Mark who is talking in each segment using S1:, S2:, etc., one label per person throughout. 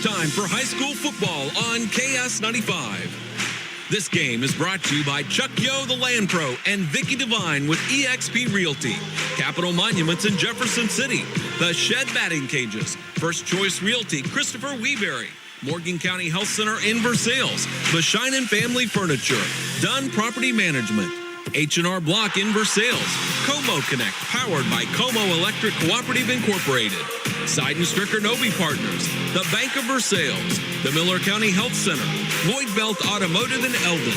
S1: time for high school football on KS95. This game is brought to you by Chuck Yo, the Land Pro, and Vicky Devine with eXp Realty, Capital Monuments in Jefferson City, The Shed Batting Cages, First Choice Realty, Christopher Weeberry, Morgan County Health Center in Versailles, Bashinen Family Furniture, Dunn Property Management, H&R Block in Versailles, Como Connect, powered by Como Electric Cooperative Incorporated, Side and Stricker Novi Partners, the Bank of Versailles, the Miller County Health Center, Lloyd Belt Automotive in Eldon,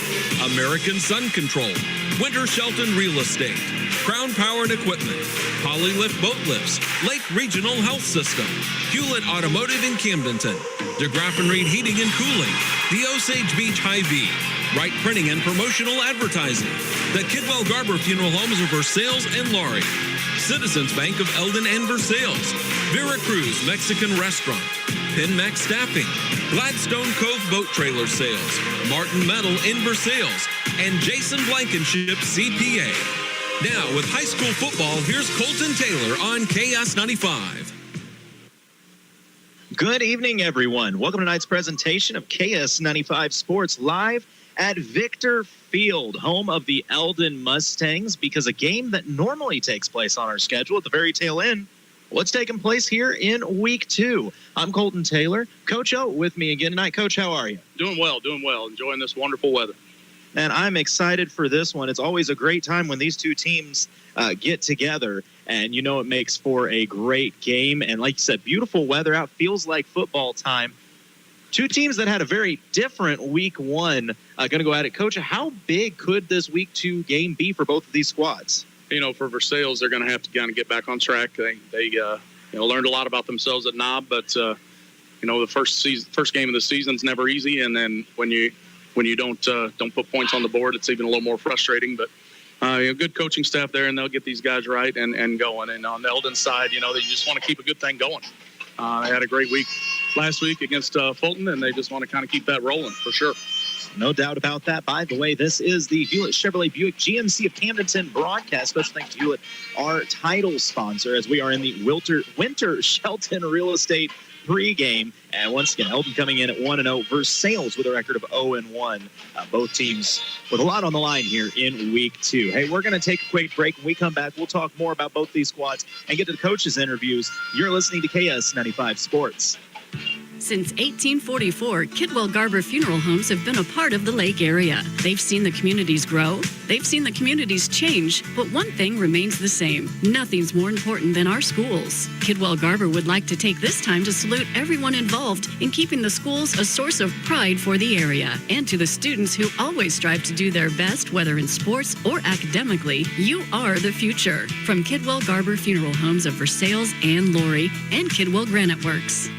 S1: American Sun Control, Winter Shelton Real Estate, Crown Power and Equipment, Polylift Boat Lifts, Lake Regional Health System, Hewlett Automotive in Camdenton, DeGraff and Reed Heating and Cooling, the Osage Beach Hy-Vee, Wright Printing and Promotional Advertising, the Kidwell Garber Funeral Homes of Versailles and Laurie, Citizens Bank of Eldon and Versailles, Vera Cruz Mexican Restaurant, Pinmax Staffing, Gladstone Cove Boat Trailer Sales, Martin Metal in Versailles, and Jason Blankenship CPA. Now with high school football, here's Colton Taylor on KS95.
S2: Good evening, everyone. Welcome to tonight's presentation of KS95 Sports live at Victor Field, home of the Eldon Mustangs, because a game that normally takes place on our schedule at the very tail end, what's taking place here in week 2. I'm Colton Taylor. Coach O with me again tonight. Coach, how are you?
S3: Doing well. Enjoying this wonderful weather.
S2: And I'm excited for this one. It's always a great time when these two teams get together, and you know it makes for a great game. And like you said, beautiful weather out, feels like football time. Two teams that had a very different week 1 going to go at it. Coach, how big could this week 2 game be for both of these squads?
S3: You know, for Versailles, they're going to have to kind of get back on track. They learned a lot about themselves at Knob, but the first game of the season's never easy, and then when you don't put points on the board, it's even a little more frustrating. But good coaching staff there, and they'll get these guys right and going. And on the Eldon side, they just want to keep a good thing going. They had a great week last week against Fulton, and they just want to kind of keep that rolling for sure.
S2: No doubt about that. By the way, this is the Hewlett Chevrolet Buick GMC of Camdenton broadcast. Special thanks to Hewlett, our title sponsor, as we are in the Winter Shelton Real Estate pregame. And once again, Eldon coming in at 1-0, Versailles with a record of 0-1. Both teams with a lot on the line here in week 2. Hey, we're going to take a quick break. When we come back, we'll talk more about both these squads and get to the coaches' interviews. You're listening to KS95 Sports.
S4: Since 1844, Kidwell Garber Funeral Homes have been a part of the Lake area. They've seen the communities grow, they've seen the communities change, but one thing remains the same. Nothing's more important than our schools. Kidwell Garber would like to take this time to salute everyone involved in keeping the schools a source of pride for the area. And to the students who always strive to do their best, whether in sports or academically, you are the future. From Kidwell Garber Funeral Homes of Versailles and Laurie and Kidwell Granite Works.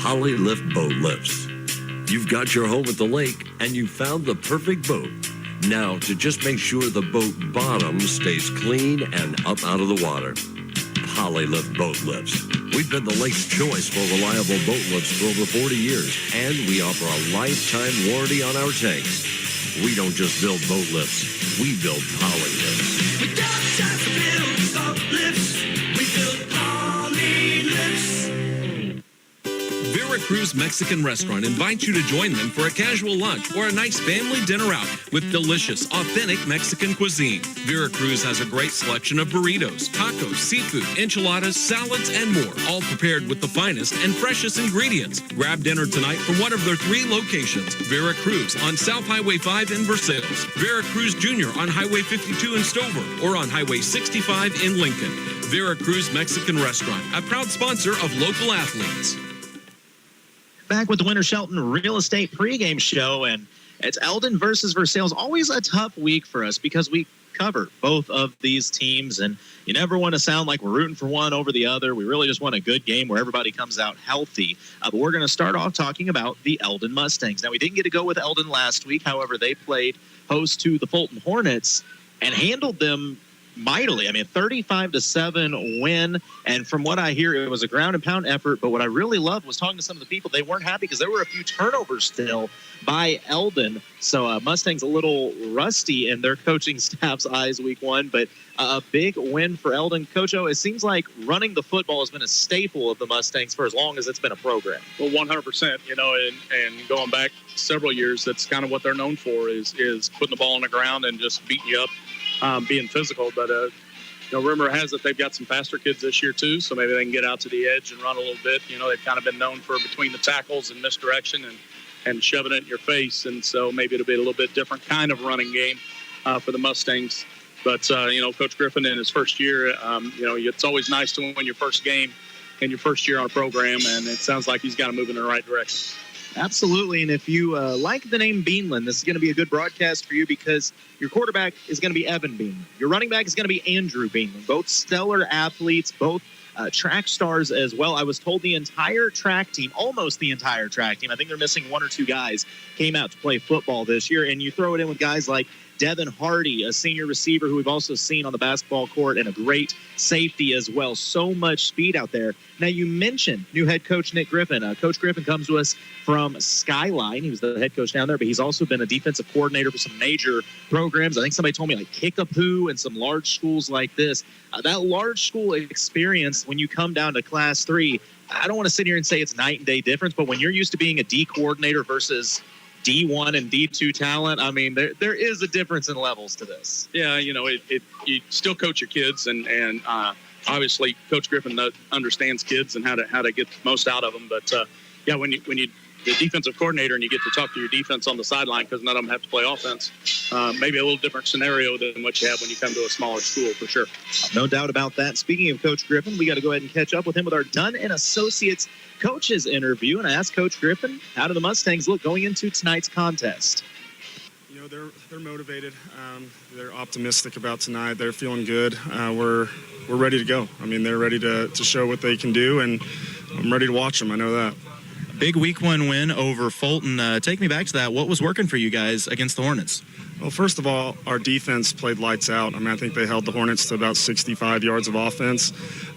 S5: Polylift Boat Lifts. You've got your home at the lake and you found the perfect boat. Now, to just make sure the boat bottom stays clean and up out of the water. Polylift Boat Lifts. We've been the lake's choice for reliable boat lifts for over 40 years, and we offer a lifetime warranty on our tanks. We don't just build boat lifts, we build poly lifts.
S6: We don't just build boat lifts, we build poly lifts.
S1: Vera Cruz Mexican Restaurant invites you to join them for a casual lunch or a nice family dinner out with delicious, authentic Mexican cuisine. Vera Cruz has a great selection of burritos, tacos, seafood, enchiladas, salads, and more, all prepared with the finest and freshest ingredients. Grab dinner tonight from one of their 3 locations: Vera Cruz on South Highway 5 in Versailles, Vera Cruz Jr. on Highway 52 in Stover, or on Highway 65 in Lincoln. Vera Cruz Mexican Restaurant, a proud sponsor of local athletes.
S2: Back with the Winter Shelton Real Estate pregame show, and it's Eldon versus Versailles. Always a tough week for us because we cover both of these teams, and you never want to sound like we're rooting for one over the other. We really just want a good game where everybody comes out healthy. But we're going to start off talking about the Eldon Mustangs. Now, we didn't get to go with Eldon last week. However, they played host to the Fulton Hornets and handled them mightily. I mean, 35-7 win. And from what I hear, it was a ground and pound effort. But what I really loved was talking to some of the people. They weren't happy because there were a few turnovers still by Eldon. So Mustangs a little rusty in their coaching staff's eyes week one. But a big win for Eldon. Coach O, it seems like running the football has been a staple of the Mustangs for as long as it's been a program.
S3: Well, 100%, and going back several years, that's kind of what they're known for is putting the ball on the ground and just beating you up, being physical. But, rumor has it they've got some faster kids this year, too, so maybe they can get out to the edge and run a little bit. They've kind of been known for between the tackles and misdirection and shoving it in your face, and so maybe it'll be a little bit different kind of running game for the Mustangs. But, Coach Griffin in his first year, it's always nice to win your first game in your first year on a program, and it sounds like he's got to move in the right direction.
S2: Absolutely, and if you like the name Beanland, this is going to be a good broadcast for you because your quarterback is going to be Evan Beanland. Your running back is going to be Andrew Beanland. Both stellar athletes, both track stars as well. I was told the entire track team, almost the entire track team, I think they're missing one or two guys, came out to play football this year. And you throw it in with guys like Devin Hardy, a senior receiver who we've also seen on the basketball court, and a great safety as well. So much speed out there. Now, you mentioned new head coach Nick Griffin. Coach Griffin comes to us from Skyline. He was the head coach down there, but he's also been a defensive coordinator for some major programs. I think somebody told me like Kickapoo and some large schools like this. That large school experience, when you come down to Class 3, I don't want to sit here and say it's night and day difference, but when you're used to being a D coordinator versus D1 and D2 talent, I mean, there is a difference in levels to this.
S3: Yeah, you still coach your kids, and obviously Coach Griffin understands kids and how to get the most out of them. But when you the defensive coordinator and you get to talk to your defense on the sideline because none of them have to play offense, maybe a little different scenario than what you have when you come to a smaller school for sure.
S2: No doubt about that. Speaking of Coach Griffin, we got to go ahead and catch up with him with our Dunn and Associates coaches interview. And I asked Coach Griffin, how do the Mustangs look going into tonight's contest?
S7: They're motivated. They're optimistic about tonight. They're feeling good. We're ready to go. I mean, they're ready to show what they can do, and I'm ready to watch them. I know that.
S8: Big week one win over Fulton. Take me back to that. What was working for you guys against the Hornets?
S7: Well, first of all, our defense played lights out. I mean, I think they held the Hornets to about 65 yards of offense,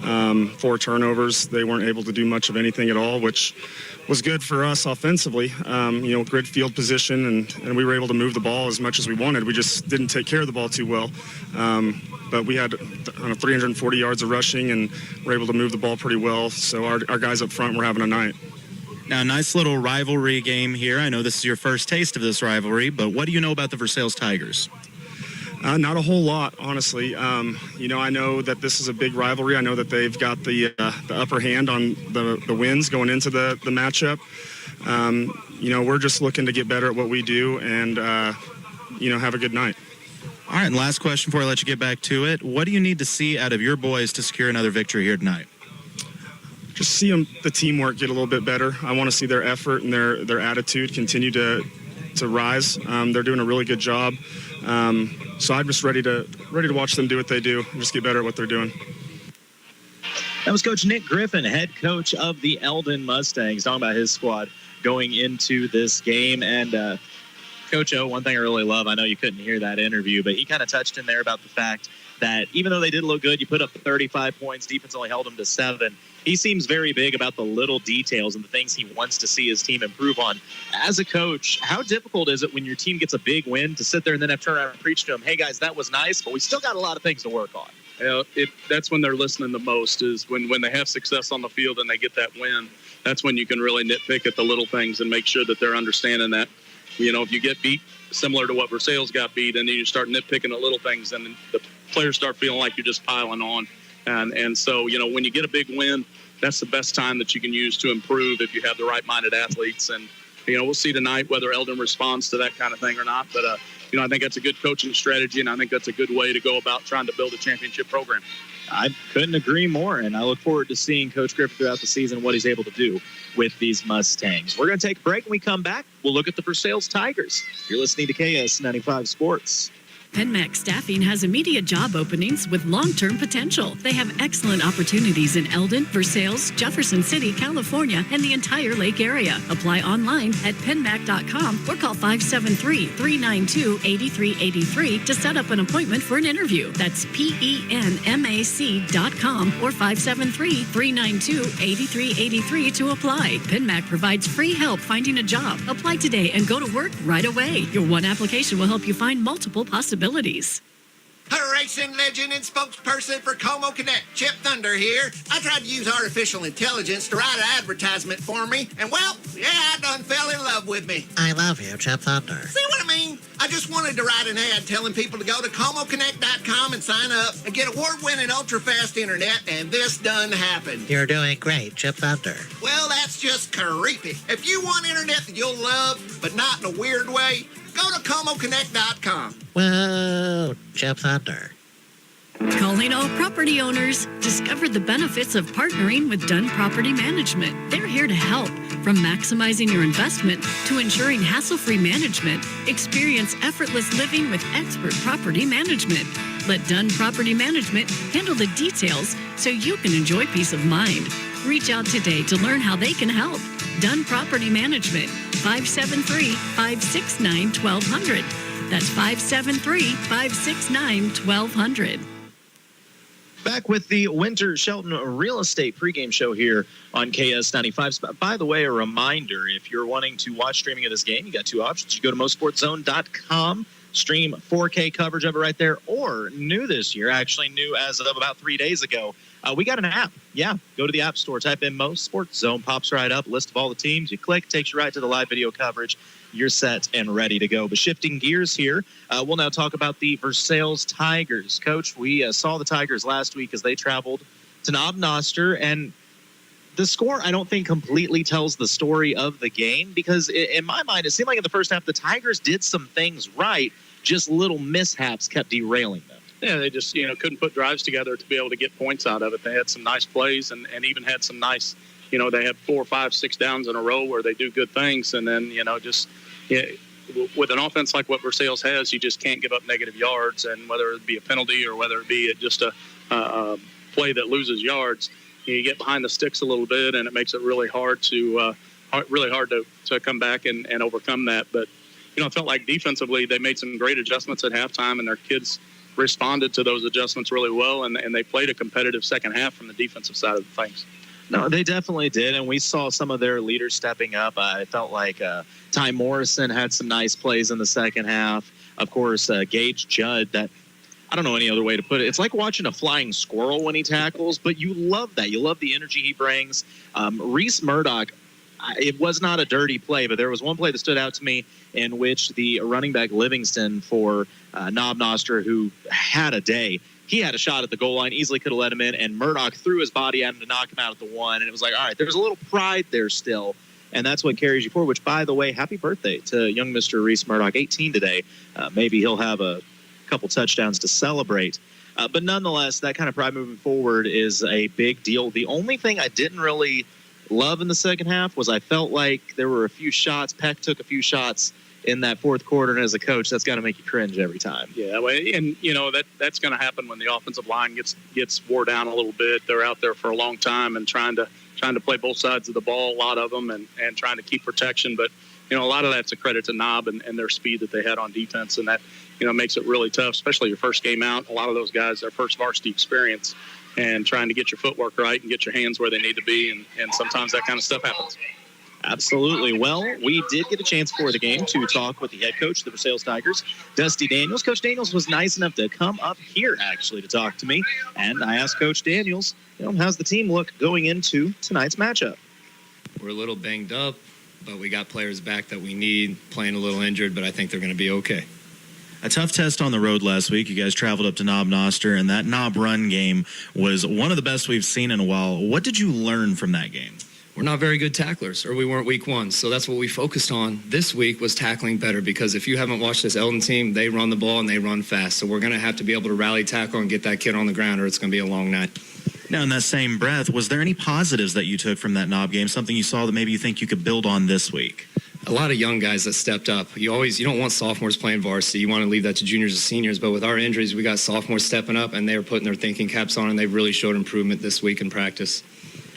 S7: 4 turnovers. They weren't able to do much of anything at all, which was good for us offensively. Grid field position, and we were able to move the ball as much as we wanted. We just didn't take care of the ball too well. But we had 340 yards of rushing, and were able to move the ball pretty well. So our guys up front were having a night.
S8: Now, a nice little rivalry game here. I know this is your first taste of this rivalry, but what do you know about the Versailles Tigers?
S7: Not a whole lot, honestly. I know that this is a big rivalry. I know that they've got the upper hand on the wins going into the matchup. We're just looking to get better at what we do and, have a good night.
S8: All right, and last question before I let you get back to it. What do you need to see out of your boys to secure another victory here tonight?
S7: Just see the teamwork get a little bit better. I want to see their effort and their attitude continue to rise. They're doing a really good job. So I'm just ready to watch them do what they do and just get better at what they're doing.
S2: That was Coach Nick Griffin, head coach of the Eldon Mustangs, talking about his squad going into this game. And Coach O, one thing I really love, I know you couldn't hear that interview, but he kind of touched in there about the fact that even though they did look good, you put up 35 points, defense only held them to 7. He seems very big about the little details and the things he wants to see his team improve on. As a coach, how difficult is it when your team gets a big win to sit there and then have to turn around and preach to them, hey, guys, that was nice, but we still got a lot of things to work on?
S3: That's when they're listening the most, is when they have success on the field and they get that win. That's when you can really nitpick at the little things and make sure that they're understanding that. If you get beat similar to what Versailles got beat, and then you start nitpicking at little things, and the players start feeling like you're just piling on. And so, when you get a big win, that's the best time that you can use to improve if you have the right-minded athletes. And, we'll see tonight whether Eldon responds to that kind of thing or not. But, I think that's a good coaching strategy, and I think that's a good way to go about trying to build a championship program.
S2: I couldn't agree more, and I look forward to seeing Coach Griffin throughout the season, what he's able to do with these Mustangs. We're going to take a break. When we come back, we'll look at the Versailles Tigers. You're listening to KS95 Sports.
S4: PenMax Staffing has immediate job openings with long-term potential. They have excellent opportunities in Eldon, Versailles, Jefferson City, California, and the entire Lake area. Apply online at penmac.com or call 573-392-8383 to set up an appointment for an interview. That's penmac.com or 573-392-8383 to apply. PenMac provides free help finding a job. Apply today and go to work right away. Your one application will help you find multiple possibilities.
S9: Her racing legend and spokesperson for Como Connect, Chip Thunder here. I tried to use artificial intelligence to write an advertisement for me, and well, yeah, I done fell in love with me.
S10: I love you, Chip Thunder.
S9: See what I mean? I just wanted to write an ad telling people to go to ComoConnect.com and sign up and get award-winning ultra-fast internet, and this done happened.
S10: You're doing great, Chip Thunder.
S9: Well, that's just creepy. If you want internet that you'll love, but not in a weird way, go to ComoConnect.com.
S10: Whoa, Chip Thunder.
S4: Calling all property owners. Discover the benefits of partnering with Dunn Property Management. They're here to help. From maximizing your investment to ensuring hassle-free management, experience effortless living with expert property management. Let Dunn Property Management handle the details so you can enjoy peace of mind. Reach out today to learn how they can help. Dunn Property Management, 573-569-1200. That's 573-569-1200.
S2: Back with the Winter Shelton Real Estate pregame show here on KS95. By the way, a reminder, if you're wanting to watch streaming of this game, you got two options. You go to MoSportsZone.com, stream 4K coverage of it right there, or new this year, actually new as of about 3 days ago, we got an app. Yeah, go to the App Store, type in MoSportsZone, pops right up, list of all the teams. You click, takes you right to the live video coverage. You're set and ready to go. But shifting gears here, we'll now talk about the Versailles Tigers. Coach, we saw the Tigers last week as they traveled to Knob Noster, and the score, I don't think, completely tells the story of the game because in my mind, it seemed like in the first half, the Tigers did some things right, just little mishaps kept derailing them.
S3: Yeah, they just, couldn't put drives together to be able to get points out of it. They had some nice plays and even had some nice, they had 4, 5, 6 downs in a row where they do good things. And then, with an offense like what Versailles has, you just can't give up negative yards. And whether it be a penalty or whether it be just a play that loses yards, you get behind the sticks a little bit, and it makes it really hard to come back and overcome that. But, I felt like defensively they made some great adjustments at halftime, and their kids responded to those adjustments really well, and they played a competitive second half from the defensive side of things.
S2: No, they definitely did, and we saw some of their leaders stepping up. I felt like Ty Morrison had some nice plays in the second half. Of course, Gage Judd, that I don't know any other way to put it. It's like watching a flying squirrel when he tackles, but you love that. You love the energy he brings. Reese Murdoch, it was not a dirty play, but there was one play that stood out to me in which the running back Livingston for Knob Noster, who had a day, he had a shot at the goal line, easily could have let him in, and Murdoch threw his body at him to knock him out at the one, and it was like, all right, there's a little pride there still, and that's what carries you forward, which, by the way, happy birthday to young Mr. Reese Murdoch, 18 today. Maybe he'll have a couple touchdowns to celebrate. But nonetheless, that kind of pride moving forward is a big deal. The only thing I didn't really love in the second half was I felt like there were a few shots. Peck took a few shots in that fourth quarter, and as a coach, that's got to make you cringe every time.
S3: Yeah, and that's going to happen when the offensive line gets wore down a little bit. They're out there for a long time and trying to play both sides of the ball, a lot of them, and trying to keep protection. But a lot of that's a credit to Knob and their speed that they had on defense, and that makes it really tough, especially your first game out. A lot of those guys, their first varsity experience, and trying to get your footwork right and get your hands where they need to be, and sometimes that kind of stuff happens.
S2: Absolutely. Well, we did get a chance for the game to talk with the head coach of the Versailles Tigers, Dusty Daniels. Coach Daniels was nice enough to come up here, actually, to talk to me. And I asked Coach Daniels, how's the team look going into tonight's matchup?
S11: We're a little banged up, but we got players back that we need, playing a little injured, but I think they're going to be okay.
S8: A tough test on the road last week. You guys traveled up to Knob Noster, and that Knob run game was one of the best we've seen in a while. What did you learn from that game?
S11: We're not very good tacklers, or we weren't week one. So that's what we focused on this week, was tackling better, because if you haven't watched this Eldon team, they run the ball and they run fast. So we're going to have to be able to rally tackle and get that kid on the ground, or it's going to be a long night.
S8: Now, in that same breath, was there any positives that you took from that Knob game, something you saw that maybe you think you could build on this week?
S11: A lot of young guys that stepped up. You don't want sophomores playing varsity. You want to leave that to juniors and seniors. But with our injuries, we got sophomores stepping up, and they're putting their thinking caps on, and they've really showed improvement this week in practice.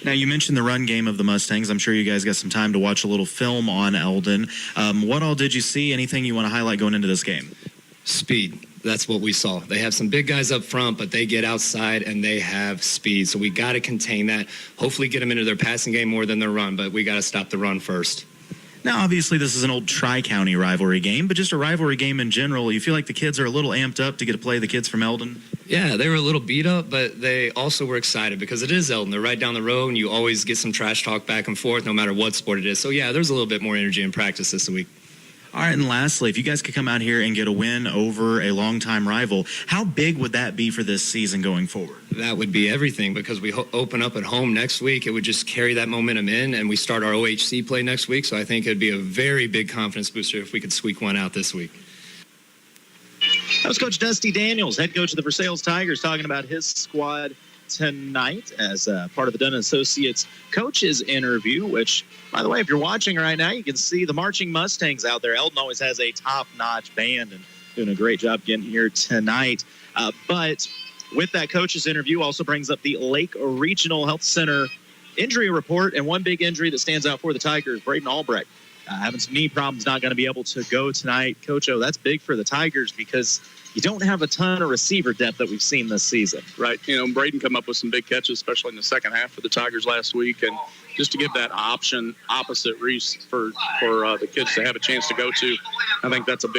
S8: Now, you mentioned the run game of the Mustangs. I'm sure you guys got some time to watch a little film on Eldon. What all did you see? Anything you want to highlight going into this game?
S11: Speed. That's what we saw. They have some big guys up front, but they get outside and they have speed. So we got to contain that. Hopefully get them into their passing game more than their run, but we got to stop the run first.
S8: Now, obviously, this is an old tri-county rivalry game, but just a rivalry game in general. You feel like the kids are a little amped up to get to play the kids from Eldon?
S11: Yeah, they were a little beat up, but they also were excited because it is Eldon. They're right down the road, and you always get some trash talk back and forth no matter what sport it is. So, yeah, there's a little bit more energy in practice this week.
S8: All right, and lastly, if you guys could come out here and get a win over a longtime rival, how big would that be for this season going forward?
S11: That would be everything because we open up at home next week. It would just carry that momentum in, and we start our OHC play next week. So I think it'd be a very big confidence booster if we could squeak one out this week.
S2: That was Coach Dusty Daniels, head coach of the Versailles Tigers, talking about his squad tonight as part of the Dunn Associates coaches interview, which, by the way, if you're watching right now, you can see the Marching Mustangs out there. Eldon always has a top-notch band and doing a great job getting here tonight. But with that coaches interview also brings up the Lake Regional Health Center injury report, and one big injury that stands out for the Tigers, Braden Albrecht. Having some knee problems, not going to be able to go tonight. Coach O, that's big for the Tigers because you don't have a ton of receiver depth that we've seen this season.
S3: Right. Braden come up with some big catches, especially in the second half for the Tigers last week. And just to give that option opposite Reese for the kids to have a chance to go to, I think that's a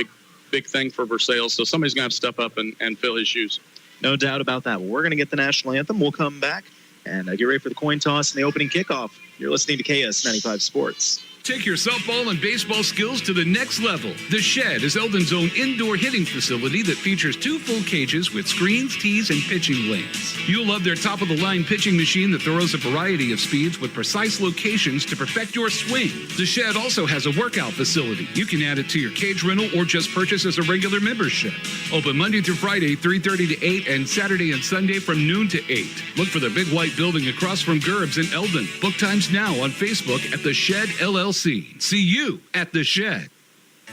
S3: big thing for Versailles. So somebody's going to have to step up and fill his shoes.
S2: No doubt about that. We're going to get the national anthem. We'll come back and get ready for the coin toss and the opening kickoff. You're listening to KS95 Sports.
S1: Take your softball and baseball skills to the next level. The Shed is Eldon's own indoor hitting facility that features 2 full cages with screens, tees, and pitching lanes. You'll love their top-of-the-line pitching machine that throws a variety of speeds with precise locations to perfect your swing. The Shed also has a workout facility. You can add it to your cage rental or just purchase as a regular membership. Open Monday through Friday, 3:30 to 8, and Saturday and Sunday from noon to 8. Look for the big white building across from Gerb's in Eldon. Book times now on Facebook at The Shed LLC. See you at The Shed.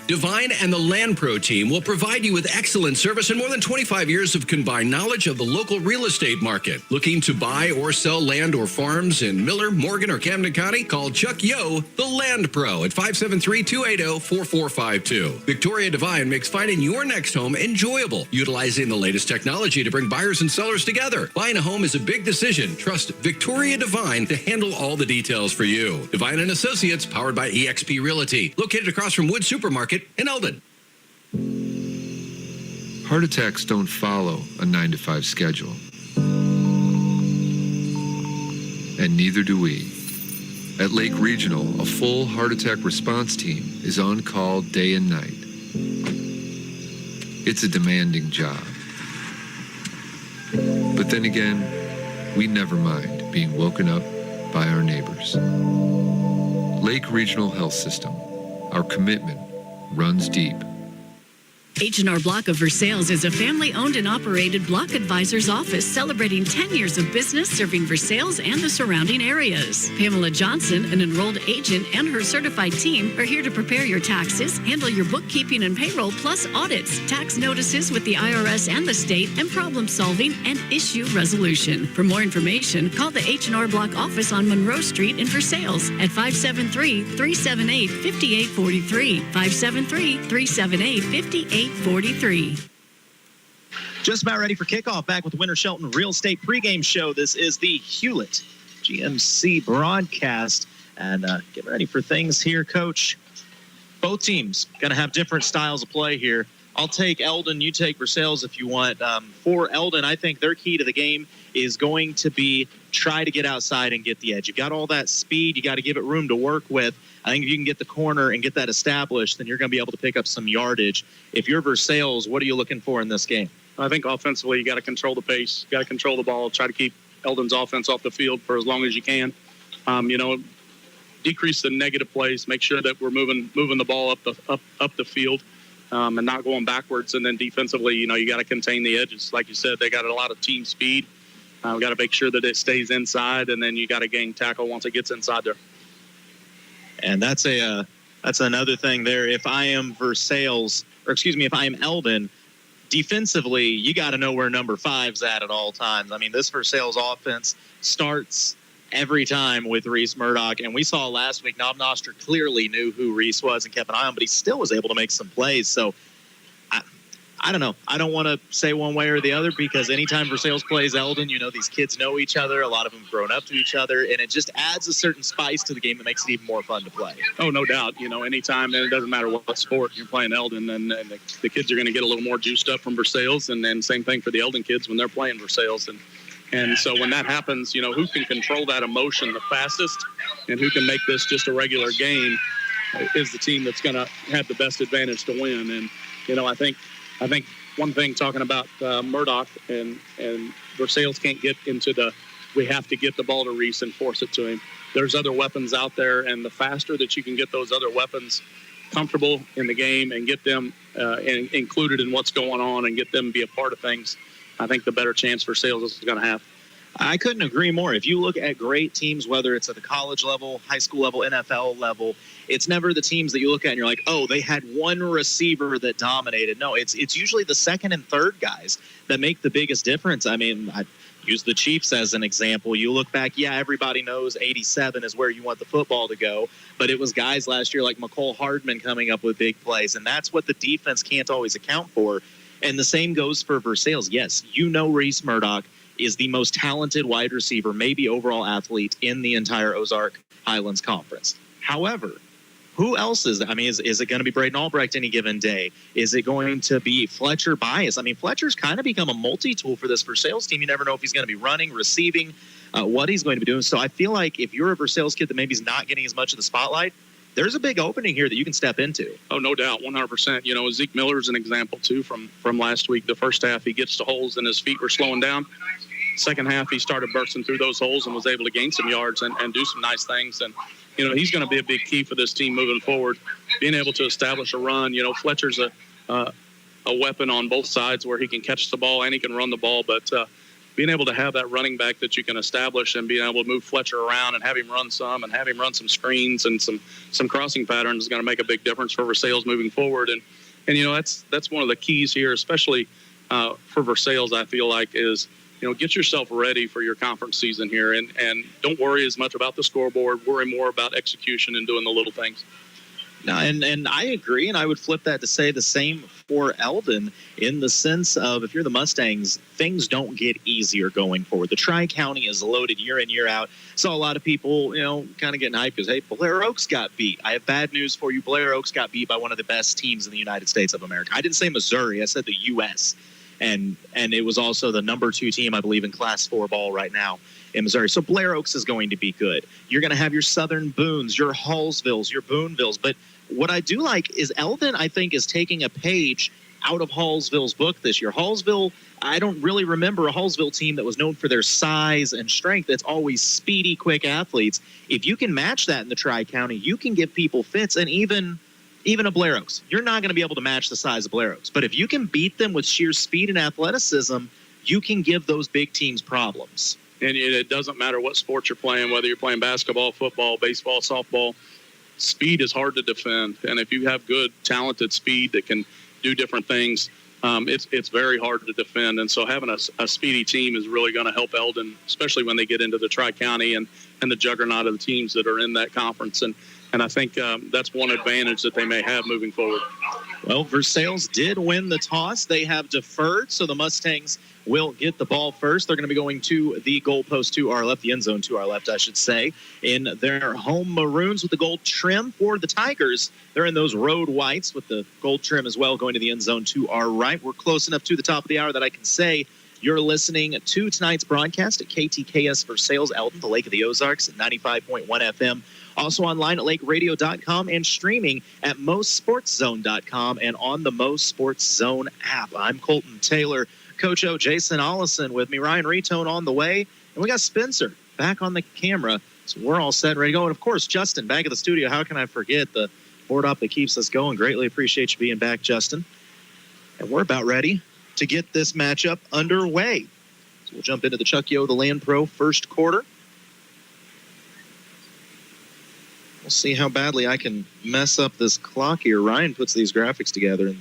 S12: Divine and the Land Pro team will provide you with excellent service and more than 25 years of combined knowledge of the local real estate market. Looking to buy or sell land or farms in Miller, Morgan, or Camden County? Call Chuck Yo, the Land Pro, at 573-280-4452. Victoria Divine makes finding your next home enjoyable, utilizing the latest technology to bring buyers and sellers together. Buying a home is a big decision. Trust Victoria Divine to handle all the details for you. Divine and Associates, powered by eXp Realty, located across from Wood Supermarket in Eldon.
S13: Heart attacks don't follow a 9-to-5 schedule. And neither do we. At Lake Regional, a full heart attack response team is on call day and night. It's a demanding job. But then again, we never mind being woken up by our neighbors. Lake Regional Health System. Our commitment runs deep.
S4: H&R Block of Versailles is a family-owned and operated block advisor's office celebrating 10 years of business serving Versailles and the surrounding areas. Pamela Johnson, an enrolled agent, and her certified team are here to prepare your taxes, handle your bookkeeping and payroll, plus audits, tax notices with the IRS and the state, and problem solving and issue resolution. For more information, call the H&R Block office on Monroe Street in Versailles at 573-378-5843. 573-378-5843.
S2: Just about ready for kickoff. Back with the Winter Shelton Real Estate pregame show. This is the Hewlett GMC broadcast. And get ready for things here, Coach. Both teams going to have different styles of play here. I'll take Eldon. You take Versailles if you want. For Eldon, I think their key to the game is going to be try to get outside and get the edge. You got all that speed. You got to give it room to work with. I think if you can get the corner and get that established, then you're going to be able to pick up some yardage. If you're Versailles, what are you looking for in this game?
S3: I think offensively, you got to control the pace, you got to control the ball, try to keep Eldon's offense off the field for as long as you can. Decrease the negative plays, make sure that we're moving the ball up the field, and not going backwards. And then defensively, you got to contain the edges. Like you said, they got a lot of team speed. We got to make sure that it stays inside, and then you got to gain tackle once it gets inside there.
S2: And that's a That's another thing there. If I am if I am Eldon, defensively, you got to know where number 5's at all times. I mean, this Versailles offense starts every time with Reese Murdoch, and we saw last week Knob Noster clearly knew who Reese was and kept an eye on, but he still was able to make some plays. So I don't know. I don't want to say one way or the other, because anytime Versailles plays Eldon, these kids know each other. A lot of them have grown up to each other, and it just adds a certain spice to the game that makes it even more fun to play.
S3: Oh, no doubt. Anytime, and it doesn't matter what sport you're playing Eldon, and the kids are going to get a little more juiced up from Versailles, and then same thing for the Eldon kids when they're playing Versailles. And so when that happens, who can control that emotion the fastest and who can make this just a regular game is the team that's going to have the best advantage to win. And, I think one thing talking about Murdoch and Versailles can't get into we have to get the ball to Reese and force it to him. There's other weapons out there, and the faster that you can get those other weapons comfortable in the game and get them included in what's going on and get them to be a part of things, I think the better chance Versailles is going to have.
S2: I couldn't agree more. If you look at great teams, whether it's at the college level, high school level, NFL level, it's never the teams that you look at and you're like, oh, they had one receiver that dominated. No, it's usually the second and third guys that make the biggest difference. I mean, I use the Chiefs as an example. You look back, everybody knows 87 is where you want the football to go, but it was guys last year like McCole Hardman coming up with big plays, and that's what the defense can't always account for. And the same goes for Versailles. Yes, Reese Murdoch is the most talented wide receiver, maybe overall athlete in the entire Ozark Highlands Conference. However, who else is that? I mean, is it going to be Braden Albrecht any given day? Is it going to be Fletcher Bias? I mean, Fletcher's kind of become a multi-tool for this Versailles team. You never know if he's going to be running, receiving, what he's going to be doing. So I feel like if you're a Versailles kid that maybe is not getting as much of the spotlight, there's a big opening here that you can step into.
S3: Oh, no doubt, 100%. Zeke Miller's an example, too, from last week. The first half, he gets to holes and his feet were slowing down. Second half, he started bursting through those holes and was able to gain some yards and do some nice things. And, he's going to be a big key for this team moving forward, being able to establish a run. Fletcher's a weapon on both sides where he can catch the ball and he can run the ball. But being able to have that running back that you can establish and being able to move Fletcher around and have him run some and have him run some screens and some crossing patterns is going to make a big difference for Versailles moving forward. And that's one of the keys here, especially for Versailles, I feel like, is get yourself ready for your conference season here, and don't worry as much about the scoreboard. Worry more about execution and doing the little things.
S2: No, and I agree, and I would flip that to say the same for Eldon in the sense of if you're the Mustangs, things don't get easier going forward. The Tri-County is loaded year in, year out. Saw a lot of people, kind of getting hyped because, hey, Blair Oaks got beat. I have bad news for you. Blair Oaks got beat by one of the best teams in the United States of America. I didn't say Missouri. I said the U.S., and it was also the number 2 team, I believe, in Class 4 ball right now in Missouri. So Blair Oaks is going to be good. You're going to have your Southern Boones, your Hallsvilles, your Boonevilles. But what I do like is Eldon, I think, is taking a page out of Hallsville's book this year. Hallsville, I don't really remember a Hallsville team that was known for their size and strength. It's always speedy, quick athletes. If you can match that in the Tri-County, you can give people fits, and even a Blair Oaks. You're not going to be able to match the size of Blair Oaks. But if you can beat them with sheer speed and athleticism, you can give those big teams problems.
S3: And it doesn't matter what sport you're playing, whether you're playing basketball, football, baseball, softball, speed is hard to defend. And if you have good, talented speed that can do different things, it's very hard to defend. And so having a speedy team is really going to help Eldon, especially when they get into the Tri-County and the juggernaut of the teams that are in that conference. And I think that's one advantage that they may have moving forward.
S2: Well, Versailles did win the toss. They have deferred, so the Mustangs will get the ball first. They're going to be going to the goalpost to our left, the end zone to our left, I should say, in their home maroons with the gold trim. For the Tigers, they're in those road whites with the gold trim as well, going to the end zone to our right. We're close enough to the top of the hour that I can say you're listening to tonight's broadcast at KTKS Versailles, Eldon, the Lake of the Ozarks, at 95.1 FM. Also online at lakeradio.com and streaming at MoSportsZone.com and on the MoSportsZone app. I'm Colton Taylor. Coach O, Jason Ollison with me. Ryan Retone on the way. And we got Spencer back on the camera. So we're all set and ready to go. And, of course, Justin back at the studio. How can I forget the board op that keeps us going? Greatly appreciate you being back, Justin. And we're about ready to get this matchup underway. So we'll jump into the Chuck Yo, the Land Pro first quarter. We'll see how badly I can mess up this clock here. Ryan puts these graphics together, and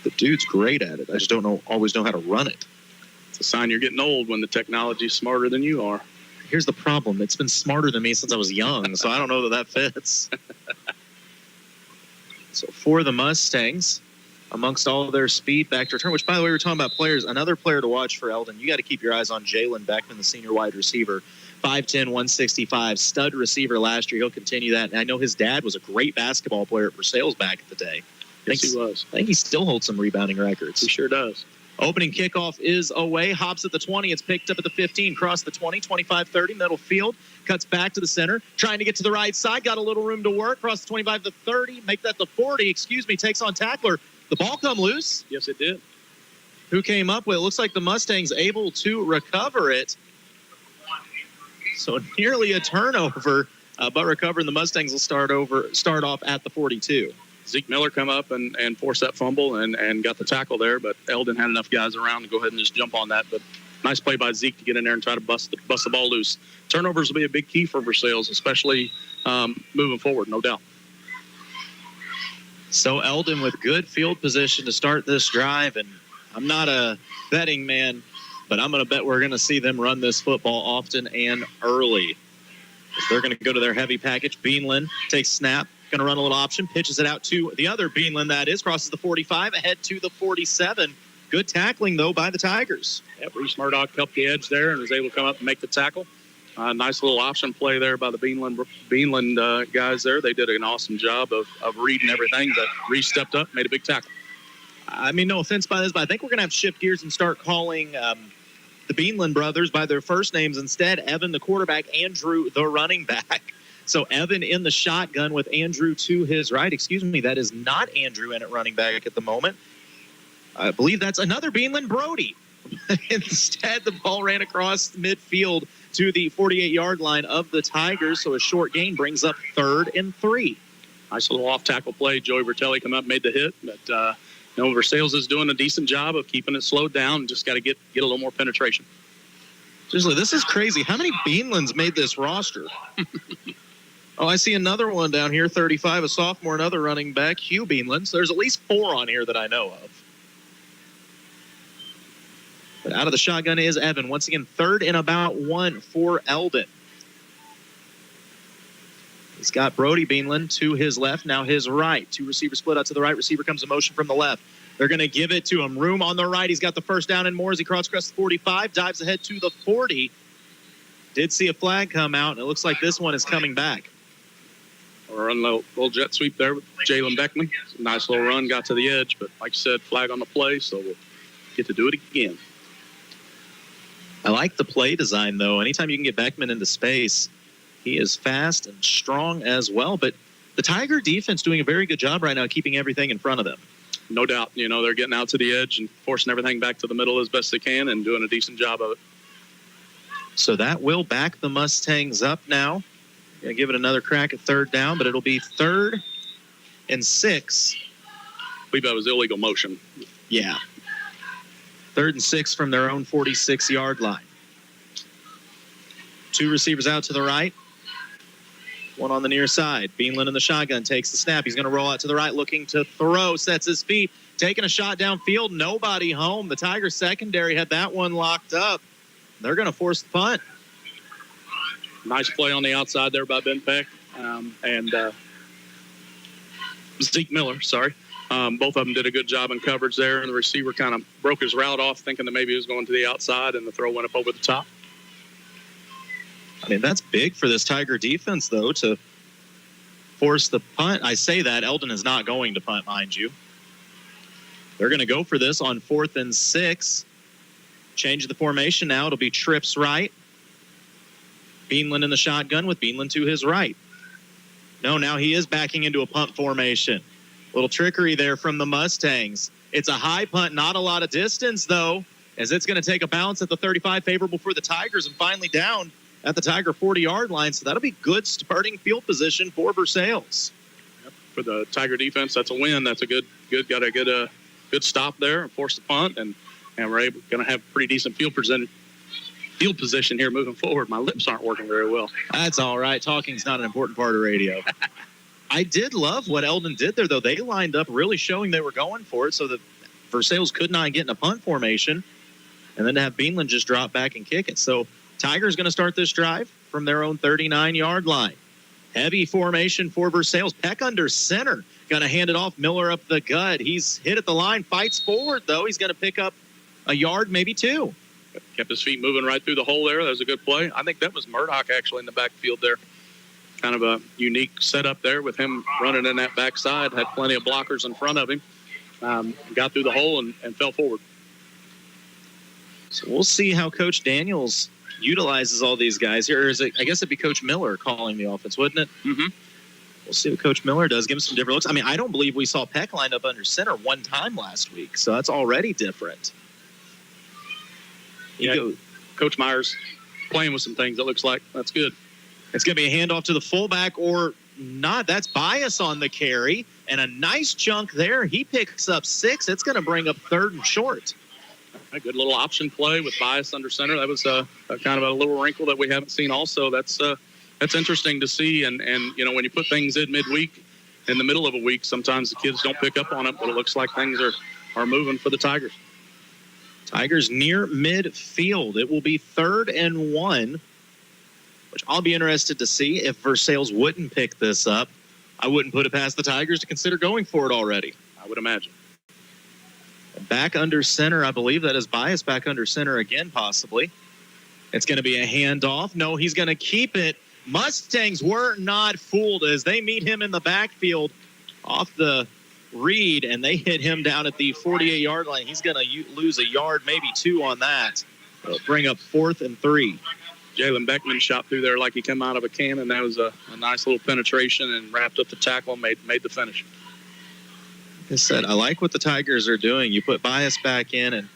S2: the dude's great at it. I just don't always know how to run it.
S3: It's a sign you're getting old when the technology's smarter than you are.
S2: Here's the problem. It's been smarter than me since I was young, so I don't know that fits. So for the Mustangs, amongst all of their speed back to return, which, by the way, we're talking about players. Another player to watch for Eldon, you got to keep your eyes on Jalen Beckman, the senior wide receiver. 5'10", 165, stud receiver last year. He'll continue that. And I know his dad was a great basketball player at Versailles back in the day.
S3: Yes, he was.
S2: I think he still holds some rebounding records.
S3: He sure does.
S2: Opening kickoff is away. Hops at the 20. It's picked up at the 15. Cross the 20, 25-30, middle field. Cuts back to the center. Trying to get to the right side. Got a little room to work. Cross the 25 to 30. Make that the 40. Takes on tackler. The ball come loose.
S3: Yes, it did.
S2: Who came up with it? Looks like the Mustangs able to recover it. So nearly a turnover, but recovering. The Mustangs will start off at the 42.
S3: Zeke Miller come up and forced that fumble and got the tackle there, but Eldon had enough guys around to go ahead and just jump on that. But nice play by Zeke to get in there and try to bust the ball loose. Turnovers will be a big key for Versailles, especially moving forward, no doubt.
S2: So Eldon with good field position to start this drive, and I'm not a betting man, but I'm going to bet we're going to see them run this football often and early. They're going to go to their heavy package. Beanland takes snap, going to run a little option, pitches it out to the other Beanland, that is, crosses the 45, ahead to the 47. Good tackling, though, by the Tigers.
S3: Yeah, Reese Murdoch helped the edge there and was able to come up and make the tackle. Nice little option play there by the Beanland guys there. They did an awesome job of reading everything, but Reese stepped up, made a big tackle.
S2: I mean, no offense by this, but I think we're going to have to shift gears and start calling the Beanland brothers by their first names instead. Evan, the quarterback, Andrew, the running back. So Evan in the shotgun with Andrew to his right. Excuse me, that is not Andrew in at running back at the moment. I believe that's another Beanland, Brody. Instead, the ball ran across midfield to the 48-yard line of the Tigers, so a short gain brings up 3rd and 3.
S3: Nice little off-tackle play. Joey Bertelli come up, made the hit, but Versailles is doing a decent job of keeping it slowed down. Just got to get a little more penetration.
S2: Seriously, this is crazy. How many Beanlands made this roster? Oh, I see another one down here, 35, a sophomore, another running back, Hugh Beanland. So there's at least 4 on here that I know of. But out of the shotgun is Evan. Once again, 3rd and about 1 for Eldon. He's got Brody Beanland to his left, now his right. 2 receivers split out to the right. Receiver comes in motion from the left. They're going to give it to him. Room on the right. He's got the first down and more as he crosses the 45, dives ahead to the 40. Did see a flag come out, and it looks like this one is coming back.
S3: We're running a little jet sweep there with Jalen Beckman. Nice little run, got to the edge, but like you said, flag on the play, so we'll get to do it again.
S2: I like the play design, though. Anytime you can get Beckman into space, he is fast and strong as well. But the Tiger defense doing a very good job right now keeping everything in front of them.
S3: No doubt. They're getting out to the edge and forcing everything back to the middle as best they can and doing a decent job of it.
S2: So that will back the Mustangs up now. Going to give it another crack at 3rd down, but it'll be 3rd and 6.
S3: I believe that was illegal motion.
S2: Yeah. 3rd and 6 from their own 46-yard line. 2 receivers out to the right. 1 on the near side. Beanland in the shotgun takes the snap. He's going to roll out to the right, looking to throw. Sets his feet. Taking a shot downfield. Nobody home. The Tigers secondary had that one locked up. They're going to force the punt.
S3: Nice play on the outside there by Ben Peck and Zeke Miller, sorry. Both of them did a good job in coverage there, and the receiver kind of broke his route off, thinking that maybe he was going to the outside, and the throw went up over the top.
S2: I mean, that's big for this Tiger defense, though, to force the punt. I say that. Eldon is not going to punt, mind you. They're going to go for this on 4th and 6. Change the formation now. It'll be trips right. Beanland in the shotgun with Beanland to his right. No, now he is backing into a punt formation. Little trickery there from the Mustangs. It's a high punt, not a lot of distance, though, as it's going to take a bounce at the 35, favorable for the Tigers, and finally down at the Tiger 40-yard line. So that'll be good starting field position for Versailles.
S3: Yep. For the Tiger defense, that's a win. That's a good stop there and force the punt, and we're going to have pretty decent field field position here moving forward. My lips aren't working very well.
S2: That's all right. Talking's not an important part of radio. I did love what Eldon did there, though. They lined up really showing they were going for it so that Versailles could not get in a punt formation, and then to have Beanland just drop back and kick it. So Tigers going to start this drive from their own 39-yard line. Heavy formation for Versailles. Peck under center. Going to hand it off. Miller up the gut. He's hit at the line. Fights forward, though. He's going to pick up a yard, maybe two.
S3: Kept his feet moving right through the hole there. That was a good play. I think that was Murdoch actually in the backfield there. Kind of a unique setup there with him running in that backside. Had plenty of blockers in front of him. Got through the hole and fell forward.
S2: So we'll see how Coach Daniels utilizes all these guys here. Or is it, I guess it'd be Coach Miller calling the offense, wouldn't it?
S3: Mm-hmm.
S2: We'll see what Coach Miller does. Give him some different looks. I mean, I don't believe we saw Peck lined up under center one time last week, so that's already different.
S3: Coach Myers playing with some things, it looks like. That's good.
S2: It's going to be a handoff to the fullback or not. That's Bias on the carry, and a nice chunk there. He picks up 6. It's going to bring up 3rd and short.
S3: A good little option play with Bias under center. That was a kind of a little wrinkle that we haven't seen also. That's interesting to see. And you know, when you put things in midweek, in the middle of a week, sometimes the kids don't pick up on it, but it looks like things are moving for the Tigers.
S2: Tigers near midfield. It will be 3rd and 1, which I'll be interested to see if Versailles wouldn't pick this up. I wouldn't put it past the Tigers to consider going for it already.
S3: I would imagine.
S2: Back under center, I believe that is Bias back under center again, possibly. It's going to be a handoff. No, he's going to keep it. Mustangs were not fooled as they meet him in the backfield off the read, and they hit him down at the 48-yard line. He's going to lose a yard, maybe 2 on that. It'll bring up 4th and 3.
S3: Jalen Beckman shot through there like he came out of a cannon. That was a nice little penetration and wrapped up the tackle and made the finish.
S2: Like I said, I like what the Tigers are doing. You put Bias back in, and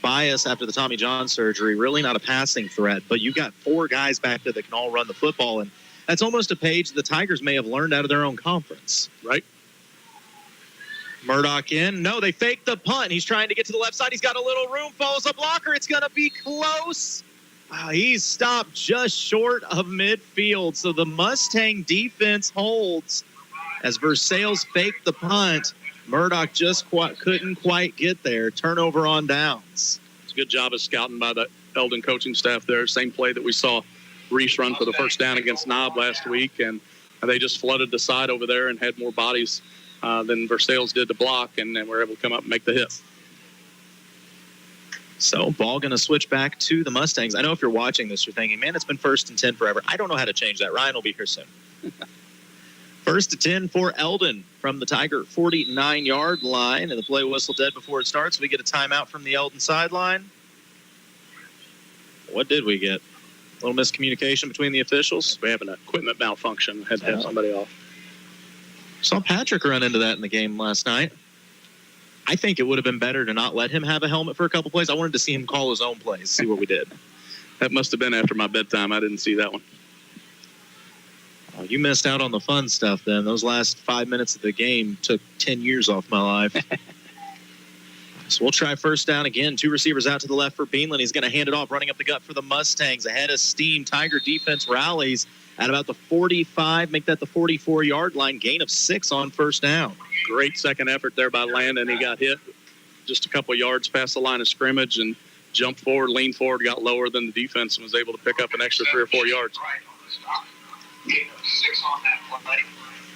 S2: Bias after the Tommy John surgery, really not a passing threat, but you got 4 guys back there that can all run the football, and that's almost a page the Tigers may have learned out of their own conference.
S3: Right.
S2: Murdoch in. No, they faked the punt. He's trying to get to the left side. He's got a little room, follows a blocker. It's going to be close. He's stopped just short of midfield, so the Mustang defense holds as Versailles faked the punt. Murdoch just couldn't quite get there. Turnover on downs.
S3: It's a good job of scouting by the Eldon coaching staff there. Same play that we saw Reese run for the first down against Knob last week, and they just flooded the side over there and had more bodies than Versailles did to block, and then were able to come up and make the hit.
S2: So ball going to switch back to the Mustangs. I know if you're watching this, you're thinking, man, it's been 1st and 10 forever. I don't know how to change that. Ryan will be here soon. 1st and 10 for Eldon from the Tiger 49-yard line, and the play whistle dead before it starts. We get a timeout from the Eldon sideline. What did we get? A little miscommunication between the officials.
S3: We have an equipment malfunction. Had to have somebody off.
S2: Saw Patrick run into that in the game last night. I think it would have been better to not let him have a helmet for a couple plays. I wanted to see him call his own plays, see what we did.
S3: That must have been after my bedtime. I didn't see that one.
S2: Oh, you missed out on the fun stuff then. Those last 5 minutes of the game took 10 years off my life. So we'll try 1st down again. 2 receivers out to the left for Beanland. He's going to hand it off, running up the gut for the Mustangs. Ahead of steam. Tiger defense rallies at about the 45, make that the 44-yard line. Gain of 6 on 1st down.
S3: Great second effort there by Landon. He got hit just a couple yards past the line of scrimmage and jumped forward, leaned forward, got lower than the defense, and was able to pick up an extra 3 or 4 yards.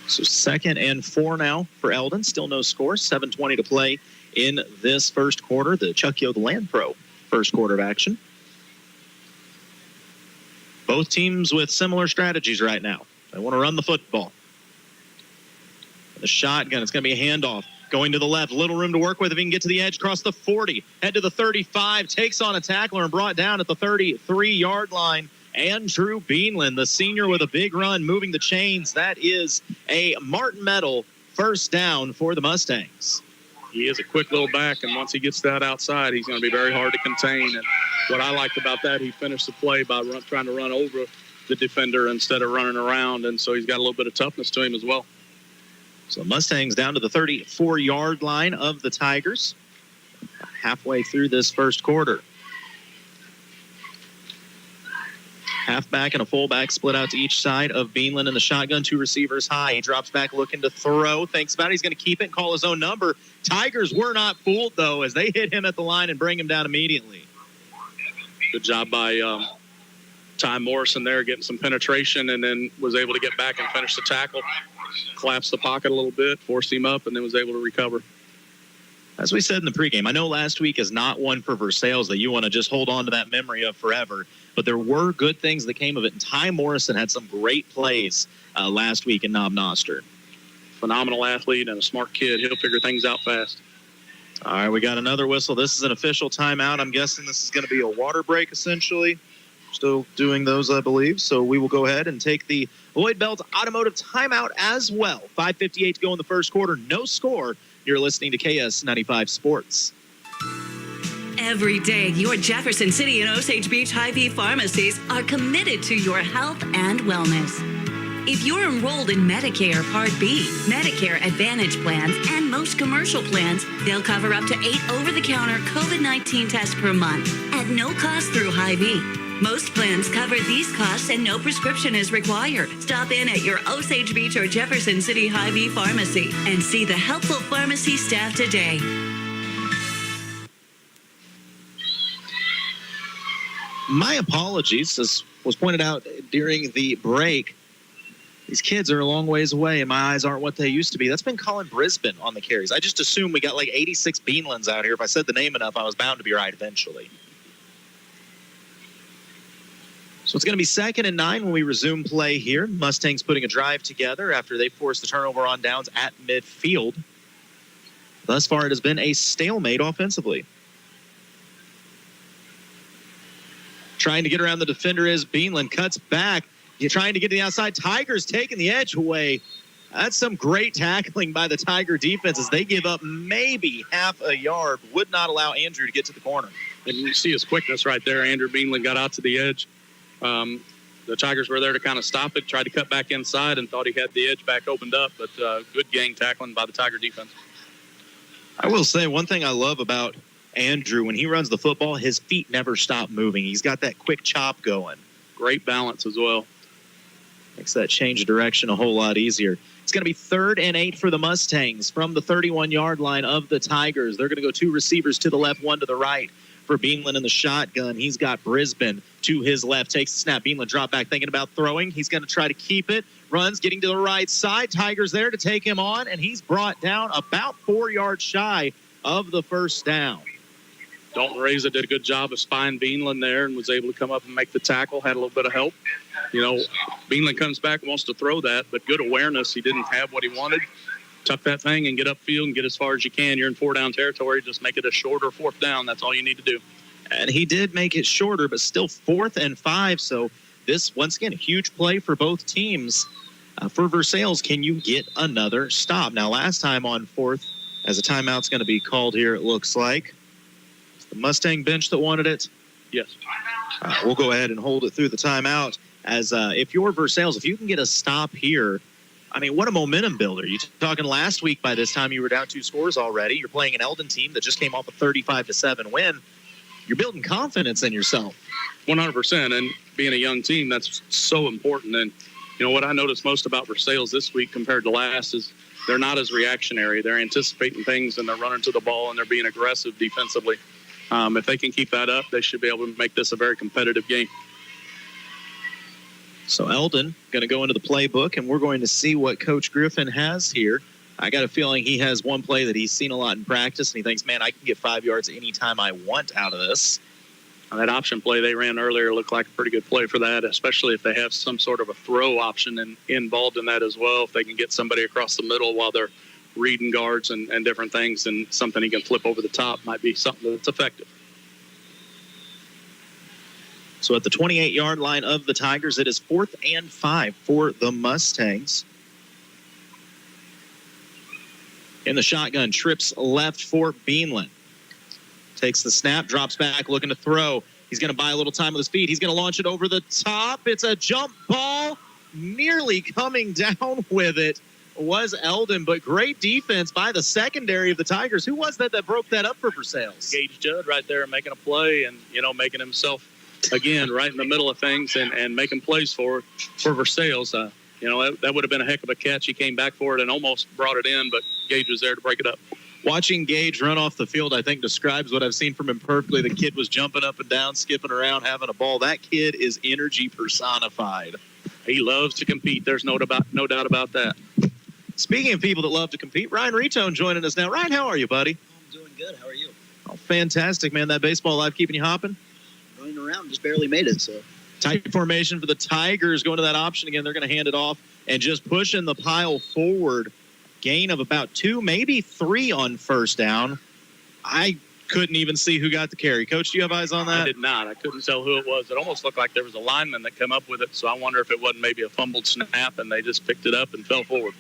S2: So 2nd and 4 now for Eldon. Still no score. 7:20 to play in this first quarter. The Chuck Yo, the Land Pro, first quarter of action. Both teams with similar strategies right now. They want to run the football. The shotgun, it's going to be a handoff. Going to the left, little room to work with if he can get to the edge, across the 40, head to the 35, takes on a tackler and brought down at the 33-yard line. Andrew Beanland, the senior, with a big run, moving the chains. That is a Martin Medal 1st down for the Mustangs.
S3: He is a quick little back, and once he gets that outside, he's going to be very hard to contain. And what I liked about that, he finished the play by trying to run over the defender instead of running around, and so he's got a little bit of toughness to him as well.
S2: So Mustangs down to the 34-yard line of the Tigers, halfway through this first quarter. Halfback and a fullback split out to each side of Beanland in the shotgun. 2 receivers high. He drops back looking to throw. Thinks about it. He's going to keep it and call his own number. Tigers were not fooled, though, as they hit him at the line and bring him down immediately.
S3: Good job by Ty Morrison there, getting some penetration, and then was able to get back and finish the tackle. Collapsed the pocket a little bit, forced him up, and then was able to recover.
S2: As we said in the pregame, I know last week is not one for Versailles that you want to just hold on to that memory of forever, but there were good things that came of it, and Ty Morrison had some great plays last week in Knob Noster.
S3: Phenomenal athlete and a smart kid. He'll figure things out fast.
S2: All right, we got another whistle. This is an official timeout. I'm guessing this is going to be a water break, essentially. Still doing those, I believe. So we will go ahead and take the Lloyd Belt Automotive timeout as well. 5:58 to go in the first quarter. No score. You're listening to KS95 Sports.
S14: Every day, your Jefferson City and Osage Beach Hy-Vee pharmacies are committed to your health and wellness. If you're enrolled in Medicare Part B, Medicare Advantage plans, and most commercial plans, they'll cover up to 8 over-the-counter COVID-19 tests per month at no cost through Hy-Vee. Most plans cover these costs and no prescription is required. Stop in at your Osage Beach or Jefferson City Hy-Vee pharmacy and see the helpful pharmacy staff today.
S2: My apologies, as was pointed out during the break. These kids are a long ways away, and my eyes aren't what they used to be. That's been Colin Brisbane on the carries. I just assumed we got like 86 Beanlands out here. If I said the name enough, I was bound to be right eventually. So it's going to be 2nd and 9 when we resume play here. Mustangs putting a drive together after they forced the turnover on downs at midfield. Thus far, it has been a stalemate offensively. Trying to get around the defender is Beanland. Cuts back. You're trying to get to the outside. Tigers taking the edge away. That's some great tackling by the Tiger defense as they give up maybe half a yard. Would not allow Andrew to get to the corner.
S3: And you see his quickness right there. Andrew Beanland got out to the edge. The Tigers were there to kind of stop it, tried to cut back inside, and thought he had the edge back opened up. But good gang tackling by the Tiger defense.
S2: I will say one thing I love about Andrew, when he runs the football, his feet never stop moving. He's got that quick chop going.
S3: Great balance as well.
S2: Makes that change of direction a whole lot easier. It's going to be 3rd and 8 for the Mustangs from the 31-yard line of the Tigers. They're going to go 2 receivers to the left, 1 to the right. For Beanland in the shotgun, he's got Brisbane to his left. Takes the snap. Beanland drop back, thinking about throwing. He's going to try to keep it. Runs, getting to the right side. Tigers there to take him on, and he's brought down about 4 yards shy of the first down.
S3: Dalton Reza did a good job of spying Beanland there and was able to come up and make the tackle. Had a little bit of help. You know, Beanland comes back and wants to throw that, but good awareness. He didn't have what he wanted. Tuck that thing and get upfield and get as far as you can. You're in 4-down territory. Just make it a shorter 4th down. That's all you need to do.
S2: And he did make it shorter, but still 4th and 5. So this, once again, a huge play for both teams. For Versailles, can you get another stop? Now, last time on 4th, as a timeout's going to be called here, it looks like. It's the Mustang bench that wanted it.
S3: Yes.
S2: We'll go ahead and hold it through the timeout. As if you're Versailles, if you can get a stop here, I mean, what a momentum builder. You're talking last week, by this time you were down 2 scores already. You're playing an Eldon team that just came off a 35-7 win. You're building confidence in yourself.
S3: 100%. And being a young team, that's so important. And, you know, what I noticed most about Versailles this week compared to last is they're not as reactionary. They're anticipating things, and they're running to the ball, and they're being aggressive defensively. If they can keep that up, they should be able to make this a very competitive game.
S2: So Eldon going to go into the playbook, and we're going to see what Coach Griffin has here. I got a feeling he has one play that he's seen a lot in practice, and he thinks, man, I can get 5 yards anytime I want out of this.
S3: That option play they ran earlier looked like a pretty good play for that, especially if they have some sort of a throw option involved in that as well. If they can get somebody across the middle while they're reading guards and different things, and something he can flip over the top might be something that's effective.
S2: So at the 28-yard line of the Tigers, it is 4th and 5 for the Mustangs. In the shotgun, trips left for Beanland. Takes the snap, drops back, looking to throw. He's going to buy a little time with his feet. He's going to launch it over the top. It's a jump ball. Nearly coming down with it was Eldon, but great defense by the secondary of the Tigers. Who was that broke that up for Versailles?
S3: Gage Judd right there making a play and, you know, making himself again, right in the middle of things and making plays for Versailles. That would have been a heck of a catch. He came back for it and almost brought it in, but Gage was there to break it up.
S2: Watching Gage run off the field, I think, describes what I've seen from him perfectly. The kid was jumping up and down, skipping around, having a ball. That kid is energy personified.
S3: He loves to compete. There's no doubt about that.
S2: Speaking of people that love to compete, Ryan Retone joining us now. Ryan, how are you, buddy?
S15: I'm doing good. How are you?
S2: Oh, fantastic, man. That baseball life keeping you hopping?
S15: Running around, just barely made it, so.
S2: Tight formation for the Tigers, going to that option again. They're going to hand it off and just pushing the pile forward. Gain of about 2, maybe 3 on first down. I couldn't even see who got the carry. Coach, do you have eyes on that?
S3: I did not. I couldn't tell who it was. It almost looked like there was a lineman that came up with it, so I wonder if it wasn't maybe a fumbled snap and they just picked it up and fell forward.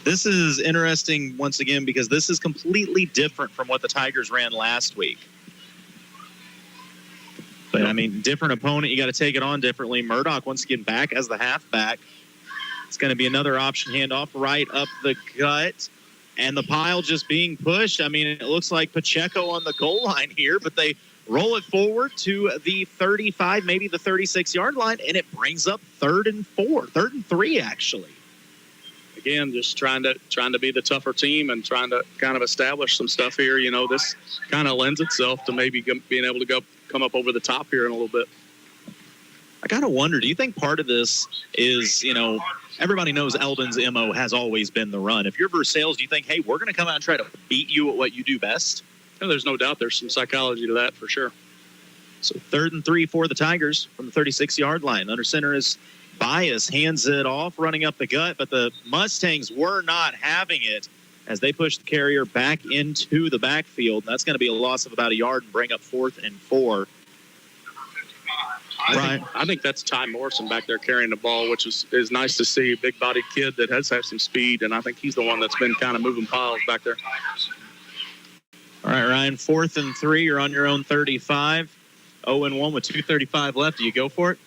S2: This is interesting once again because this is completely different from what the Tigers ran last week. But, I mean, different opponent. You got to take it on differently. Murdoch once again back as the halfback. It's going to be another option handoff right up the gut. And the pile just being pushed. I mean, it looks like Pacheco on the goal line here, but they roll it forward to the 35, maybe the 36-yard line, and it brings up 3rd and 3, actually.
S3: Again, just trying to be the tougher team and trying to kind of establish some stuff here. This kind of lends itself to maybe being able to come up over the top here in a little bit.
S2: I got to wonder, do you think part of this is, everybody knows Eldon's MO has always been the run. If you're Versailles, do you think, hey, we're going to come out and try to beat you at what you do best?
S3: There's no doubt there's some psychology to that for sure.
S2: So 3rd and 3 for the Tigers from the 36-yard line. Under center is Bias, hands it off, running up the gut, but the Mustangs were not having it as they push the carrier back into the backfield. And that's going to be a loss of about a yard and bring up 4th and 4.
S3: I think that's Ty Morrison back there carrying the ball, which is nice to see. A big-bodied kid that has had some speed, and I think he's the one that's been kind of moving piles back there.
S2: All right, Ryan, 4th and 3. You're on your own 35. 0-1 with 2:35 left. Do you go for it?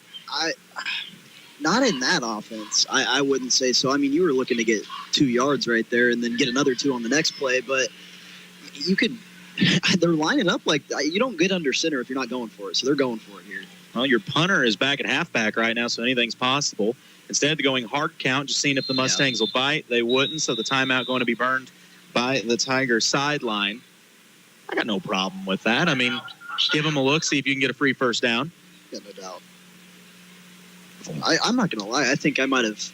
S15: Not in that offense. I wouldn't say so. I mean, you were looking to get 2 yards right there and then get another 2 on the next play, but you could – they're lining up like – you don't get under center if you're not going for it, so they're going for it here.
S2: Well, your punter is back at halfback right now, so anything's possible. Instead of going hard count, just seeing if the Mustangs will bite. They wouldn't, so the timeout going to be burned by the Tiger sideline. I got no problem with that. I mean, give them a look, see if you can get a free first down.
S15: Yeah, no doubt. I'm not going to lie. I think I might have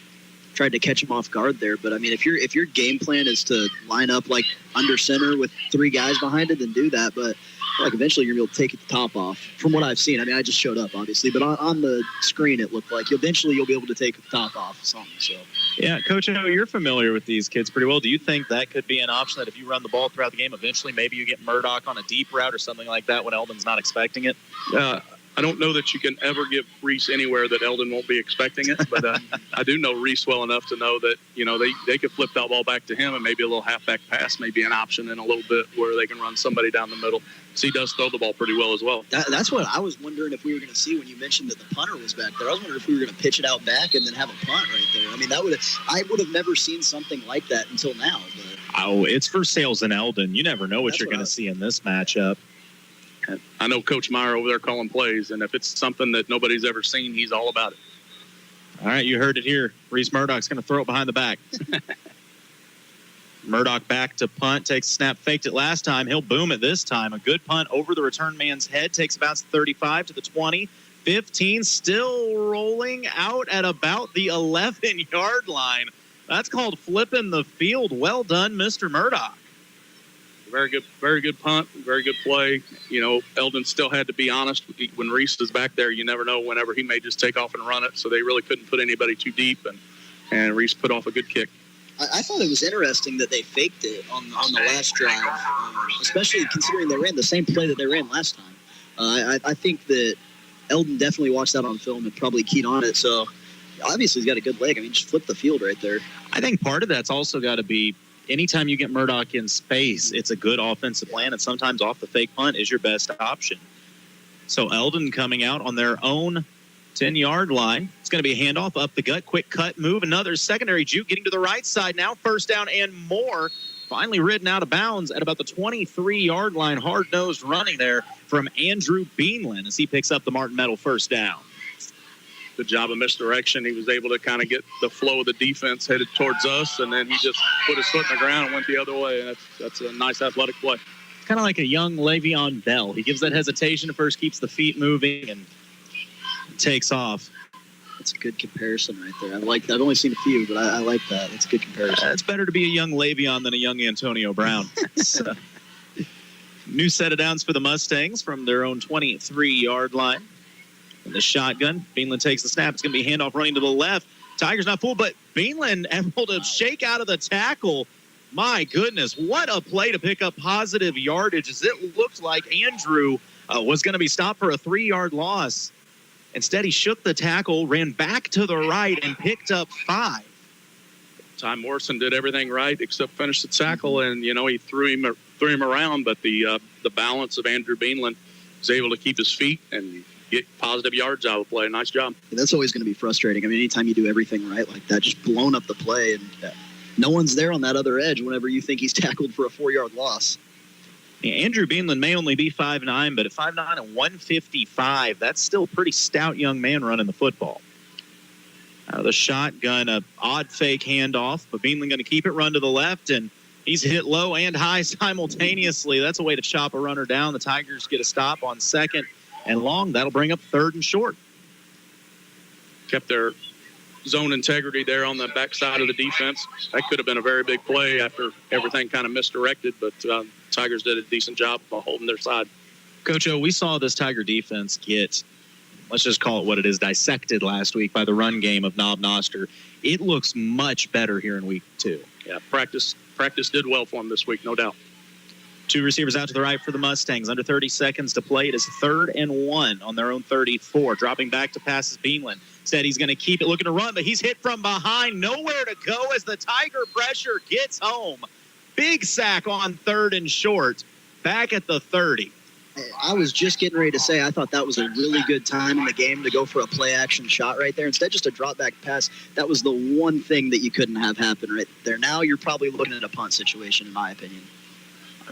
S15: tried to catch him off guard there, but I mean, if your game plan is to line up like under center with 3 guys behind it, then do that. But like eventually you're going to be able to take the top off. From what I've seen, I mean, I just showed up obviously, but on the screen it looked like eventually you'll be able to take the top off or something. So
S2: yeah, Coach, I know you're familiar with these kids pretty well. Do you think that could be an option that if you run the ball throughout the game, eventually maybe you get Murdoch on a deep route or something like that when Eldon's not expecting it?
S3: I don't know that you can ever give Reese anywhere that Eldon won't be expecting it, but I do know Reese well enough to know that, they could flip that ball back to him and maybe a little halfback pass may be an option in a little bit where they can run somebody down the middle. So he does throw the ball pretty well as well.
S15: That's what I was wondering if we were going to see when you mentioned that the punter was back there. I was wondering if we were going to pitch it out back and then have a punt right there. I mean, I would have never seen something like that until now. But.
S2: Oh, it's Versailles and Eldon. You never know what you're going to see in this matchup.
S3: I know Coach Meyer over there calling plays, and if it's something that nobody's ever seen, he's all about it.
S2: All right, you heard it here. Reese Murdoch's going to throw it behind the back. Murdoch back to punt, takes a snap, faked it last time. He'll boom it this time. A good punt over the return man's head, takes about 35 to the 20. 15, still rolling out at about the 11-yard line. That's called flipping the field. Well done, Mr. Murdoch.
S3: Very good punt, very good play. Eldon still had to be honest. When Reese is back there, you never know whenever he may just take off and run it. So they really couldn't put anybody too deep, and Reese put off a good kick.
S15: I thought it was interesting that they faked it on the last drive, especially considering they ran the same play that they ran last time. I think that Eldon definitely watched that on film and probably keyed on it. So obviously he's got a good leg. I mean, just flip the field right there.
S2: I think part of that's also got to be anytime you get Murdoch in space, it's a good offensive plan, and sometimes off the fake punt is your best option. So Eldon coming out on their own 10-yard line. It's going to be a handoff up the gut, quick cut move, another secondary juke getting to the right side now, first down and more finally ridden out of bounds at about the 23-yard line. Hard-nosed running there from Andrew Beanland as he picks up the Martin Metal first down.
S3: Good job of misdirection. He was able to kind of get the flow of the defense headed towards us, and then he just put his foot in the ground and went the other way. That's a nice athletic play.
S2: Kind of like a young Le'Veon Bell. He gives that hesitation at first, keeps the feet moving, and takes off.
S15: That's a good comparison right there. I've only seen a few, but I like that. That's a good comparison.
S2: It's better to be a young Le'Veon than a young Antonio Brown. So, new set of downs for the Mustangs from their own 23-yard line. And the shotgun, Beanland takes the snap. It's going to be handoff running to the left. Tigers not fooled, but Beanland able to shake out of the tackle. My goodness, what a play to pick up positive yardage, as it looked like Andrew was going to be stopped for a 3-yard loss. Instead, he shook the tackle, ran back to the right, and picked up 5.
S3: Ty Morrison did everything right except finish the tackle, and, he threw him around, but the balance of Andrew Beanland was able to keep his feet and get positive yards out of the play. Nice job.
S15: Yeah, that's always going to be frustrating. I mean, anytime you do everything right like that, just blown up the play, and no one's there on that other edge whenever you think he's tackled for a 4-yard loss.
S2: Yeah, Andrew Beanland may only be 5'9", but at 5'9" and 155, that's still a pretty stout young man running the football. The shotgun, a odd fake handoff, but Beanland going to keep it run to the left, and he's hit low and high simultaneously. That's a way to chop a runner down. The Tigers get a stop on 2nd and long. That'll bring up 3rd and short.
S3: Kept their zone integrity there on the backside of the defense. That could have been a very big play after everything kind of misdirected, but Tigers did a decent job of holding their side.
S2: Coach O, we saw this Tiger defense get, let's just call it what it is, dissected last week by the run game of Knob Noster. It looks much better here in week 2.
S3: Yeah, practice did well for them this week, no doubt.
S2: 2 receivers out to the right for the Mustangs. Under 30 seconds to play. It is 3rd and 1 on their own 34. Dropping back to passes Beanland. Said he's going to keep it looking to run, but he's hit from behind. Nowhere to go as the Tiger pressure gets home. Big sack on 3rd and short. Back at the 30.
S15: I was just getting ready to say I thought that was a really good time in the game to go for a play-action shot right there. Instead, just a drop-back pass. That was the one thing that you couldn't have happen right there. Now you're probably looking at a punt situation, in my opinion.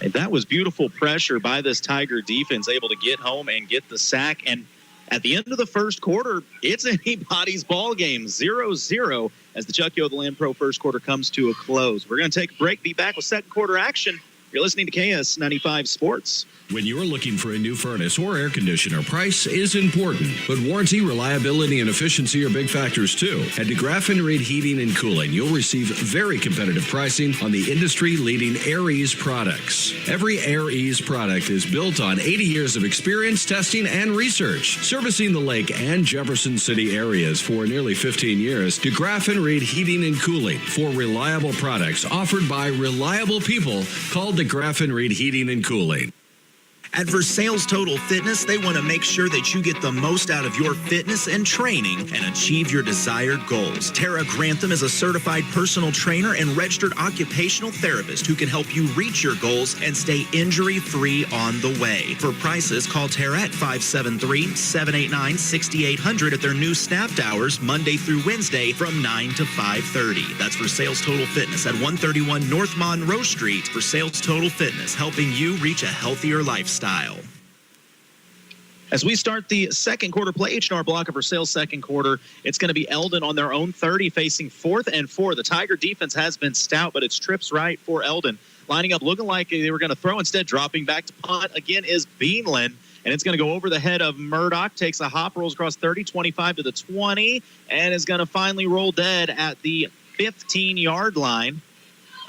S2: That was beautiful pressure by this Tiger defense, able to get home and get the sack. And at the end of the first quarter, it's anybody's ball game, 0-0, as the Chuck Yo the Land Pro first quarter comes to a close. We're going to take a break, be back with second quarter action. You're listening to KS95 Sports.
S12: When you're looking for a new furnace or air conditioner, price is important, but warranty, reliability, and efficiency are big factors too. At DeGraff & Reed Heating and Cooling, you'll receive very competitive pricing on the industry-leading Air Ease products. Every Air Ease product is built on 80 years of experience, testing, and research. Servicing the Lake and Jefferson City areas for nearly 15 years, DeGraff & Reed Heating and Cooling for reliable products offered by reliable people, called DeGraff & Reed Heating and Cooling.
S16: At Versailles Total Fitness, they want to make sure that you get the most out of your fitness and training and achieve your desired goals. Tara Grantham is a certified personal trainer and registered occupational therapist who can help you reach your goals and stay injury-free on the way. For prices, call Tara at 573-789-6800 at their new snapped hours Monday through Wednesday from 9 to 5:30. That's Versailles Total Fitness at 131 North Monroe Street. Versailles Total Fitness, helping you reach a healthier lifestyle.
S2: As we start the second quarter play, H&R block of Versailles second quarter, it's going to be Eldon on their own 30 facing 4th and 4. The Tiger defense has been stout, but it's trips right for Eldon. Lining up looking like they were going to throw, instead dropping back to punt again is Beanland. And it's going to go over the head of Murdoch, takes a hop, rolls across 30, 25 to the 20, and is going to finally roll dead at the 15-yard line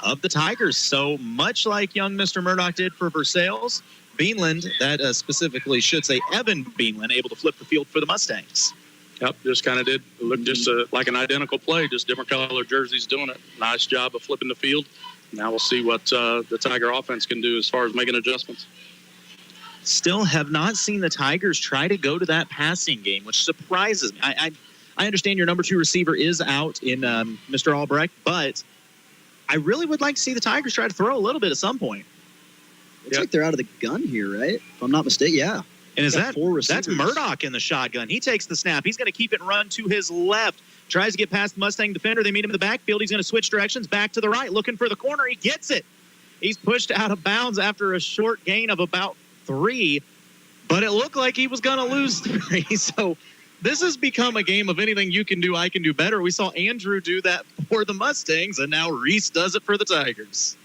S2: of the Tigers. So much like young Mr. Murdoch did for Versailles, Beanland, that specifically should say Evan Beanland, able to flip the field for the Mustangs.
S3: Yep, just kind of did look just like an identical play, just different color jerseys doing it. Nice job of flipping the field. Now we'll see what the Tiger offense can do as far as making adjustments.
S2: Still have not seen the Tigers try to go to that passing game, which surprises me. I understand your number 2 receiver is out in Mr. Albrecht, but I really would like to see the Tigers try to throw a little bit at some point.
S15: Looks like they're out of the gun here, right? If I'm not mistaken, yeah.
S2: And that's Murdoch in the shotgun. He takes the snap. He's going to keep it and run to his left. Tries to get past the Mustang defender. They meet him in the backfield. He's going to switch directions back to the right, looking for the corner. He gets it. He's pushed out of bounds after a short gain of about 3, but it looked like he was going to lose 3. So this has become a game of anything you can do, I can do better. We saw Andrew do that for the Mustangs, and now Reese does it for the Tigers.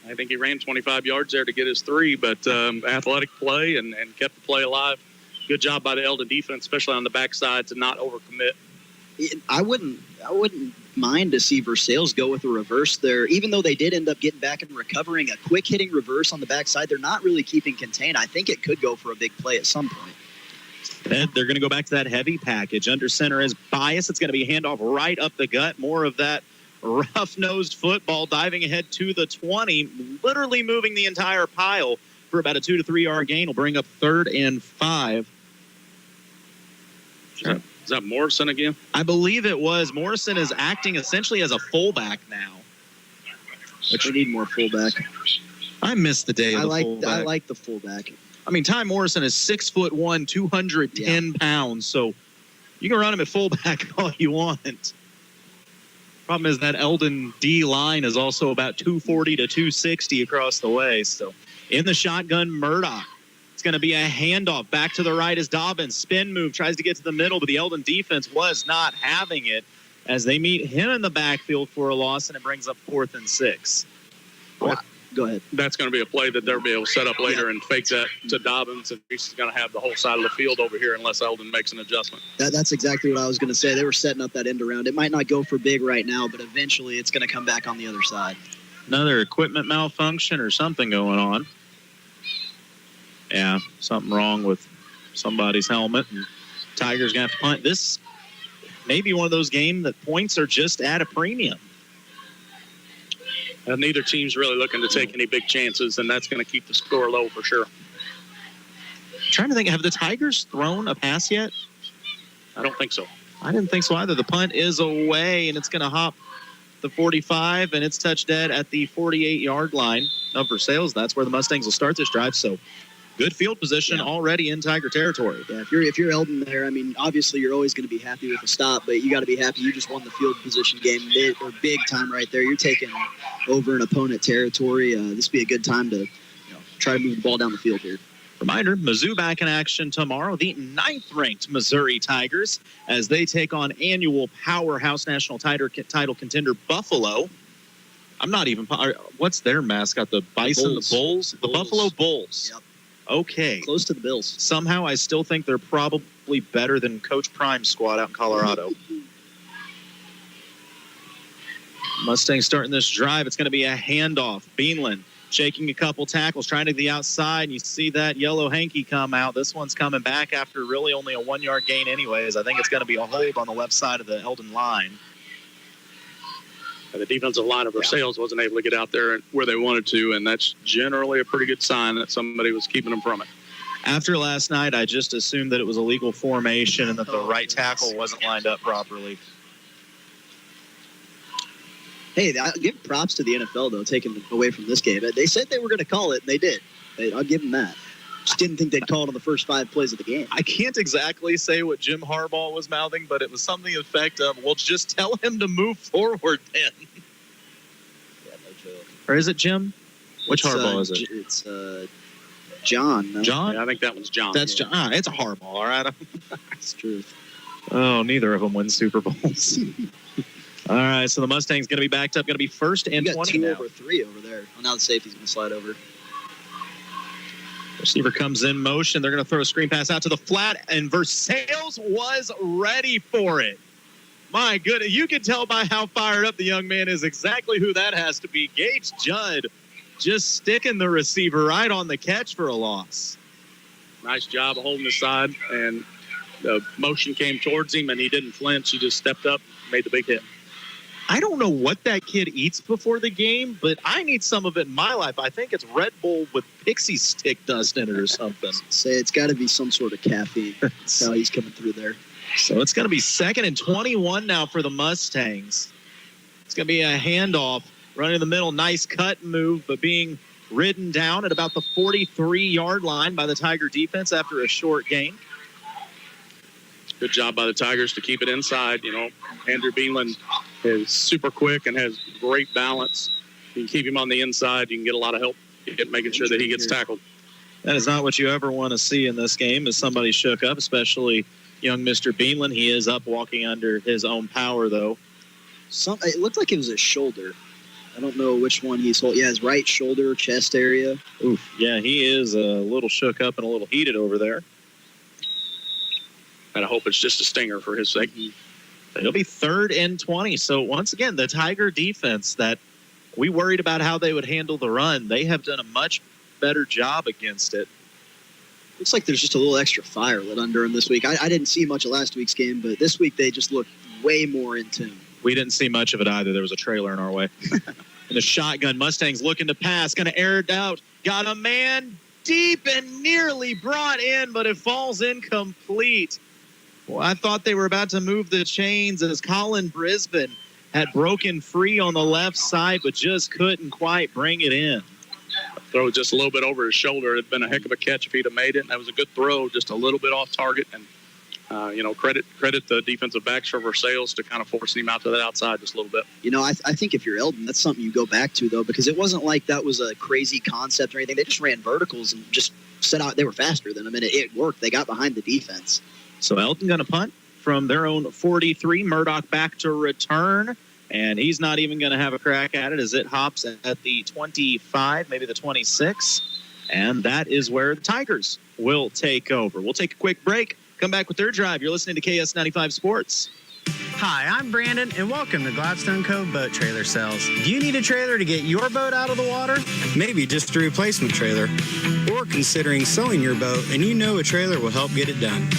S3: I think he ran 25 yards there to get his 3, but athletic play and kept the play alive. Good job by the Eldon defense, especially on the backside, to not overcommit.
S15: I wouldn't mind to see Versailles go with a reverse there. Even though they did end up getting back and recovering a quick hitting reverse on the backside, they're not really keeping contained. I think it could go for a big play at some point.
S2: And they're going to go back to that heavy package. Under center is Bias. It's going to be handoff right up the gut. More of that rough-nosed football, diving ahead to the 20, literally moving the entire pile for about a 2 to 3 yard gain. Will bring up 3rd and 5.
S3: Is that Morrison again?
S2: I believe it was. Morrison is acting essentially as a fullback now.
S15: Which we need more fullback.
S2: I missed the day of the fullback.
S15: I like the fullback.
S2: I mean, Ty Morrison is 6'1", 210 pounds, so you can run him at fullback all you want. Problem is that Eldon D line is also about 240 to 260 across the way. So in the shotgun, Murdoch. It's going to be a handoff. Back to the right is Dobbins. Spin move, tries to get to the middle, but the Eldon defense was not having it as they meet him in the backfield for a loss, and it brings up 4th and 6.
S15: Go ahead.
S3: That's going to be a play that they'll be able to set up later and fake that to Dobbins, and he's going to have the whole side of the field over here unless Eldon makes an adjustment.
S15: That's exactly what I was going to say. They were setting up that end around. It might not go for big right now, but eventually it's going to come back on the other side.
S2: Another equipment malfunction or something going on. Yeah, something wrong with somebody's helmet. And Tigers going to have to punt. This may be one of those games that points are just at a premium.
S3: Neither team's really looking to take any big chances, and that's going to keep the score low for sure.
S2: I'm trying to think, have the Tigers thrown a pass yet?
S3: I don't think so.
S2: I didn't think so either. The punt is away, and it's going to hop the 45, and it's touched dead at the 48-yard line of Versailles. That's where the Mustangs will start this drive. So good field position already in Tiger territory.
S15: Yeah, if you're Eldon there, I mean, obviously you're always going to be happy with a stop, but you got to be happy you just won the field position game big time right there. You're taking over an opponent territory. This would be a good time to try to move the ball down the field here.
S2: Reminder, Mizzou back in action tomorrow. The 9th-ranked Missouri Tigers as they take on annual powerhouse national title contender Buffalo. I'm not even – what's their mascot? The Bison? The Bulls? The Buffalo Bulls.
S15: Yep.
S2: Okay.
S15: Close to the Bills.
S2: Somehow I still think they're probably better than Coach Prime's squad out in Colorado. Mustangs starting this drive. It's going to be a handoff. Beanland shaking a couple tackles, trying to the outside. You see that yellow hanky come out. This one's coming back after really only a 1-yard gain anyways. I think it's going to be a hold on the left side of the Eldon line.
S3: The defensive line of Versailles wasn't able to get out there where they wanted to, and that's generally a pretty good sign that somebody was keeping them from it.
S2: After last night, I just assumed that it was a legal formation and that the right tackle wasn't lined up properly.
S15: Hey, I give props to the NFL, though, taking away from this game. They said they were going to call it, and they did. I'll give them that. Just didn't think they'd call it on the first 5 plays of the game.
S2: I can't exactly say what Jim Harbaugh was mouthing, but it was something to the effect of, well, just tell him to move forward then.
S15: Yeah, no joke.
S2: Or is it Jim? Which Harbaugh is it?
S15: It's John. No?
S2: John?
S3: Yeah, I think that one's John.
S2: That's John. Ah, it's a Harbaugh, all right?
S15: It's truth.
S2: Oh, neither of them win Super Bowls. All right, so the Mustangs going to be backed up, going to be 1st and 20
S15: 2
S2: now.
S15: over 3 over there. Well, now the safety's going to slide over.
S2: Receiver comes in motion. They're going to throw a screen pass out to the flat, and Versailles was ready for it. My goodness, you can tell by how fired up the young man is exactly who that has to be. Gage Judd just sticking the receiver right on the catch for a loss.
S3: Nice job of holding the side, and the motion came towards him, and he didn't flinch. He just stepped up, made the big hit.
S2: I don't know what that kid eats before the game, but I need some of it in my life. I think it's Red Bull with pixie stick dust in it or something.
S15: Say it's got to be some sort of caffeine. That's how he's coming through there.
S2: So it's going to be 2nd and 21 now for the Mustangs. It's going to be a handoff, running in the middle. Nice cut move, but being ridden down at about the 43-yard line by the Tiger defense after a short gain.
S3: Good job by the Tigers to keep it inside. Andrew Beanland is super quick and has great balance. you can keep him on the inside. You can get a lot of help making sure that he gets tackled.
S2: That is not what you ever want to see in this game, is somebody shook up, especially young Mr. Beanland. He is up walking under his own power, though.
S15: It looked like it was his shoulder. I don't know which one he's holding. Yeah, his right shoulder, chest area.
S2: Oof. Yeah, he is a little shook up and a little heated over there.
S3: And I hope it's just a stinger for his sake.
S2: It'll be 3rd and 20. So, once again, the Tiger defense that we worried about how they would handle the run, they have done a much better job against it.
S15: Looks like there's just a little extra fire lit under him this week. I didn't see much of last week's game, but this week they just looked way more in tune.
S2: We didn't see much of it either. There was a trailer in our way. And the shotgun, Mustangs looking to pass, going to air it out. Got a man deep and nearly brought in, but it falls incomplete. Well, I thought they were about to move the chains as Colin Brisbane had broken free on the left side, but just couldn't quite bring it in.
S3: Throw just a little bit over his shoulder. It'd been a heck of a catch if he'd have made it. And that was a good throw, just a little bit off target. And, credit the defensive backs for Versailles to kind of forcing him out to that outside just a little bit.
S15: I think if you're Eldon, that's something you go back to, though, because it wasn't like that was a crazy concept or anything. They just ran verticals and just set out. They were faster than them, and it worked. They got behind the defense.
S2: So Eldon going to punt from their own 43. Murdoch back to return. And he's not even going to have a crack at it as it hops at the 25, maybe the 26. And that is where the Tigers will take over. We'll take a quick break, come back with their drive. You're listening to KS95 Sports.
S17: Hi, I'm Brandon, and welcome to Gladstone Cove Boat Trailer Sales. Do you need a trailer to get your boat out of the water? Maybe just a replacement trailer. Or considering selling your boat and you know a trailer will help get it done.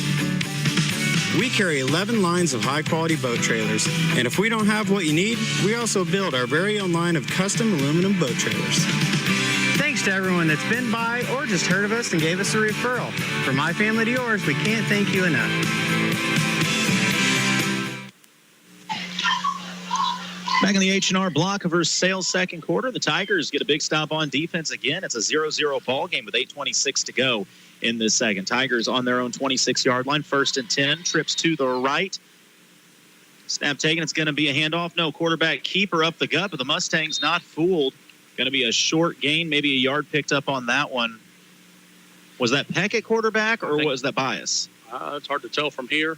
S17: We carry 11 lines of high-quality boat trailers, and if we don't have what you need, we also build our very own line of custom aluminum boat trailers. Thanks to everyone that's been by or just heard of us and gave us a referral. From my family to yours, we can't thank you enough.
S2: Back in the H&R block of Versailles second quarter, the Tigers get a big stop on defense again. It's a 0-0 ball game with 8:26 to go in this second. Tigers on their own 26-yard line, 1st and 10, trips to the right. Snap taken, it's going to be a handoff. No, quarterback keeper up the gut, but the Mustangs not fooled. Going to be a short gain, maybe a yard picked up on that one. Was that Peck at quarterback, or was that Bias?
S3: It's hard to tell from here,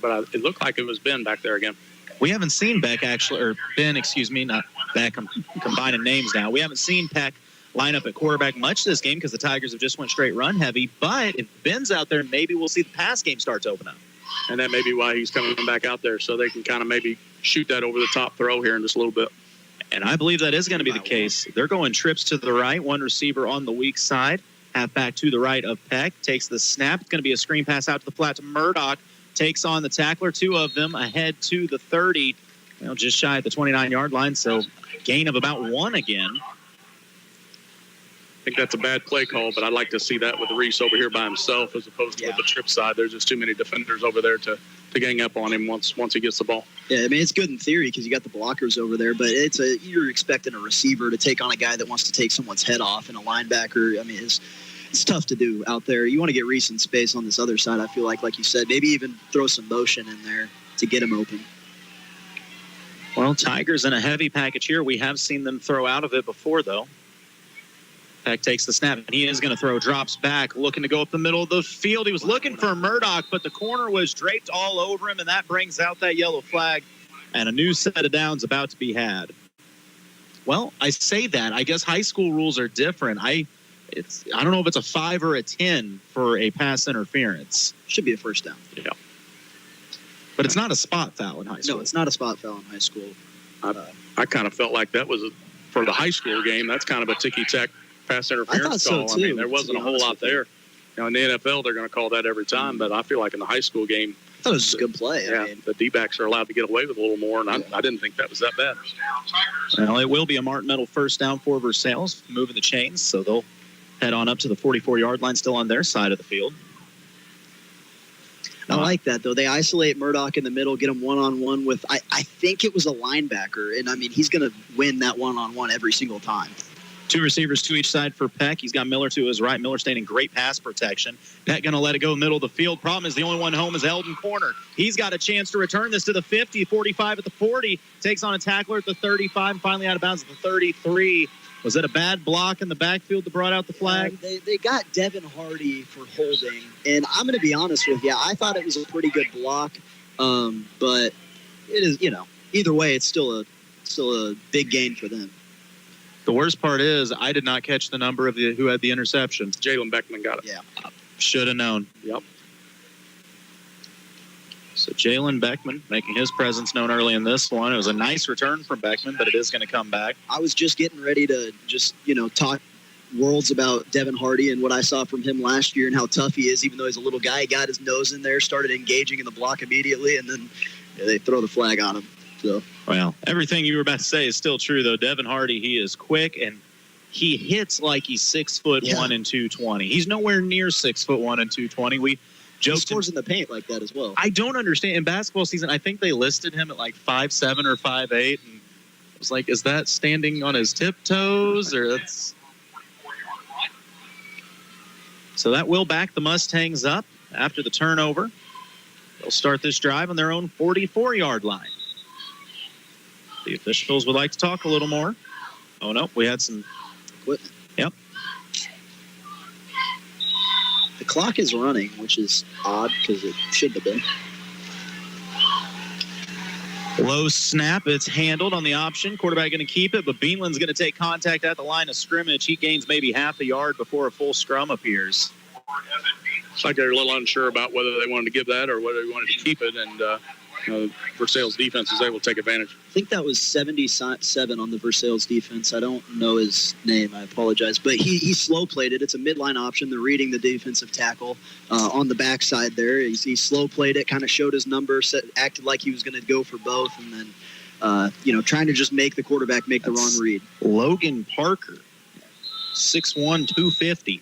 S3: but it looked like it was Ben back there again.
S2: We haven't seen Beck actually, or Ben, excuse me, not Beck. I'm combining names now. We haven't seen Peck line up at quarterback much this game because the Tigers have just went straight run heavy. But if Ben's out there, maybe we'll see the pass game start to open up.
S3: And that may be why he's coming back out there, so they can kind of maybe shoot that over the top throw here in just a little bit.
S2: And I believe that is going to be the case. They're going trips to the right, one receiver on the weak side. Halfback to the right of Peck, takes the snap. It's going to be a screen pass out to the flat to Murdoch. Takes on the tackler, 2 of them ahead to the 30, just shy at the 29-yard line. So gain of about 1 again.
S3: I think that's a bad play call, but I'd like to see that with Reese over here by himself as opposed to with the trip side. There's just too many defenders over there to gang up on him once he gets the ball.
S15: Yeah, I mean, it's good in theory because you got the blockers over there, but you're expecting a receiver to take on a guy that wants to take someone's head off, and a linebacker, I mean, it's tough to do out there. You want to get Reese in space on this other side, I feel like you said. Maybe even throw some motion in there to get him open.
S2: Well, Tigers in a heavy package here. We have seen them throw out of it before, though. Peck takes the snap, and he is going to throw, drops back, looking to go up the middle of the field. He was looking for Murdoch, but the corner was draped all over him, and that brings out that yellow flag, and a new set of downs about to be had. Well, I say that. I guess high school rules are different. I don't know if it's a 5 or a 10 for a pass interference.
S15: Should be a first down.
S3: Yeah.
S2: But it's not a spot foul in high school.
S15: No, it's not a spot foul in high school.
S3: I kind of felt like that was, for the high school game, that's kind of a ticky-tack pass interference
S15: I thought
S3: call.
S15: So too,
S3: I mean, there wasn't a whole lot there. In the NFL, they're going to call that every time, but I feel like in the high school game,
S15: I thought it was a good play.
S3: Yeah,
S15: I mean,
S3: the D-backs are allowed to get away with a little more, and I didn't think that was that bad.
S2: Well, it will be a Martin Metal first down for Versailles, moving the chains, so they'll head on up to the 44-yard line, still on their side of the field.
S15: I like that, though. They isolate Murdoch in the middle, get him one-on-one with, I think it was a linebacker, and, I mean, he's going to win that one-on-one every single time.
S2: Two receivers to each side for Peck. He's got Miller to his right. Miller staying in great pass protection. Peck going to let it go middle of the field. Problem is the only one home is Eldon Corner. He's got a chance to return this to the 50, 45 at the 40. Takes on a tackler at the 35, finally out of bounds at the 33. Was it a bad block in the backfield that brought out the flag?
S15: They got Devin Hardy for holding. And I'm going to be honest with you. I thought it was a pretty good block. But it is, either way, it's still a big gain for them.
S2: The worst part is I did not catch the number of who had the interception.
S3: Jalen Beckman got it.
S15: Yeah.
S2: Should have known.
S3: Yep.
S2: So Jalen Beckman making his presence known early in this one. It was a nice return from Beckman, but it is going to come back.
S15: I was just getting ready to talk worlds about Devin Hardy and what I saw from him last year and how tough he is, even though he's a little guy. He got his nose in there, started engaging in the block immediately, and then they throw the flag on him. So.
S2: Well, everything you were about to say is still true, though. Devin Hardy, he is quick, and he hits like he's 6'1" and 220. He's nowhere near 6'1" and 220. We joked.
S15: He scores in the paint like that as well.
S2: I don't understand. In basketball season, I think they listed him at like 5'7" or 5'8", and I was like, is that standing on his tiptoes, or that's? So that will back the Mustangs up after the turnover. They'll start this drive on their own 44-yard line. The officials would like to talk a little more. Oh, no, we had some
S15: equipment.
S2: Yep.
S15: The clock is running, which is odd because it should have been.
S2: Low snap. It's handled on the option. Quarterback going to keep it, but Beanland's going to take contact at the line of scrimmage. He gains maybe half a yard before a full scrum appears.
S3: It's like they're a little unsure about whether they wanted to give that or whether they wanted to keep it, and Versailles' defense was able to take advantage.
S15: I think that was 77 on the Versailles defense. I don't know his name. I apologize. But he slow played it. It's a midline option. They're reading the defensive tackle on the backside there. He slow played it, kind of showed his number, acted like he was going to go for both, and then, trying to just make the quarterback make the wrong read.
S2: Logan Parker, 6'1", 250.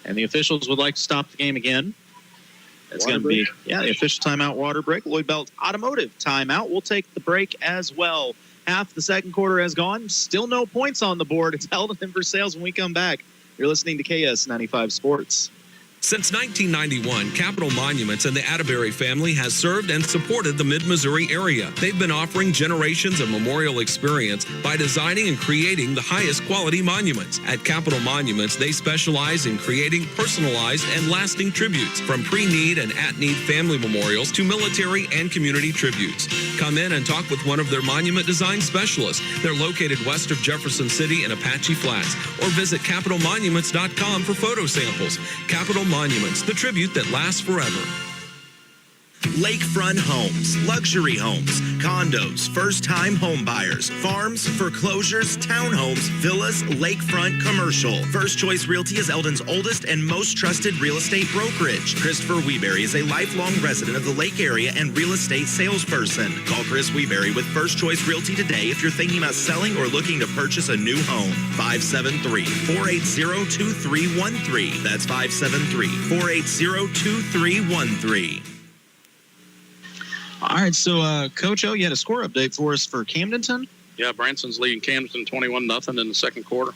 S2: And the officials would like to stop the game again. It's going to be, the official timeout, water break. Lloyd Belt Automotive timeout. We'll take the break as well. Half the second quarter has gone. Still no points on the board. It's Eldon and Versailles when we come back. You're listening to KS95 Sports.
S1: Since 1991, Capital Monuments and the Atterbury family has served and supported the Mid-Missouri area. They've been offering generations of memorial experience by designing and creating the highest quality monuments. At Capital Monuments, they specialize in creating personalized and lasting tributes, from pre-need and at-need family memorials to military and community tributes. Come in and talk with one of their monument design specialists. They're located west of Jefferson City in Apache Flats, or visit capitalmonuments.com for photo samples. Capital Monuments, the tribute that lasts forever.
S16: Lakefront homes, luxury homes, condos, first-time home buyers, farms, foreclosures, townhomes, villas, lakefront, commercial. First Choice Realty is Eldon's oldest and most trusted real estate brokerage. Christopher Weeberry is a lifelong resident of the Lake area and real estate salesperson. Call Chris Weeberry with First Choice Realty today if you're thinking about selling or looking to purchase a new home. 573-480-2313. That's 573-480-2313.
S2: All right, so Coach O, you had a score update for us for Camdenton?
S3: Yeah, Branson's leading Camdenton 21-0 in the second quarter.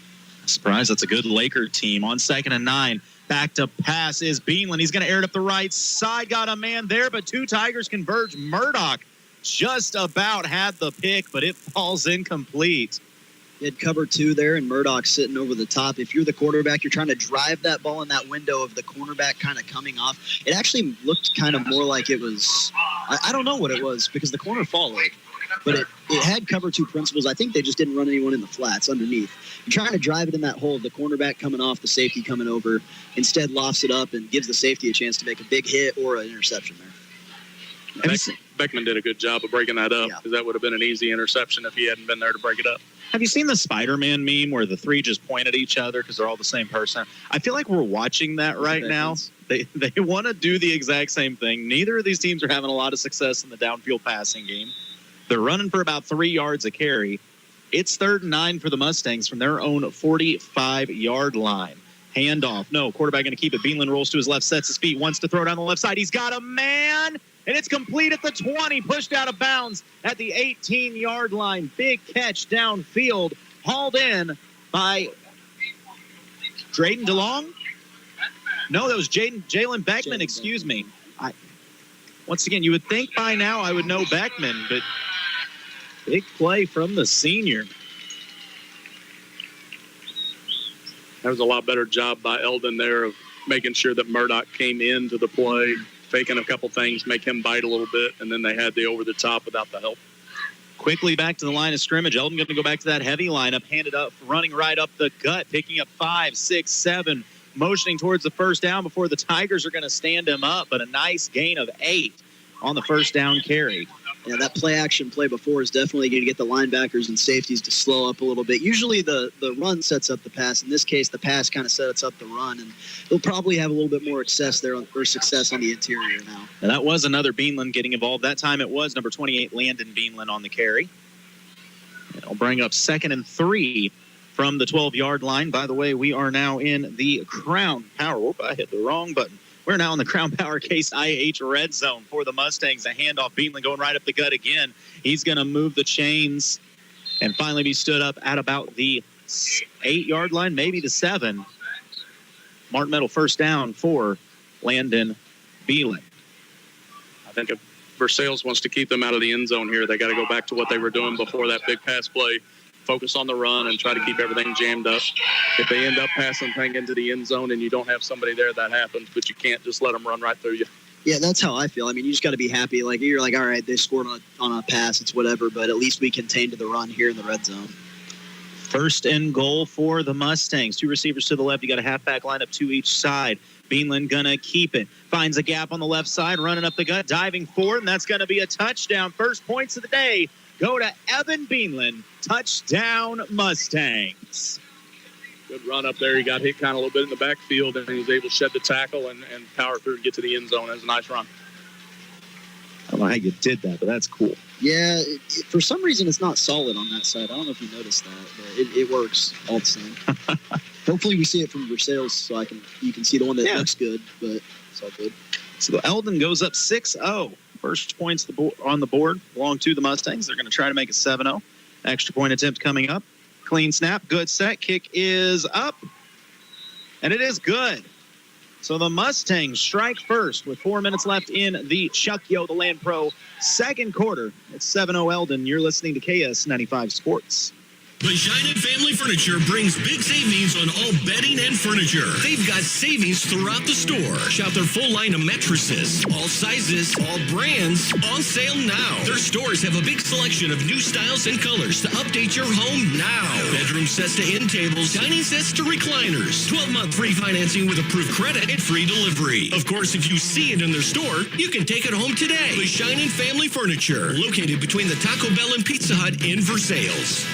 S2: Surprise, that's a good Laker team. On 2nd and 9, back to pass is Beanland. He's going to air it up the right side. Got a man there, but two Tigers converge. Murdoch just about had the pick, but it falls incomplete.
S15: You had cover two there, and Murdoch sitting over the top. If you're the quarterback, you're trying to drive that ball in that window of the cornerback kind of coming off. It actually looked kind of more like it was, I don't know what it was, because the corner followed. But it had cover two principles. I think they just didn't run anyone in the flats underneath. You're trying to drive it in that hole, the cornerback coming off, the safety coming over. Instead, lofts it up and gives the safety a chance to make a big hit or an interception there.
S3: Beckman did a good job of breaking that up, because that would have been an easy interception if he hadn't been there to break it up.
S2: Have you seen the Spider-Man meme where the three just point at each other because they're all the same person? I feel like we're watching that right now. They want to do the exact same thing. Neither of these teams are having a lot of success in the downfield passing game. They're running for about 3 yards a carry. It's 3rd and 9 for the Mustangs from their own 45-yard line. Handoff. No, quarterback going to keep it. Beanland rolls to his left, sets his feet, wants to throw down the left side. He's got a man, and it's complete at the 20, pushed out of bounds at the 18-yard line. Big catch downfield, hauled in by Drayden DeLong. No, that was Jalen Beckman, excuse me. Once again, you would think by now I would know Beckman, but big play from the senior.
S3: That was a lot better job by Eldon there of making sure that Murdoch came into the play, faking a couple things, make him bite a little bit, and then they had the over the top without the help.
S2: Quickly back to the line of scrimmage. Eldon going to go back to that heavy lineup, handed up, running right up the gut, picking up 5, 6, 7, motioning towards the first down before the Tigers are going to stand him up, but a nice gain of 8 on the first down carry.
S15: Yeah, that play-action play before is definitely going to get the linebackers and safeties to slow up a little bit. Usually the run sets up the pass. In this case, the pass kind of sets up the run, and they'll probably have a little bit more success on the interior now.
S2: And that was another Beanland getting involved. That time it was number 28, Landon Beanland on the carry. And it'll bring up 2nd and 3 from the 12-yard line. By the way, we are now in the Crown Power. Whoop, I hit the wrong button. We're now in the Crown Power Case IH red zone for the Mustangs. A handoff, Beanland going right up the gut again. He's going to move the chains and finally be stood up at about the 8-yard line, maybe the 7. Martin Meadow first down for Landon Beanland.
S3: I think if Versailles wants to keep them out of the end zone here, they got to go back to what they were doing before that big pass play. Focus on the run and try to keep everything jammed up. If they end up passing thing into the end zone and you don't have somebody there, that happens, but you can't just let them run right through you.
S15: Yeah, that's how I feel. I mean, you just got to be happy. Like, you're like, all right, they scored on a pass, it's whatever, but at least we contained the run here in the red zone.
S2: First and goal for the Mustangs. 2 receivers to the left. You got a halfback lineup, 2 each side. Beanland gonna keep it. Finds a gap on the left side, running up the gut, diving forward, and that's gonna be a touchdown. First points of the day go to Evan Beanland. Touchdown, Mustangs.
S3: Good run up there. He got hit kind of a little bit in the backfield, and he was able to shed the tackle and power through and get to the end zone. That was a nice run.
S2: I don't know how you did that, but that's cool.
S15: Yeah, for some reason it's not solid on that side. I don't know if you noticed that, but it works all the same. Hopefully we see it from Versailles so you can see the one that looks good, but it's all good.
S2: So Eldon goes up 6-0. First points on the board belong to the Mustangs. They're going to try to make it 7-0. Extra point attempt coming up. Clean snap, good set. Kick is up, and it is good. So the Mustangs strike first with 4 minutes left in the Chuck Yo, the Land Pro second quarter. It's 7-0 Eldon. You're listening to KS95 Sports.
S1: Versailles Family Furniture brings big savings on all bedding and furniture. They've got savings throughout the store. Shop their full line of mattresses, all sizes, all brands, on sale now. Their stores have a big selection of new styles and colors to update your home now. Bedroom sets to end tables, dining sets to recliners. 12-month free financing with approved credit and free delivery. Of course, if you see it in their store, you can take it home today. Versailles Family Furniture, located between the Taco Bell and Pizza Hut in Versailles.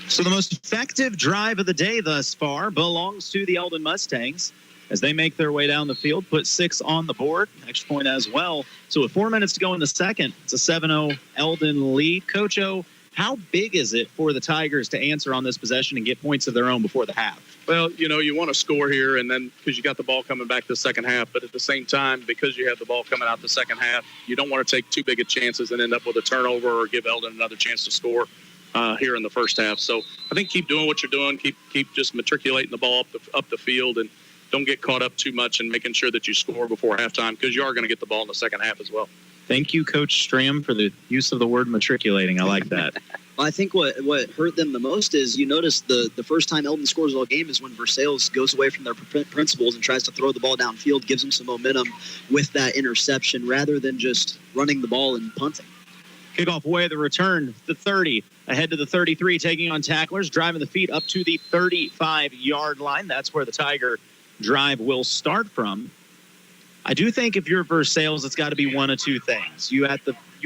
S2: So the most effective drive of the day thus far belongs to the Eldon Mustangs as they make their way down the field, put 6 on the board, extra point as well. So with 4 minutes to go in the second, it's a 7-0 Eldon lead. Coach O, how big is it for the Tigers to answer on this possession and get points of their own before the half?
S3: Well, you want to score here, and then because you got the ball coming back the second half, but at the same time, because you have the ball coming out the second half, you don't want to take too big of chances and end up with a turnover or give Eldon another chance to score here in the first half. So I think keep doing what you're doing. Keep just matriculating the ball up the field, and don't get caught up too much in making sure that you score before halftime, because you are going to get the ball in the second half as well.
S2: Thank you, Coach Stram, for the use of the word matriculating. I like that.
S15: I think what hurt them the most is, you notice the first time Eldon scores all game is when Versailles goes away from their principles and tries to throw the ball downfield, gives them some momentum with that interception rather than just running the ball and punting.
S2: Kickoff away, the return, the 30, ahead to the 33, taking on tacklers, driving the feet up to the 35-yard line. That's where the Tiger drive will start from. I do think if you're Versailles, it's got to be one of two things. You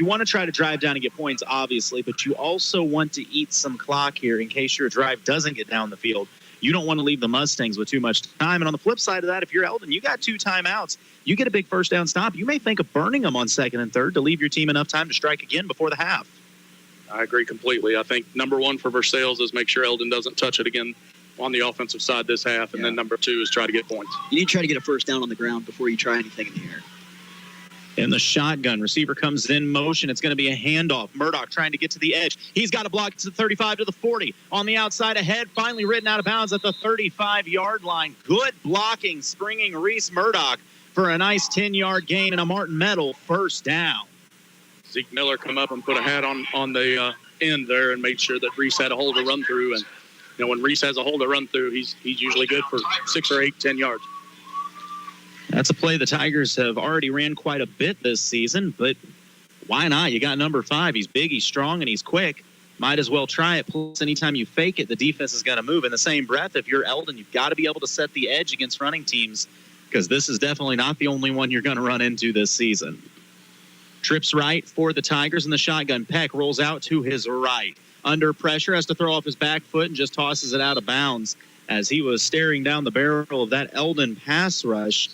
S2: want to try to drive down and get points, obviously, but you also want to eat some clock here in case your drive doesn't get down the field. You don't want to leave the Mustangs with too much time. And on the flip side of that, if you're Eldon, you got 2 timeouts. You get a big first down stop. You may think of burning them on second and third to leave your team enough time to strike again before the half.
S3: I agree completely. I think number one for Versailles is make sure Eldon doesn't touch it again on the offensive side this half. And then number 2 is try to get points.
S15: You need to try to get a first down on the ground before you try anything in the air.
S2: In the shotgun, receiver comes in motion. It's going to be a handoff. Murdoch trying to get to the edge. He's got a block to the 35 to the 40. On the outside ahead, finally written out of bounds at the 35-yard line. Good blocking, springing Reese Murdoch for a nice 10-yard gain and a Martin Medal first down.
S3: Zeke Miller come up and put a hat on the end there and made sure that Reese had a hole to run through. And, when Reese has a hole to run through, he's usually good for 6 or 8, 10 yards.
S2: That's a play the Tigers have already ran quite a bit this season, but why not? You got number 5. He's big, he's strong, and he's quick. Might as well try it. Plus, anytime you fake it, the defense is going to move. In the same breath, if you're Eldon, you've got to be able to set the edge against running teams because this is definitely not the only one you're going to run into this season. Trips right for the Tigers in the shotgun. Peck rolls out to his right. Under pressure, has to throw off his back foot and just tosses it out of bounds as he was staring down the barrel of that Eldon pass rush.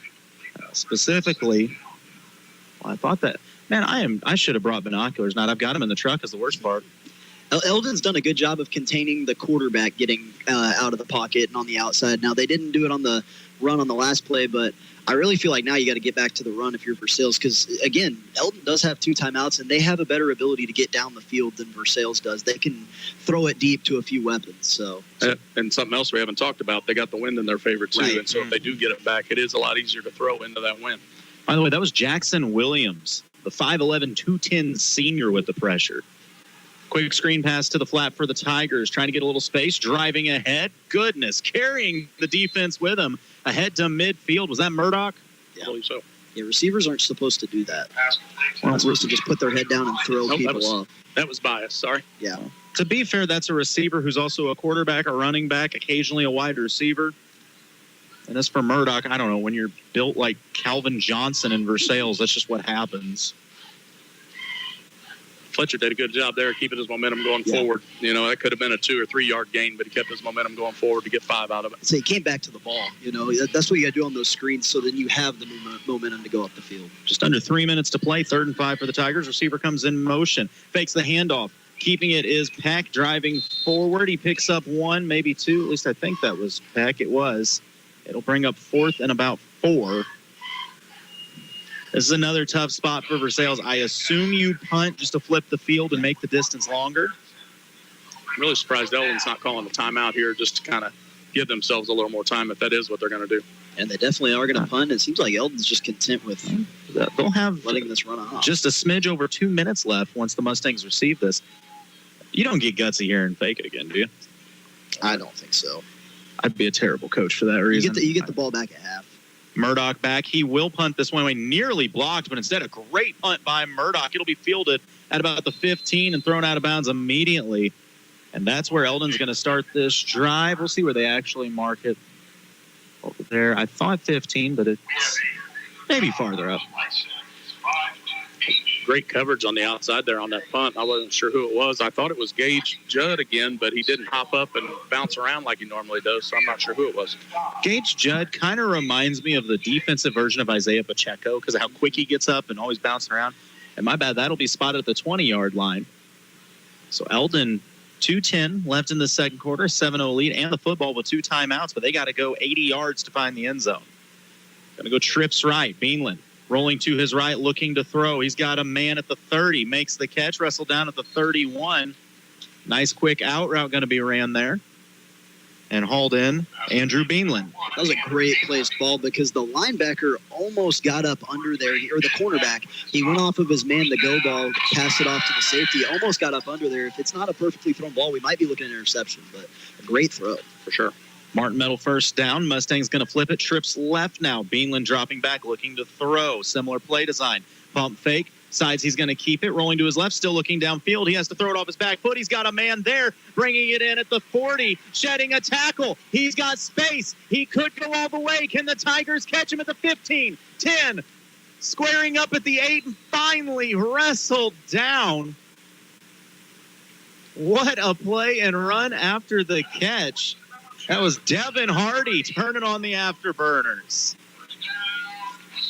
S2: Specifically, well, I thought that, man, I should have brought binoculars. Not, I've got them in the truck is the worst part.
S15: Eldon's done a good job of containing the quarterback getting out of the pocket and on the outside. Now, they didn't do it on the run on the last play, but I really feel like now you got to get back to the run if you're Versailles because, again, Eldon does have 2 timeouts, and they have a better ability to get down the field than Versailles does. They can throw it deep to a few weapons. So.
S3: And something else we haven't talked about, they got the wind in their favor, too.
S15: Right.
S3: And so if they do get it back, it is a lot easier to throw into that wind.
S2: By the way, that was Jackson Williams, the 5'11", 210 senior with the pressure. Quick screen pass to the flat for the Tigers, trying to get a little space, driving ahead. Goodness, carrying the defense with him ahead to midfield. Was that Murdoch?
S3: I believe so.
S15: Yeah, receivers aren't supposed to do that. They're not supposed to just put their head down and throw people off.
S3: That was bias, sorry.
S15: Yeah.
S2: To be fair, that's a receiver who's also a quarterback, a running back, occasionally a wide receiver. And as for Murdoch, I don't know, when you're built like Calvin Johnson in Versailles, that's just what happens.
S3: Fletcher did a good job there keeping his momentum going forward. That could have been a 2 or 3 yard gain, but he kept his momentum going forward to get 5 out of it.
S15: So he came back to the ball. That's what you got to do on those screens so then you have the momentum to go up the field.
S2: Just under 3 minutes to play, 3rd and 5 for the Tigers. Receiver comes in motion, fakes the handoff. Keeping it is Peck driving forward. He picks up 1, maybe 2. At least I think that was Peck. It was. It'll bring up 4th and about 4. This is another tough spot for Versailles. I assume you punt just to flip the field and make the distance longer.
S3: I'm really surprised Eldon's not calling a timeout here just to kind of give themselves a little more time if that is what they're going to do.
S15: And they definitely are going to punt. It seems like Eldon's just content with
S2: they'll have
S15: letting this run off.
S2: Just a smidge over 2 minutes left once the Mustangs receive this. You don't get gutsy here and fake it again, do you?
S15: I don't think so.
S2: I'd be a terrible coach for that reason.
S15: You get the ball back at half.
S2: Murdoch back. He will punt this one away. Nearly blocked, but instead a great punt by Murdoch. It'll be fielded at about the 15 and thrown out of bounds immediately. And that's where Eldon's going to start this drive. We'll see where they actually mark it over there. I thought 15, but it's maybe farther up.
S3: Great coverage on the outside there on that punt. I wasn't sure who it was. I thought it was Gage Judd again, but he didn't hop up and bounce around like he normally does, so I'm not sure who it was.
S2: Gage Judd kind of reminds me of the defensive version of Isaiah Pacheco because of how quick he gets up and always bouncing around. And my bad, that'll be spotted at the 20-yard line. So Eldon, 2:10 left in the second quarter, 7-0 lead, and the football with 2 timeouts, but they got to go 80 yards to find the end zone. Going to go trips right. Beanland rolling to his right, looking to throw. He's got a man at the 30, makes the catch, wrestled down at the 31. Nice quick out route going to be ran there. And hauled in, Andrew Beanland.
S15: That was a great placed ball because the linebacker almost got up under there, or the cornerback. He went off of his man, the go ball, cast it off to the safety, almost got up under there. If it's not a perfectly thrown ball, we might be looking at an interception, but a great throw.
S3: For sure.
S2: Martin Medal first down. Mustang's going to flip it. Trips left now. Beanland dropping back, looking to throw. Similar play design. Pump fake. Sides, he's going to keep it. Rolling to his left, still looking downfield. He has to throw it off his back foot. He's got a man there, bringing it in at the 40, shedding a tackle. He's got space. He could go all the way. Can the Tigers catch him at the 15, 10, squaring up at the 8, and finally wrestled down? What a play and run after the catch. That was Devin Hardy turning on the afterburners.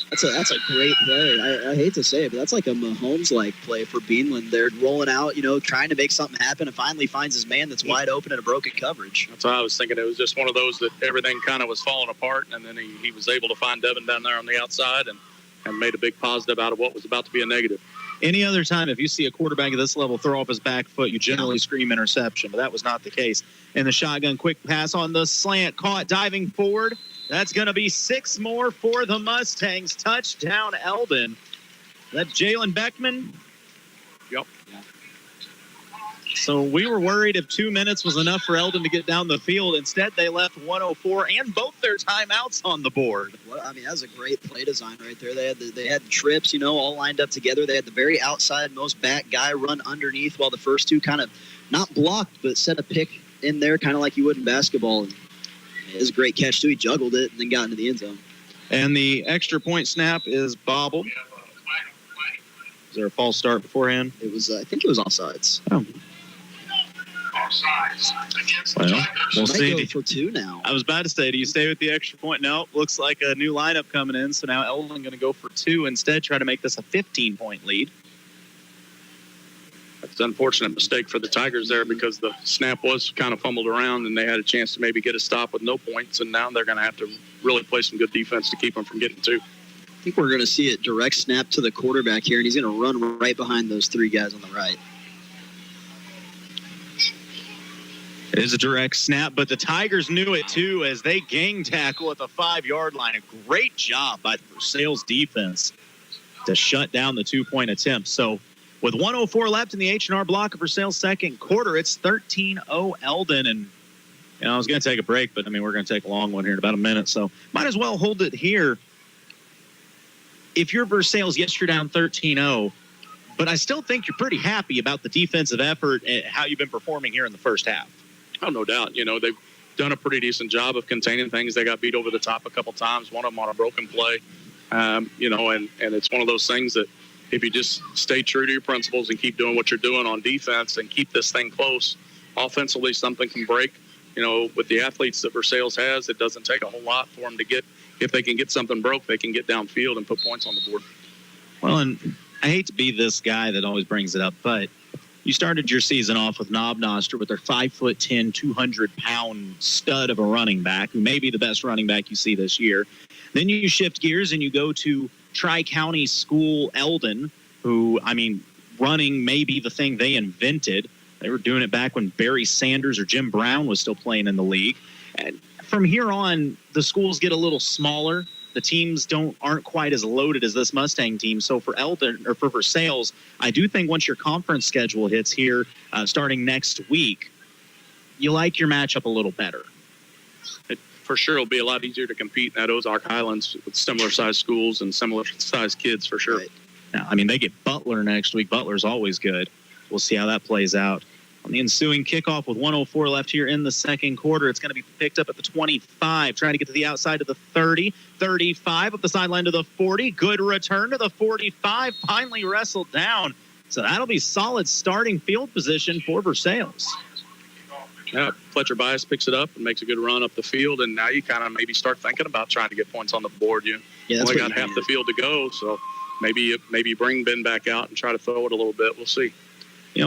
S15: That's a great play. I hate to say it, but that's like a Mahomes-like play for Beanland. They're rolling out, trying to make something happen, and finally finds his man that's wide open in a broken coverage.
S3: That's what I was thinking. It was just one of those that everything kind of was falling apart, and then he was able to find Devin down there on the outside and made a big positive out of what was about to be a negative.
S2: Any other time, if you see a quarterback at this level throw off his back foot, you generally scream interception, but that was not the case. And the shotgun quick pass on the slant, caught diving forward. That's going to be 6 more for the Mustangs. Touchdown, Eldon. That's Jalen Beckman.
S3: Yep.
S2: So we were worried if 2 minutes was enough for Eldon to get down the field. Instead, they left 104 and both their timeouts on the board.
S15: Well, I mean, that was a great play design right there. They had the trips, all lined up together. They had the very outside most back guy run underneath while the first two kind of not blocked, but set a pick in there, kind of like you would in basketball. And it was a great catch, too. He juggled it and then got into the end zone.
S2: And the extra point snap is bobbled. Is there a false start beforehand?
S15: It was, I think it was offsides.
S2: Oh. Well, we'll see.
S15: Go for 2 now.
S2: I was about to say, do you stay with the extra point? No, looks like a new lineup coming in. So now Eldon going to go for 2 instead, try to make this a 15-point lead.
S3: It's an unfortunate mistake for the Tigers there because the snap was kind of fumbled around and they had a chance to maybe get a stop with no points, and now they're going to have to really play some good defense to keep them from getting 2.
S15: I think we're going to see it direct snap to the quarterback here, and he's going to run right behind those 3 guys on the right.
S2: It is a direct snap, but the Tigers knew it too as they gang tackle at the 5-yard line. A great job by the Versailles defense to shut down the 2-point attempt. So with 1:04 left in the H&R block of Versailles' second quarter, it's 13-0 Eldon. And I was going to take a break, but we're going to take a long one here in about a minute. So might as well hold it here. If you're Versailles, yes, you're down 13-0, but I still think you're pretty happy about the defensive effort and how you've been performing here in the first half.
S3: Oh, no doubt. They've done a pretty decent job of containing things. They got beat over the top a couple times, one of them on a broken play. And it's one of those things that if you just stay true to your principles and keep doing what you're doing on defense and keep this thing close, offensively something can break. With the athletes that Versailles has, it doesn't take a whole lot for them to get. If they can get something broke, they can get downfield and put points on the board.
S2: Well, and I hate to be this guy that always brings it up, but you started your season off with Knob Noster with their 5'10", 200-pound stud of a running back, who may be the best running back you see this year. Then you shift gears and you go to Tri-County School Eldon, who, running may be the thing they invented. They were doing it back when Barry Sanders or Jim Brown was still playing in the league. And from here on, the schools get a little smaller. The teams aren't quite as loaded as this Mustang team. So for Eldon or for Versailles, I do think once your conference schedule hits here, starting next week, you like your matchup a little better.
S3: For sure, it'll be a lot easier to compete in that Ozark Highlands with similar-sized schools and similar-sized kids for sure.
S2: Right. Now, they get Butler next week. Butler's always good. We'll see how that plays out. On the ensuing kickoff with 1:04 left here in the second quarter, it's going to be picked up at the 25, trying to get to the outside of the 30, 35, up the sideline to the 40. Good return to the 45, finally wrestled down. So that'll be solid starting field position for Versailles.
S3: Yeah, Fletcher Bias picks it up and makes a good run up the field, and now you kind of maybe start thinking about trying to get points on the board. You only got half the field to go, so maybe bring Ben back out and try to throw it a little bit. We'll see.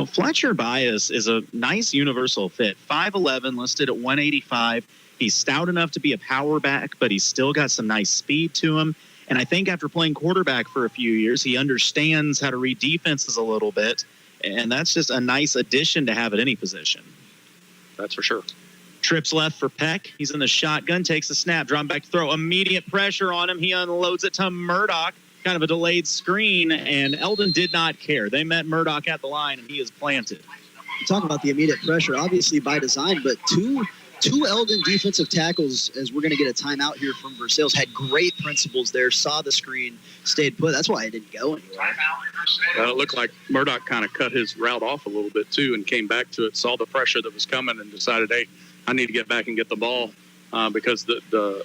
S2: Fletcher Bias is a nice universal fit. 5'11", listed at 185. He's stout enough to be a power back, but he's still got some nice speed to him. And I think after playing quarterback for a few years, he understands how to read defenses a little bit. And that's just a nice addition to have at any position.
S3: That's for sure.
S2: Trips left for Peck. He's in the shotgun, takes a snap, drawn back to throw. Immediate pressure on him. He unloads it to Murdoch. Kind of a delayed screen, and Eldon did not care. They met Murdoch at the line, and he is planted.
S15: Talk about the immediate pressure, obviously by design, but two Eldon defensive tackles, as we're going to get a timeout here from Versailles, had great principles there, saw the screen, stayed put. That's why it didn't go anywhere.
S3: It looked like Murdoch kind of cut his route off a little bit, too, and came back to it, saw the pressure that was coming, and decided, hey, I need to get back and get the ball because the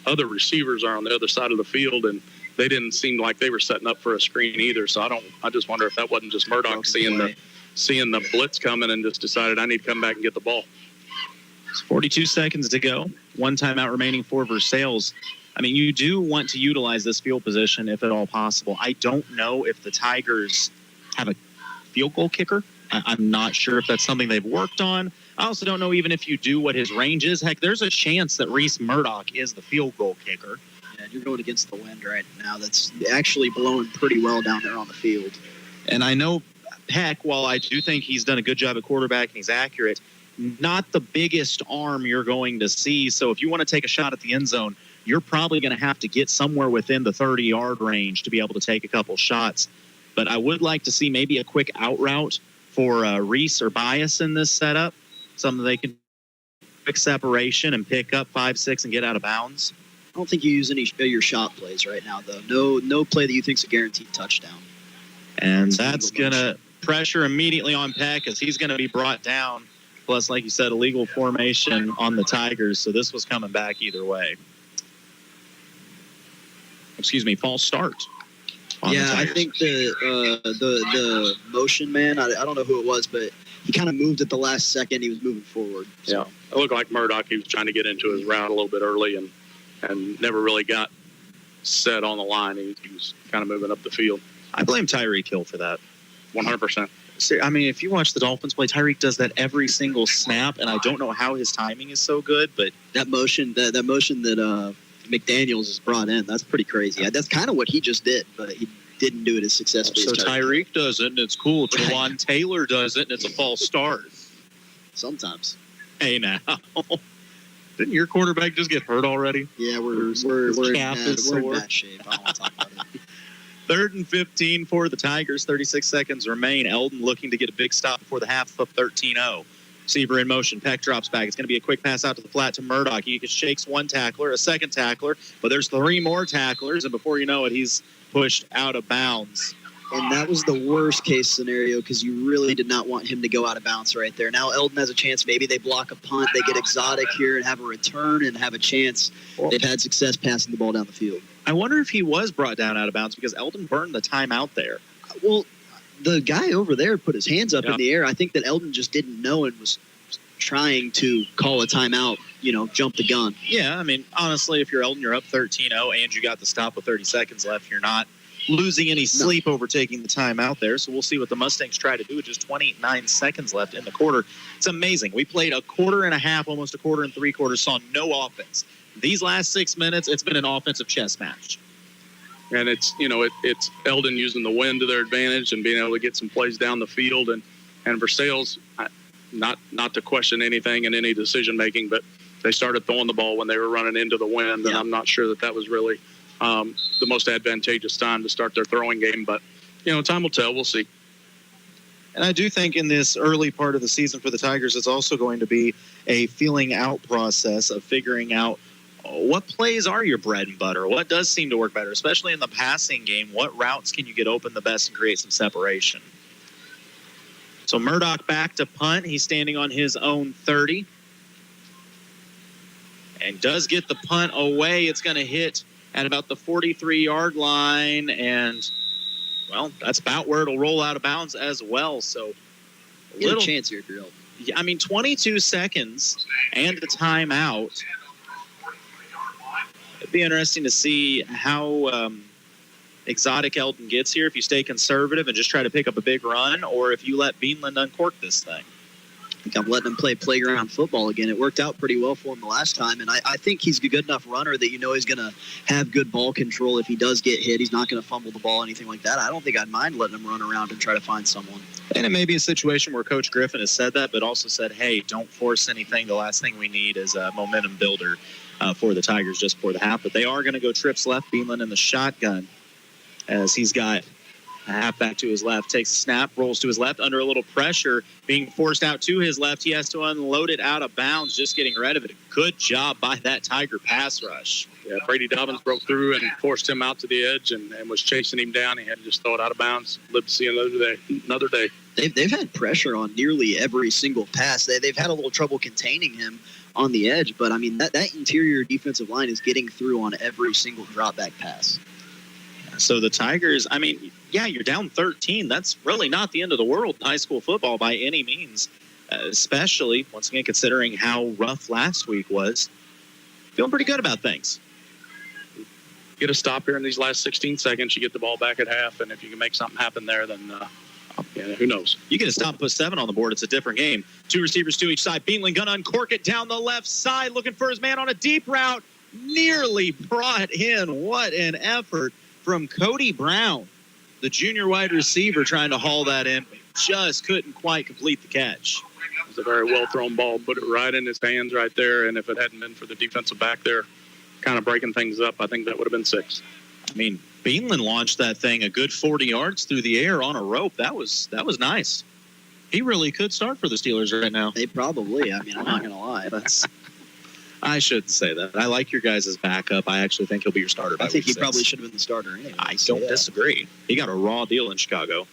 S3: other receivers are on the other side of the field, and they didn't seem like they were setting up for a screen either. So I just wonder if that wasn't just Murdoch seeing the blitz coming and just decided I need to come back and get the ball.
S2: It's 42 seconds to go. One timeout remaining for Versailles. You do want to utilize this field position if at all possible. I don't know if the Tigers have a field goal kicker. I'm not sure if that's something they've worked on. I also don't know even if you do what his range is. Heck, there's a chance that Reese Murdoch is the field goal kicker.
S15: And you're going against the wind right now. That's actually blowing pretty well down there on the field.
S2: And I know Peck, while I do think he's done a good job at quarterback and he's accurate, not the biggest arm you're going to see. So if you want to take a shot at the end zone, you're probably going to have to get somewhere within the 30-yard range to be able to take a couple shots. But I would like to see maybe a quick out route for Reese or Bias in this setup, something they can quick separation and pick up 5-6 and get out of bounds.
S15: I don't think you use any of your shot plays right now, though. No play that you think's a guaranteed touchdown.
S2: And that's going to pressure immediately on Peck as he's going to be brought down. Plus, like you said, illegal formation on the Tigers, so this was coming back either way. False start.
S15: Yeah, I think the motion man, I don't know who it was, but he kind of moved at the last second. He was moving forward. So.
S3: Yeah, it looked like Murdoch. He was trying to get into his route a little bit early and never really got set on the line. He was kind of moving up the field.
S2: I blame Tyreek Hill for that.
S3: 100%.
S2: I mean, if you watch the Dolphins play, Tyreek does that every single snap, and I don't know how his timing is so good, but
S15: that motion that McDaniels has brought in, that's pretty crazy. That's kind of what he just did, but he didn't do it as successfully
S2: so
S15: as
S2: Tyreek does it, and it's cool. Jawan Taylor does it, and it's a false start.
S15: Sometimes.
S2: Hey, now. Didn't your quarterback just get hurt already?
S15: Yeah, we're in bad shape. I don't want to talk about it.
S2: 3rd and 15 for the Tigers. 36 seconds remain. Eldon looking to get a big stop before the half up 13-0. Receiver in motion. Peck drops back. It's going to be a quick pass out to the flat to Murdoch. He shakes one tackler, a second tackler, but there's 3 more tacklers, and before you know it, he's pushed out of bounds.
S15: And that was the worst case scenario because you really did not want him to go out of bounds right there. Now Eldon has a chance. Maybe they block a punt. They get exotic here and have a return and have a chance. They've had success passing the ball down the field.
S2: I wonder if he was brought down out of bounds because Eldon burned the timeout there.
S15: Well, the guy over there put his hands up in the air. I think that Eldon just didn't know and was trying to call a timeout, jump the gun.
S2: Yeah, I mean, honestly, if you're Eldon, you're up 13-0 and you got the stop with 30 seconds left. You're not losing any sleep over taking the time out there. So we'll see what the Mustangs try to do with just 29 seconds left in the quarter. It's amazing. We played a quarter and a half, almost a quarter and 3/4, saw no offense. These last 6 minutes, it's been an offensive chess match.
S3: And it's Eldon using the wind to their advantage and being able to get some plays down the field. And Versailles, not to question anything in any decision making, but they started throwing the ball when they were running into the wind, and I'm not sure that was really the most advantageous time to start their throwing game. But time will tell. We'll see.
S2: And I do think in this early part of the season for the Tigers, it's also going to be a feeling out process of figuring out what plays are your bread and butter? What does seem to work better, especially in the passing game? What routes can you get open the best and create some separation? So Murdoch back to punt. He's standing on his own 30. And does get the punt away. It's going to hit at about the 43-yard line. And, well, that's about where it'll roll out of bounds as well. So
S15: a chance here for Eldon.
S2: Yeah, I mean, 22 seconds and a timeout. It'd be interesting to see how exotic Eldon gets here, if you stay conservative and just try to pick up a big run, or if you let Beanland uncork this thing.
S15: I think I'm letting him play playground football again. It worked out pretty well for him the last time, and I think he's a good enough runner that he's going to have good ball control. If he does get hit, he's not going to fumble the ball, anything like that. I don't think I'd mind letting him run around and try to find someone.
S2: And it may be a situation where Coach Griffin has said that, but also said, hey, don't force anything. The last thing we need is a momentum builder for the Tigers just for the half. But they are going to go trips left. Beanland in the shotgun as he's got a halfback to his left, takes a snap, rolls to his left under a little pressure, being forced out to his left. He has to unload it out of bounds, just getting rid of it. Good job by that Tiger pass rush.
S3: Yeah, Brady Dobbins broke through and forced him out to the edge and was chasing him down. He had to just throw it out of bounds. Live to see another day.
S15: They've had pressure on nearly every single pass. They've had a little trouble containing him on the edge, but I mean that interior defensive line is getting through on every single drop back pass.
S2: So the Tigers, I mean, yeah, you're down 13. That's really not the end of the world in high school football by any means, especially, once again, considering how rough last week was. Feeling pretty good about things.
S3: Get a stop here in these last 16 seconds. You get the ball back at half, and if you can make something happen there, then who knows?
S2: You get a stop, put 7 on the board. It's a different game. 2 receivers to each side. Beanland going to uncork it down the left side, looking for his man on a deep route. nearly brought in. What an effort from Cody Brown, the junior wide receiver, trying to haul that in. Just couldn't quite complete the catch.
S3: It was a very well-thrown ball. Put it right in his hands right there, and if it hadn't been for the defensive back there kind of breaking things up, I think that would have been 6.
S2: I mean, Beanland launched that thing a good 40 yards through the air on a rope. That was nice. He really could start for the Steelers right now.
S15: They probably. I mean, I'm not going to lie.
S2: I shouldn't say that. I like your guys' backup. I actually think he'll be your starter.
S15: I think he probably should have been the starter anyway.
S2: I don't disagree. He got a raw deal in Chicago.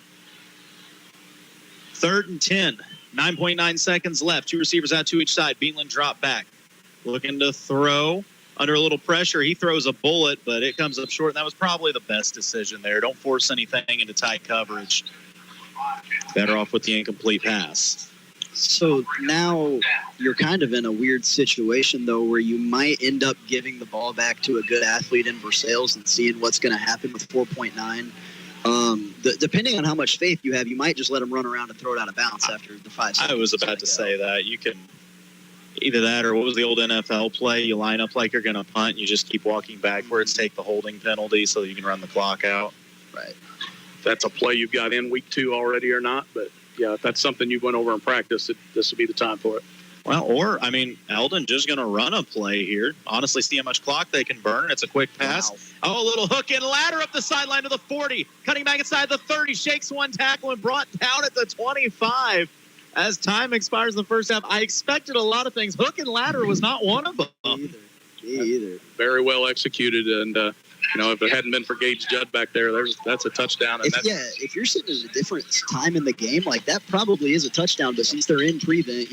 S2: 3rd and 10. 9.9 seconds left. 2 receivers out to each side. Beanland drop back. Looking to throw. Under a little pressure, he throws a bullet, but it comes up short. And that was probably the best decision there. Don't force anything into tight coverage. Better off with the incomplete pass.
S15: So now you're kind of in a weird situation, though, where you might end up giving the ball back to a good athlete in Versailles and seeing what's going to happen with 4.9. Depending on how much faith you have, you might just let him run around and throw it out of bounds after the 5 seconds.
S2: I was about to say that. You can either that or what was the old NFL play? You line up like you're going to punt. You just keep walking backwards, take the holding penalty so you can run the clock out.
S15: Right.
S3: If that's a play you've got in week 2 already or not, but yeah, if that's something you went over in practice, this would be the time for it.
S2: Well, or, I mean, Eldon just going to run a play here. Honestly, see how much clock they can burn. It's a quick pass. Wow. Oh, a little hook and ladder up the sideline to the 40. Cutting back inside the 30. Shakes one tackle and brought down at the 25. As time expires in the first half, I expected a lot of things. Hook and ladder was not one of them.
S15: Me either.
S3: Very well executed, and if it hadn't been for Gage Judd back there, that's a touchdown. And
S15: if you're sitting at a different time in the game, like that probably is a touchdown. But since they're in prevent,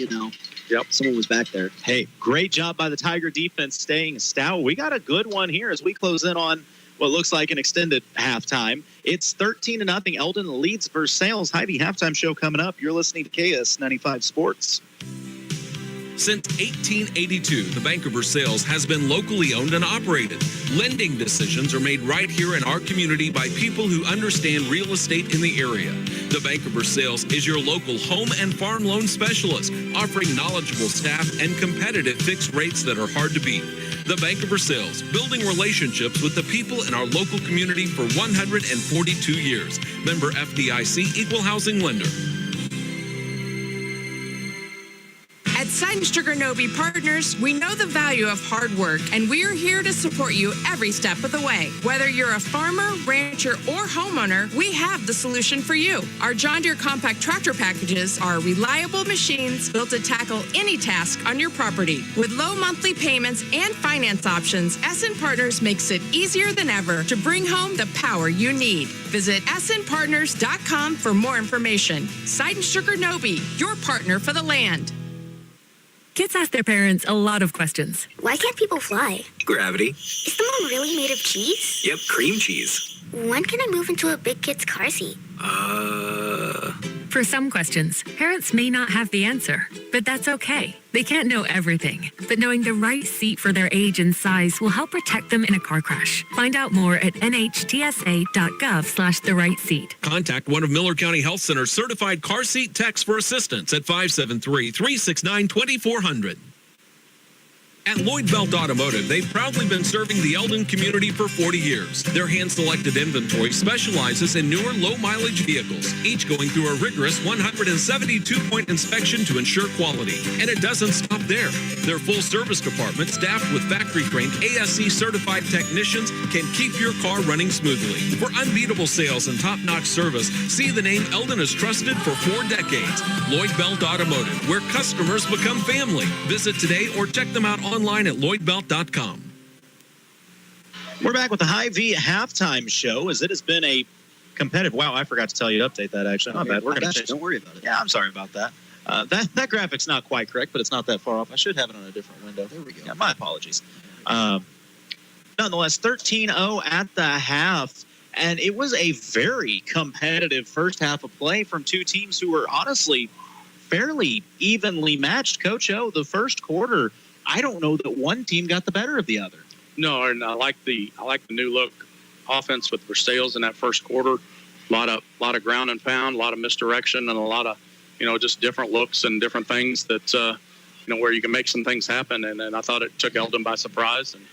S15: someone was back there.
S2: Hey, great job by the Tiger defense staying stout. We got a good one here as we close in on what looks like an extended halftime. It's 13-0. Eldon leads Versailles. Hy-Vee halftime show coming up. You're listening to KS95 Sports.
S1: Since 1882, the Bank of Versailles has been locally owned and operated. Lending decisions are made right here in our community by people who understand real estate in the area. The Bank of Versailles is your local home and farm loan specialist, offering knowledgeable staff and competitive fixed rates that are hard to beat. The Bank of Versailles, building relationships with the people in our local community for 142 years. Member FDIC, Equal Housing Lender.
S18: At Seidenstricker Nobe Partners, we know the value of hard work, and we are here to support you every step of the way. Whether you're a farmer, rancher, or homeowner, we have the solution for you. Our John Deere compact tractor packages are reliable machines built to tackle any task on your property. With low monthly payments and finance options, SN Partners makes it easier than ever to bring home the power you need. Visit snpartners.com for more information. Seidenstricker Nobe, your partner for the land.
S19: Kids ask their parents a lot of questions.
S20: Why can't people fly?
S21: Gravity.
S20: Is the moon really made of cheese?
S21: Yep, cream cheese.
S20: When can I move into a big kid's car seat?
S19: For some questions, parents may not have the answer, but that's okay. They can't know everything, but knowing the right seat for their age and size will help protect them in a car crash. Find out more at nhtsa.gov/the-right-seat.
S1: Contact one of Miller County Health Center's certified car seat techs for assistance at 573-369-2400. At Lloyd Belt Automotive, they've proudly been serving the Eldon community for 40 years. Their hand-selected inventory specializes in newer, low-mileage vehicles, each going through a rigorous 172-point inspection to ensure quality. And it doesn't stop there. Their full-service department, staffed with factory-trained ASE-certified technicians, can keep your car running smoothly. For unbeatable sales and top-notch service, see the name Eldon has trusted for 4 decades. Lloyd Belt Automotive, where customers become family. Visit today or check them out online at lloydbelt.com.
S2: We're back with the Hy-Vee halftime show as it has been a competitive. Wow, I forgot to tell you to update that actually. Not bad. We're going to
S15: Don't worry about it.
S2: Yeah, I'm sorry about that. That graphic's not quite correct, but it's not that far off. I should have it on a different window. There we go. Yeah, my apologies. Nonetheless, 13-0 at the half, and it was a very competitive first half of play from two teams who were honestly fairly evenly matched. Coach O, the first quarter, I don't know that one team got the better of the other.
S3: No, and I like the new look offense with Versailles in that first quarter. A lot of ground and pound, a lot of misdirection, and a lot of just different looks and different things that where you can make some things happen. And I thought it took Eldon by surprise. And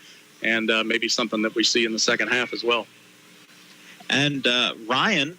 S3: and maybe something that we see in the second half as well.
S2: And Ryan,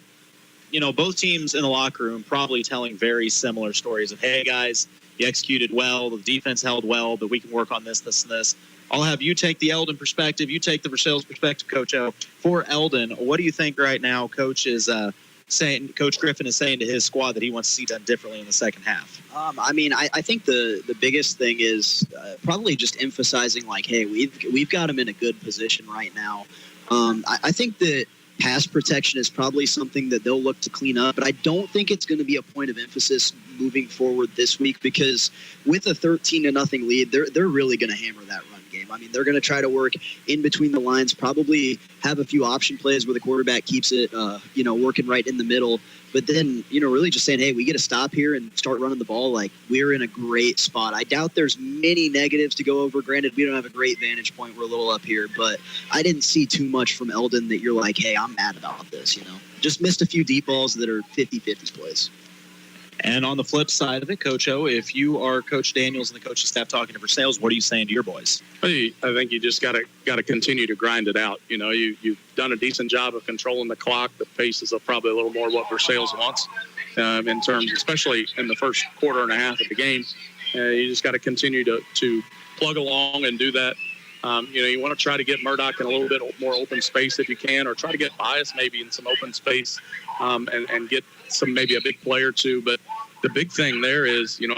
S2: both teams in the locker room probably telling very similar stories of, hey, guys, you executed well, the defense held well, but we can work on this, this, and this. I'll have you take the Eldon perspective. You take the Versailles perspective, Coach O. For Eldon, what do you think right now Coach Griffin is saying to his squad that he wants to see done differently in the second half?
S15: I think the biggest thing is probably just emphasizing, like, hey, we've got him in a good position right now. I think that pass protection is probably something that they'll look to clean up, but I don't think it's going to be a point of emphasis moving forward this week, because with a 13-0 lead, they're really going to hammer that run game. I mean, they're going to try to work in between the lines, probably have a few option plays where the quarterback keeps it, working right in the middle. But then, really just saying, hey, we get to stop here and start running the ball. Like, we're in a great spot. I doubt there's many negatives to go over. Granted, we don't have a great vantage point. We're a little up here. But I didn't see too much from Eldon that you're like, hey, I'm mad about this, Just missed a few deep balls that are 50-50 plays.
S2: And on the flip side of it, Coach O, if you are Coach Daniels and the coaching staff talking to Versailles, what are you saying to your boys?
S3: I think you just got to continue to grind it out. You've done a decent job of controlling the clock. The pace is probably a little more what Versailles wants in terms, especially in the first quarter and a half of the game. You just got to continue to plug along and do that. You want to try to get Murdoch in a little bit more open space if you can, or try to get Bias maybe in some open space and get maybe a big play or two. But the big thing there is, you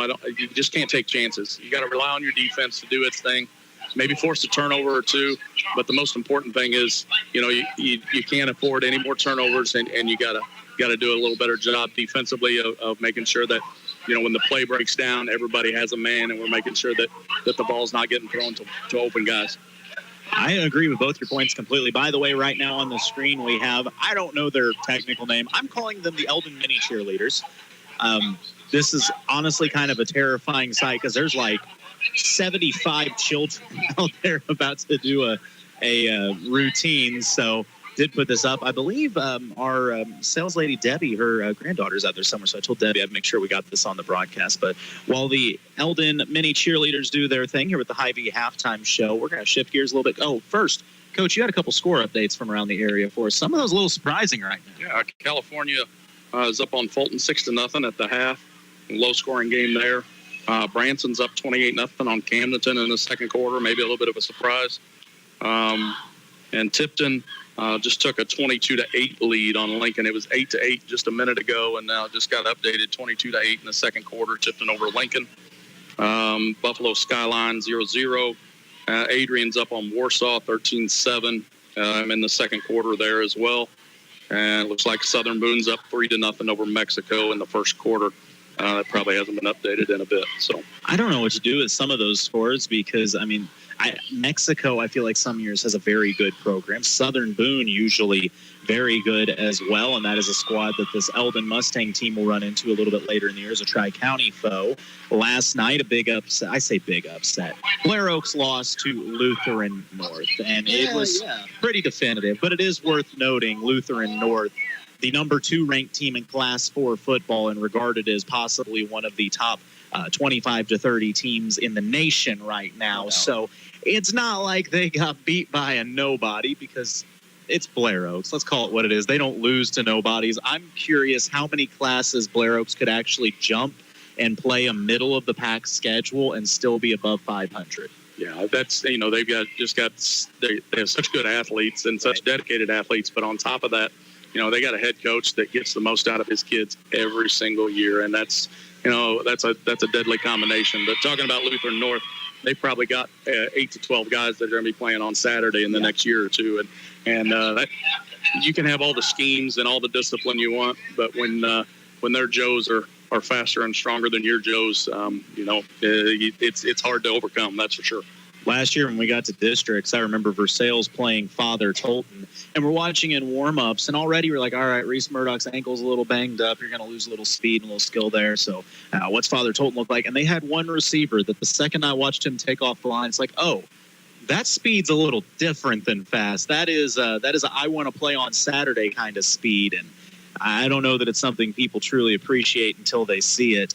S3: just can't take chances. You got to rely on your defense to do its thing, maybe force a turnover or two. But the most important thing is, you can't afford any more turnovers, and you got to do a little better job defensively of making sure that, when the play breaks down, everybody has a man, and we're making sure that the ball's not getting thrown to open guys.
S2: I agree with both your points completely. By the way, right now on the screen we have, I don't know their technical name. I'm calling them the Eldon Mini Cheerleaders. This is honestly kind of a terrifying sight because there's like 75 children out there about to do a routine. So did put this up. I believe our sales lady, Debbie, her granddaughter's out there somewhere. So I told Debbie I'd make sure we got this on the broadcast. But while the Eldon Mini Cheerleaders do their thing here with the Hy-Vee halftime show, we're going to shift gears a little bit. Oh, first, Coach, you had a couple score updates from around the area for us. Some of those a little surprising right now.
S3: Yeah, California is up on Fulton 6-0 at the half. Low-scoring game there. Branson's up 28-0 on Camdenton in the second quarter. Maybe a little bit of a surprise. And Tipton just took a 22-8 lead on Lincoln. It was 8-8 just a minute ago, and now just got updated 22-8 in the second quarter. Tipton over Lincoln. Buffalo Skyline 0-0. Adrian's up on Warsaw 13-7 in the second quarter there as well. And it looks like Southern Boone's up 3-0 over Mexico in the first quarter. That probably hasn't been updated in a bit. So
S2: I don't know what to do with some of those scores because, Mexico, I feel like some years has a very good program. Southern Boone usually very good as well, and that is a squad that this Eldon Mustang team will run into a little bit later in the year as a Tri-County foe. Last night, a big upset. I say big upset. Blair Oaks lost to Lutheran North, and it was pretty definitive, but it is worth noting Lutheran North, the number 2 ranked team in Class 4 football and regarded as possibly one of the top 25 to 30 teams in the nation right now. So it's not like they got beat by a nobody because it's Blair Oaks. Let's call it what it is. They don't lose to nobodies. I'm curious how many classes Blair Oaks could actually jump and play a middle of the pack schedule and still be above 500.
S3: Yeah, that's, they have such good athletes and such dedicated athletes, but on top of that, they got a head coach that gets the most out of his kids every single year, and that's a deadly combination. But talking about Lutheran North, they probably got 8 to 12 guys that are going to be playing on Saturday in the next year or two, and that you can have all the schemes and all the discipline you want, but when their Joes are faster and stronger than your Joes, it's hard to overcome. That's for sure.
S2: Last year when we got to districts, I remember Versailles playing Father Tolton, and we're watching in warm-ups, and already we're like, all right, Reese Murdoch's ankle's a little banged up. You're going to lose a little speed and a little skill there. So what's Father Tolton look like? And they had one receiver that the second I watched him take off the line, it's like, oh, that speed's a little different than fast. That is a I want to play on Saturday kind of speed, and I don't know that it's something people truly appreciate until they see it.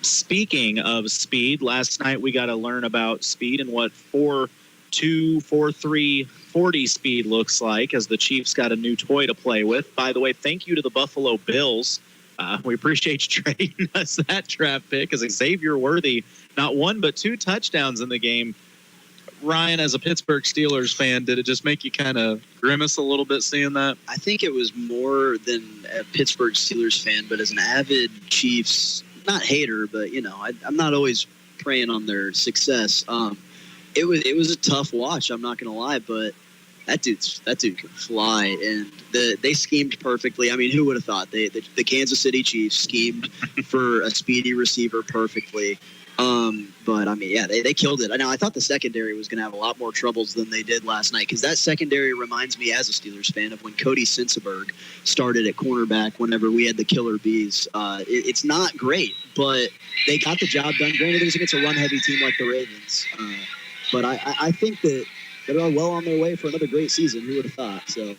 S2: Speaking of speed, last night we got to learn about speed and what 4 2.43 40 speed looks like, as the Chiefs got a new toy to play with. By the way, thank you to the Buffalo Bills. We appreciate you trading us that draft pick, as Xavier Worthy, not one but 2 touchdowns in the game. Ryan, as a Pittsburgh Steelers fan, did it just make you kind of grimace a little bit seeing that?
S15: I think it was more than a Pittsburgh Steelers fan, but as an avid Chiefs, not hater, but, I'm not always preying on their success. It was a tough watch, I'm not going to lie, but that dude can fly, and they schemed perfectly. I mean, who would have thought? The Kansas City Chiefs schemed for a speedy receiver perfectly. But I mean, yeah, they killed it. Now, I thought the secondary was going to have a lot more troubles than they did last night, because that secondary reminds me, as a Steelers fan, of when Cody Sensenberg started at cornerback whenever we had the Killer Bees. It's not great, but they got the job done. Granted, it was against a run-heavy team like the Ravens. But I think that they're well on their way for another great season. Who would have thought? So,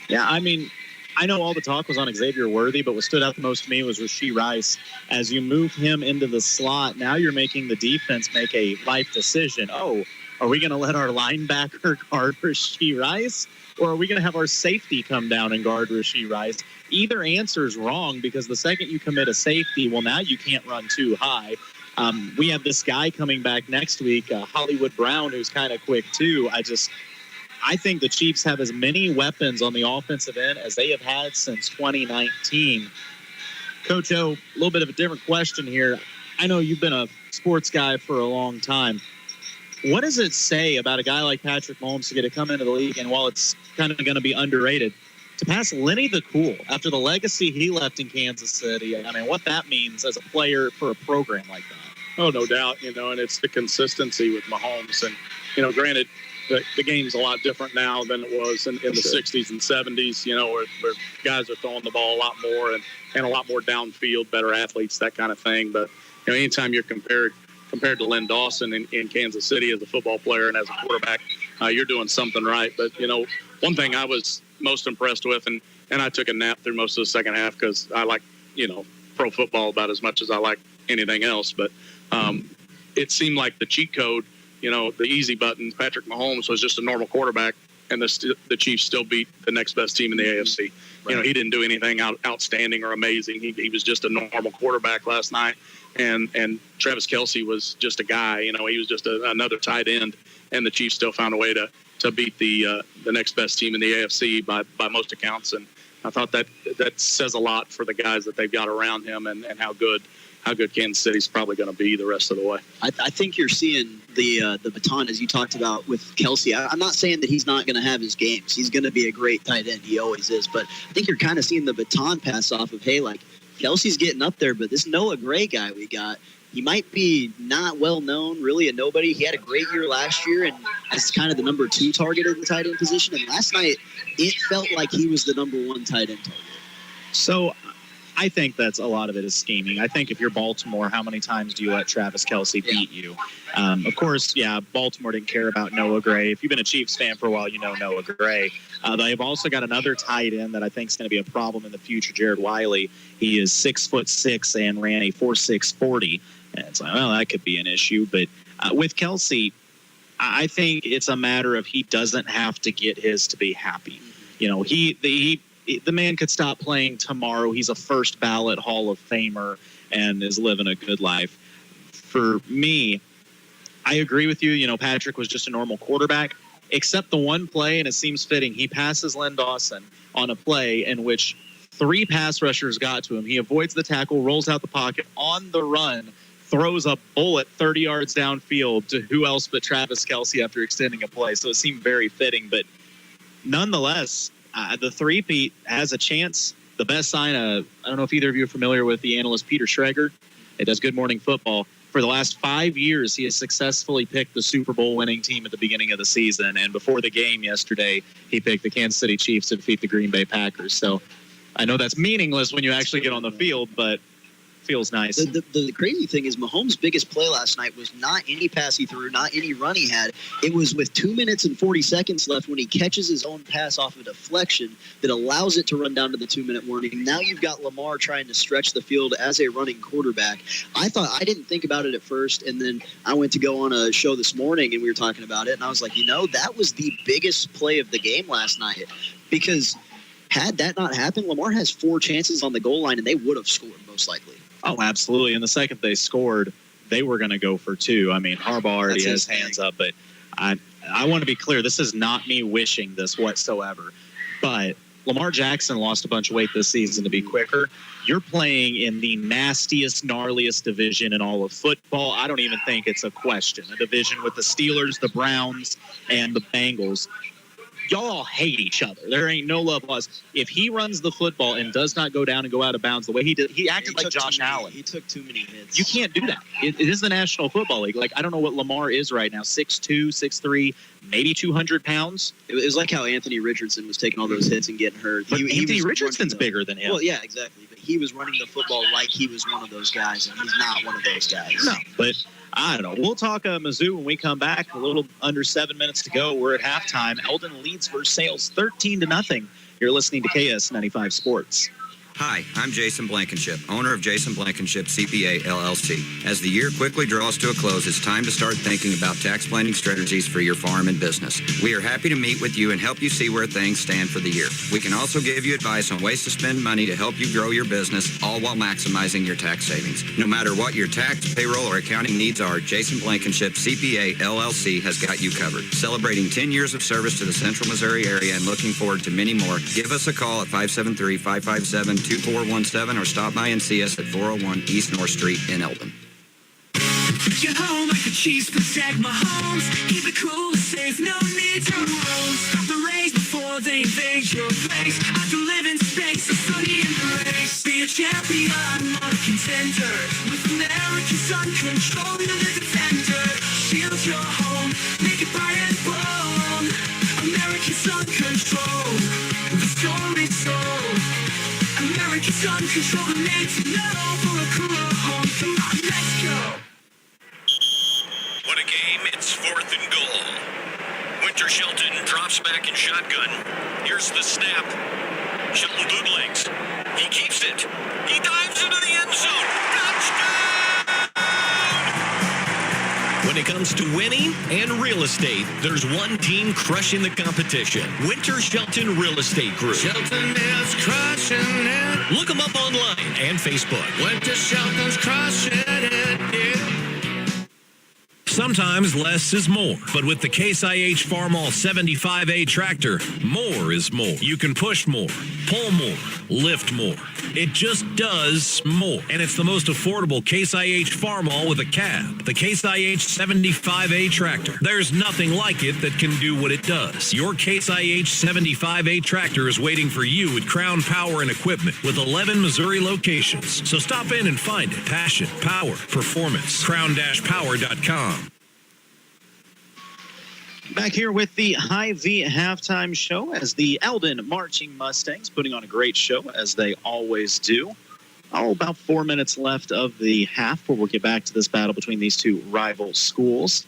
S2: yeah, I mean, I know all the talk was on Xavier Worthy, but what stood out the most to me was Versailles Rice. As you move him into the slot, now you're making the defense make a life decision. Oh, are we going to let our linebacker guard Versailles Rice, or are we going to have our safety come down and guard Versailles Rice? Either answer is wrong, because the second you commit a safety, well, now you can't run too high. We have this guy coming back next week, Hollywood Brown, who's kind of quick too. I think the Chiefs have as many weapons on the offensive end as they have had since 2019. Coach O, a little bit of a different question here. I know you've been a sports guy for a long time. What does it say about a guy like Patrick Mahomes to get to come into the league, and while it's kind of going to be underrated, to pass Lenny the Cool after the legacy he left in Kansas City? I mean, what that means as a player for a program like that.
S3: Oh, no doubt, and it's the consistency with Mahomes. And, granted, the game's a lot different now than it was in the 60s and 70s, where guys are throwing the ball a lot more and a lot more downfield, better athletes, that kind of thing. But, anytime you're compared to Len Dawson in Kansas City as a football player and as a quarterback, you're doing something right. But, one thing I was most impressed with, and I took a nap through most of the second half, because I like, pro football about as much as I like anything else. But it seemed like the cheat code, the easy button, Patrick Mahomes was just a normal quarterback, and the Chiefs still beat the next best team in the AFC. Right. He didn't do anything outstanding or amazing. He was just a normal quarterback last night. And Travis Kelce was just a guy. He was just another tight end, and the Chiefs still found a way to beat the next best team in the AFC by most accounts. And I thought that says a lot for the guys that they've got around him, and how good Kansas City's probably going to be the rest of the way.
S15: I think you're seeing the baton, as you talked about with Kelce. I'm not saying that he's not going to have his games. He's going to be a great tight end. He always is. But I think you're kind of seeing the baton pass off of, hey, like, Kelce's getting up there, but this Noah Gray guy we got, he might be not well known, really a nobody. He had a great year last year, and as kind of the number 2 target at the tight end position. And last night, it felt like he was the number 1 tight end target.
S2: So I think that's a lot of it is scheming. I think if you're Baltimore, how many times do you let Travis Kelce beat you? Of course, Baltimore didn't care about Noah Gray. If you've been a Chiefs fan for a while, you know Noah Gray. They've also got another tight end that I think is going to be a problem in the future, Jared Wiley. He is 6'6" and ran a 4.6 40. And it's like, well, that could be an issue. But with Kelce, I think it's a matter of he doesn't have to get his to be happy. The man could stop playing tomorrow. He's a first ballot Hall of Famer and is living a good life. For me, I agree with you. Patrick was just a normal quarterback, except the one play, and it seems fitting. He passes Len Dawson on a play in which 3 pass rushers got to him. He avoids the tackle, rolls out the pocket on the run, throws a bullet 30 yards downfield to who else but Travis Kelce after extending a play. So it seemed very fitting, but nonetheless, the three-peat has a chance. The best sign of, I don't know if either of you are familiar with the analyst Peter Schrager. It does Good Morning Football. For the last 5 years, he has successfully picked the Super Bowl winning team at the beginning of the season. And before the game yesterday, he picked the Kansas City Chiefs to defeat the Green Bay Packers. So I know that's meaningless when you actually get on the field, but Feels nice.
S15: The crazy thing is Mahomes' biggest play last night was not any pass he threw, not any run he had. It was with 2 minutes and 40 seconds left when he catches his own pass off a deflection that allows it to run down to the 2-minute warning. Now you've got Lamar trying to stretch the field as a running quarterback. I didn't think about it at first, and then I went to go on a show this morning and we were talking about it, and I was like, that was the biggest play of the game last night, because had that not happened, Lamar has 4 chances on the goal line and they would have scored most likely.
S2: Oh, absolutely. And the second they scored, they were going to go for 2. I mean, Harbaugh already has hands up, but I want to be clear. This is not me wishing this whatsoever. But Lamar Jackson lost a bunch of weight this season to be quicker. You're playing in the nastiest, gnarliest division in all of football. I don't even think it's a question. A division with the Steelers, the Browns, and the Bengals. Y'all hate each other. There ain't no love lost. If he runs the football and does not go down and go out of bounds the way he did, he acted like Josh Allen.
S15: He took too many hits.
S2: You can't do that. It is the National Football League. Like, I don't know what Lamar is right now, 6'2", 6'3", maybe 200 pounds.
S15: It was like how Anthony Richardson was taking all those hits and getting hurt.
S2: But Anthony Richardson's bigger than him.
S15: Well, yeah, exactly. But he was running the football like he was one of those guys, and he's not one of those guys.
S2: No, but I don't know. We'll talk Mizzou when we come back. A little under 7 minutes to go. We're at halftime. Eldon leads Versailles 13-0. You're listening to KS95 Sports.
S21: Hi, I'm Jason Blankenship, owner of Jason Blankenship CPA LLC. As the year quickly draws to a close, it's time to start thinking about tax planning strategies for your farm and business. We are happy to meet with you and help you see where things stand for the year. We can also give you advice on ways to spend money to help you grow your business, all while maximizing your tax savings. No matter what your tax, payroll, or accounting needs are, Jason Blankenship CPA LLC has got you covered. Celebrating 10 years of service to the Central Missouri area and looking forward to many more. Give us a call at 573-557-2417 or stop by and see us at 401 East North Street in Eldon.
S6: Get home like a cheese, protect my homes. Keep it cool, safe, no need to rules. Stop the race before they invade your place. I can live in space, a sunny in the race. Be a champion, not a contender. With American sun, control the defender. Shield your home, make it bright and bold. American sun control, the story told. American sun control, the need to know for a cooler home. Come on, let's go.
S22: What a game. It's 4th and goal. Winter Shelton drops back in shotgun. Here's the snap. Shelton bootlegs. He keeps it. He dives into the end zone. Touchdown! When it comes to winning and real estate, there's one team crushing the competition. Winter Shelton Real Estate Group.
S6: Shelton is crushing it.
S22: Look them up online and Facebook.
S6: Winter Shelton's crushing it, yeah.
S1: Sometimes less is more, but with the Case IH Farmall 75A tractor, more is more. You can push more, pull more, lift more. It just does more. And it's the most affordable Case IH Farmall with a cab. The Case IH 75A tractor. There's nothing like it that can do what it does. Your Case IH 75A tractor is waiting for you at Crown Power and Equipment with 11 Missouri locations. So stop in and find it. Passion, power, performance. crown-power.com.
S2: Back here with the Hy-Vee halftime show as the Eldon Marching Mustangs putting on a great show as they always do. About 4 minutes left of the half before we'll get back to this battle between these two rival schools.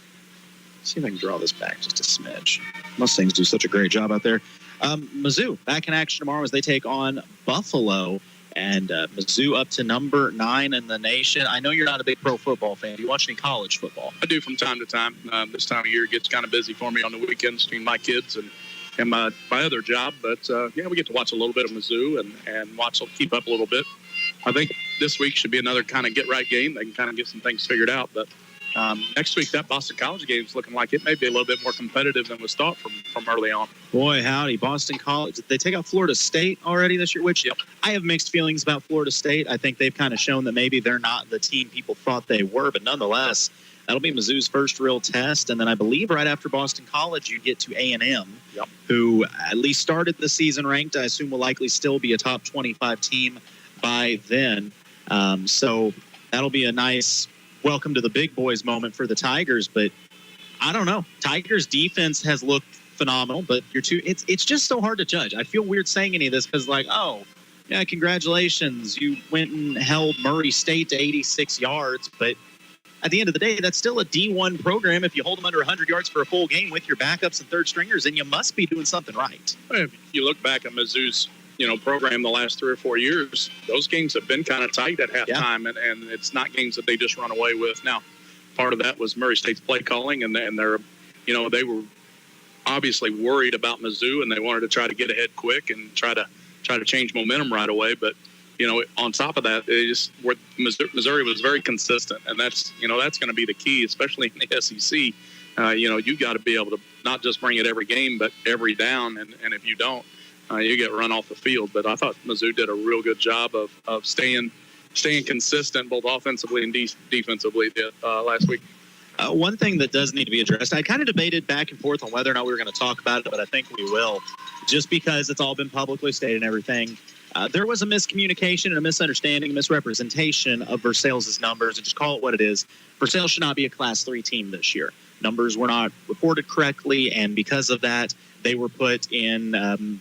S2: Let's see if I can draw this back just a smidge. Mustangs do such a great job out there. Mizzou back in action tomorrow as they take on Buffalo. And Mizzou up to number 9 in the nation. I know you're not a big pro football fan. Do you watch any college football?
S3: I do from time to time. This time of year gets kind of busy for me on the weekends between my kids and my other job. But, yeah, we get to watch a little bit of Mizzou and keep up a little bit. I think this week should be another kind of get-right game. They can kind of get some things figured out. But next week, that Boston College game is looking like it may be a little bit more competitive than was thought from early on.
S2: Boy, howdy. Boston College. Did they take out Florida State already this year? Which I have mixed feelings about Florida State. I think they've kind of shown that maybe they're not the team people thought they were. But nonetheless, that'll be Mizzou's first real test. And then I believe right after Boston College, you get to A&M, who at least started the season ranked. I assume will likely still be a top 25 team by then. So that'll be a nice welcome to the big boys moment for the Tigers. But I don't know. Tigers defense has looked phenomenal, but it's just so hard to judge. I feel weird saying any of this because Yeah, congratulations. You went and held Murray State to 86 yards, but at the end of the day, that's still a D1 program. If you hold them under 100 yards for a full game with your backups and third stringers, then you must be doing something right.
S3: If you look back at Mizzou's, program the last 3 or 4 years, those games have been kind of tight at halftime, and it's not games that they just run away with. Now, part of that was Murray State's play calling, and they're, they were obviously worried about Mizzou, and they wanted to try to get ahead quick and try to change momentum right away. But on top of that, Missouri was very consistent, and that's going to be the key, especially in the SEC. You got to be able to not just bring it every game, but every down, and if you don't, you get run off the field. But I thought Mizzou did a real good job of staying consistent, both offensively and defensively last week.
S2: One thing that does need to be addressed, I kind of debated back and forth on whether or not we were going to talk about it, but I think we will, just because it's all been publicly stated and everything. There was a miscommunication and a misunderstanding, misrepresentation of Versailles' numbers, and just call it what it is. Versailles should not be a Class 3 team this year. Numbers were not reported correctly, and because of that, they were put in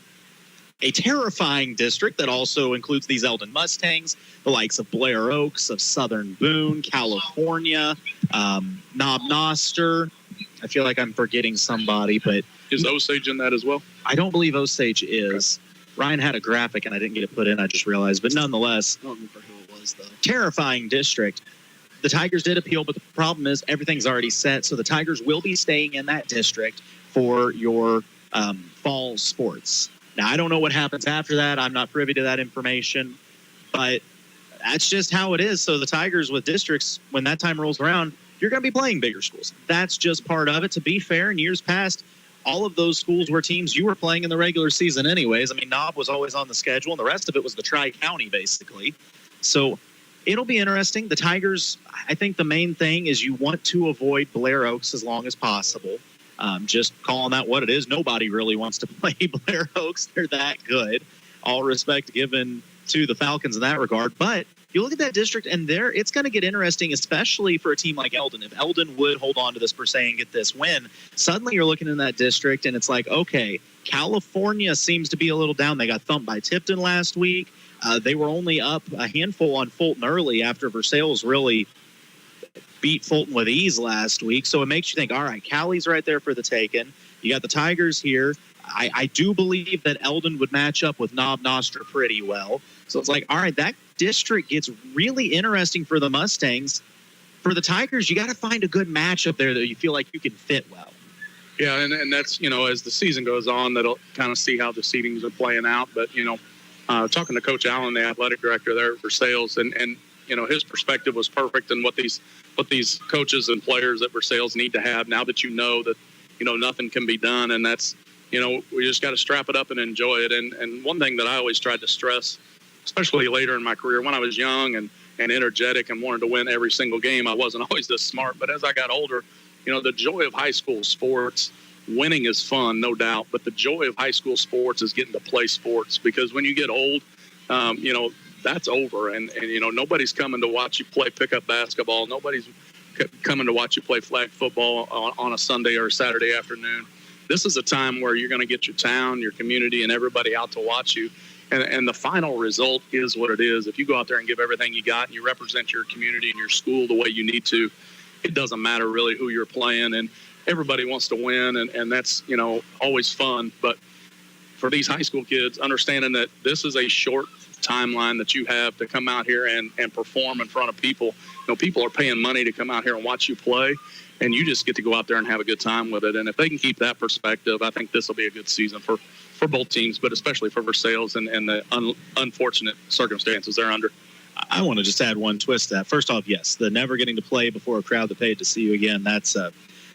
S2: a terrifying district that also includes these Eldon Mustangs, the likes of Blair Oaks, of Southern Boone, California, Knob Noster. I feel like I'm forgetting somebody, but...
S3: Is Osage in that as well?
S2: I don't believe Osage is. Okay. Ryan had a graphic, and I didn't get it put in, I just realized. But nonetheless, I don't remember who it was, though. Terrifying district. The Tigers did appeal, but the problem is everything's already set, so the Tigers will be staying in that district for your fall sports. Now, I don't know what happens after that. I'm not privy to that information, but that's just how it is. So the Tigers with districts, when that time rolls around, you're going to be playing bigger schools. That's just part of it. To be fair, in years past, all of those schools were teams you were playing in the regular season anyways. I mean, Knob was always on the schedule, and the rest of it was the Tri-County, basically. So it'll be interesting. The Tigers, I think the main thing is you want to avoid Blair Oaks as long as possible. Just calling that what it is. Nobody really wants to play Blair Oaks. They're that good. All respect given to the Falcons in that regard. But you look at that district, and it's going to get interesting, especially for a team like Eldon. If Eldon would hold on to this per se and get this win, suddenly you're looking in that district, and it's like, okay, California seems to be a little down. They got thumped by Tipton last week. They were only up a handful on Fulton early after Versailles really beat Fulton with ease last week. So it makes you think, all right, Cali's right there for the taking. You got the Tigers here. I do believe that Eldon would match up with Knob Noster pretty well. So it's like, all right, that district gets really interesting for the Mustangs. For the Tigers, you got to find a good matchup there that you feel like you can fit well.
S3: Yeah, and that's, as the season goes on, that'll kind of see how the seedings are playing out. But, talking to Coach Allen, the athletic director there at Versailles, and his perspective was perfect, and what these coaches and players at Versailles need to have now that that nothing can be done, and that's we just got to strap it up and enjoy it. And one thing that I always tried to stress, especially later in my career, when I was young and energetic and wanted to win every single game, I wasn't always this smart. But as I got older, the joy of high school sports, winning is fun, no doubt, but the joy of high school sports is getting to play sports, because when you get old, that's over. And nobody's coming to watch you play pickup basketball. Nobody's coming to watch you play flag football on a Sunday or a Saturday afternoon. This is a time where you're going to get your town, your community, and everybody out to watch you. And the final result is what it is. If you go out there and give everything you got and you represent your community and your school the way you need to, it doesn't matter really who you're playing. And everybody wants to win, and that's, always fun. But for these high school kids, understanding that this is a short timeline that you have to come out here and perform in front of people. People are paying money to come out here and watch you play, and you just get to go out there and have a good time with it. And if they can keep that perspective, I think this will be a good season for both teams, but especially for Versailles and the unfortunate circumstances they're under.
S2: I want to just add one twist to that. First off, yes, the never getting to play before a crowd that paid to see you again, that's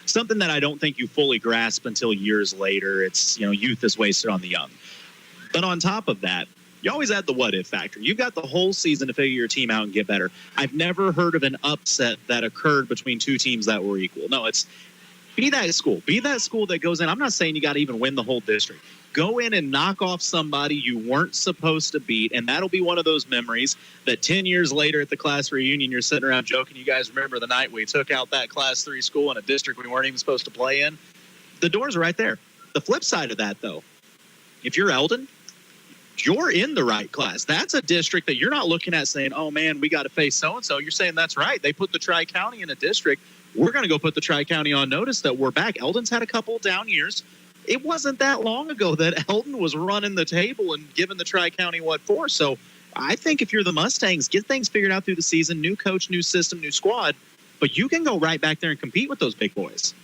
S2: something that I don't think you fully grasp until years later. It's, youth is wasted on the young. But on top of that, you always add the what-if factor. You've got the whole season to figure your team out and get better. I've never heard of an upset that occurred between two teams that were equal. No, it's be that school. Be that school that goes in. I'm not saying you got to even win the whole district. Go in and knock off somebody you weren't supposed to beat, and that'll be one of those memories that 10 years later at the class reunion, you're sitting around joking. You guys remember the night we took out that Class 3 school in a district we weren't even supposed to play in? The doors are right there. The flip side of that, though, if you're Eldon, you're in the right class. That's a district that you're not looking at saying, oh, man, we got to face so-and-so. You're saying that's right. They put the Tri-County in a district. We're going to go put the Tri-County on notice that we're back. Eldon's had a couple down years. It wasn't that long ago that Eldon was running the table and giving the Tri-County what for. So I think if you're the Mustangs, get things figured out through the season, new coach, new system, new squad, but you can go right back there and compete with those big boys.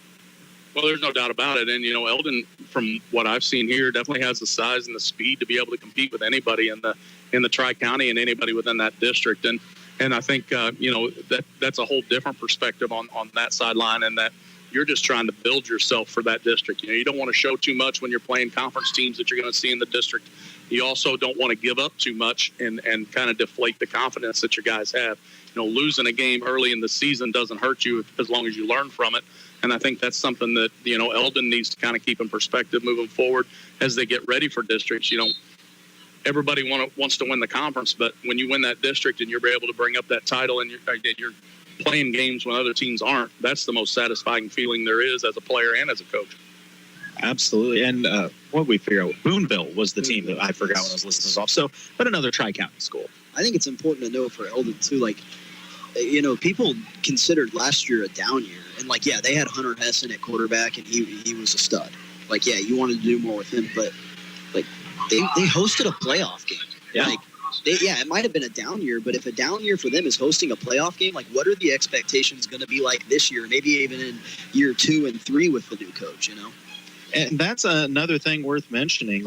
S3: Well, there's no doubt about it. And, Eldon, from what I've seen here, definitely has the size and the speed to be able to compete with anybody in the Tri-County and anybody within that district. And I think, that's a whole different perspective on that sideline, and that you're just trying to build yourself for that district. You don't want to show too much when you're playing conference teams that you're going to see in the district. You also don't want to give up too much and kind of deflate the confidence that your guys have. Losing a game early in the season doesn't hurt you as long as you learn from it. And I think that's something that, Eldon needs to kind of keep in perspective moving forward as they get ready for districts. Everybody wants to win the conference, but when you win that district and you're able to bring up that title and you're playing games when other teams aren't, that's the most satisfying feeling there is as a player and as a coach.
S2: Absolutely. And what did we figure out? Boonville was the team that I forgot when I was listing this off. So, but another Tri-County school.
S15: I think it's important to know for Eldon, too, people considered last year a down year. And, they had Hunter Hessen at quarterback, and he was a stud. You wanted to do more with him, but, they hosted a playoff game.
S2: Yeah.
S15: It might have been a down year, but if a down year for them is hosting a playoff game, what are the expectations going to be like this year, maybe even in year 2 and 3 with the new coach,
S2: And that's another thing worth mentioning.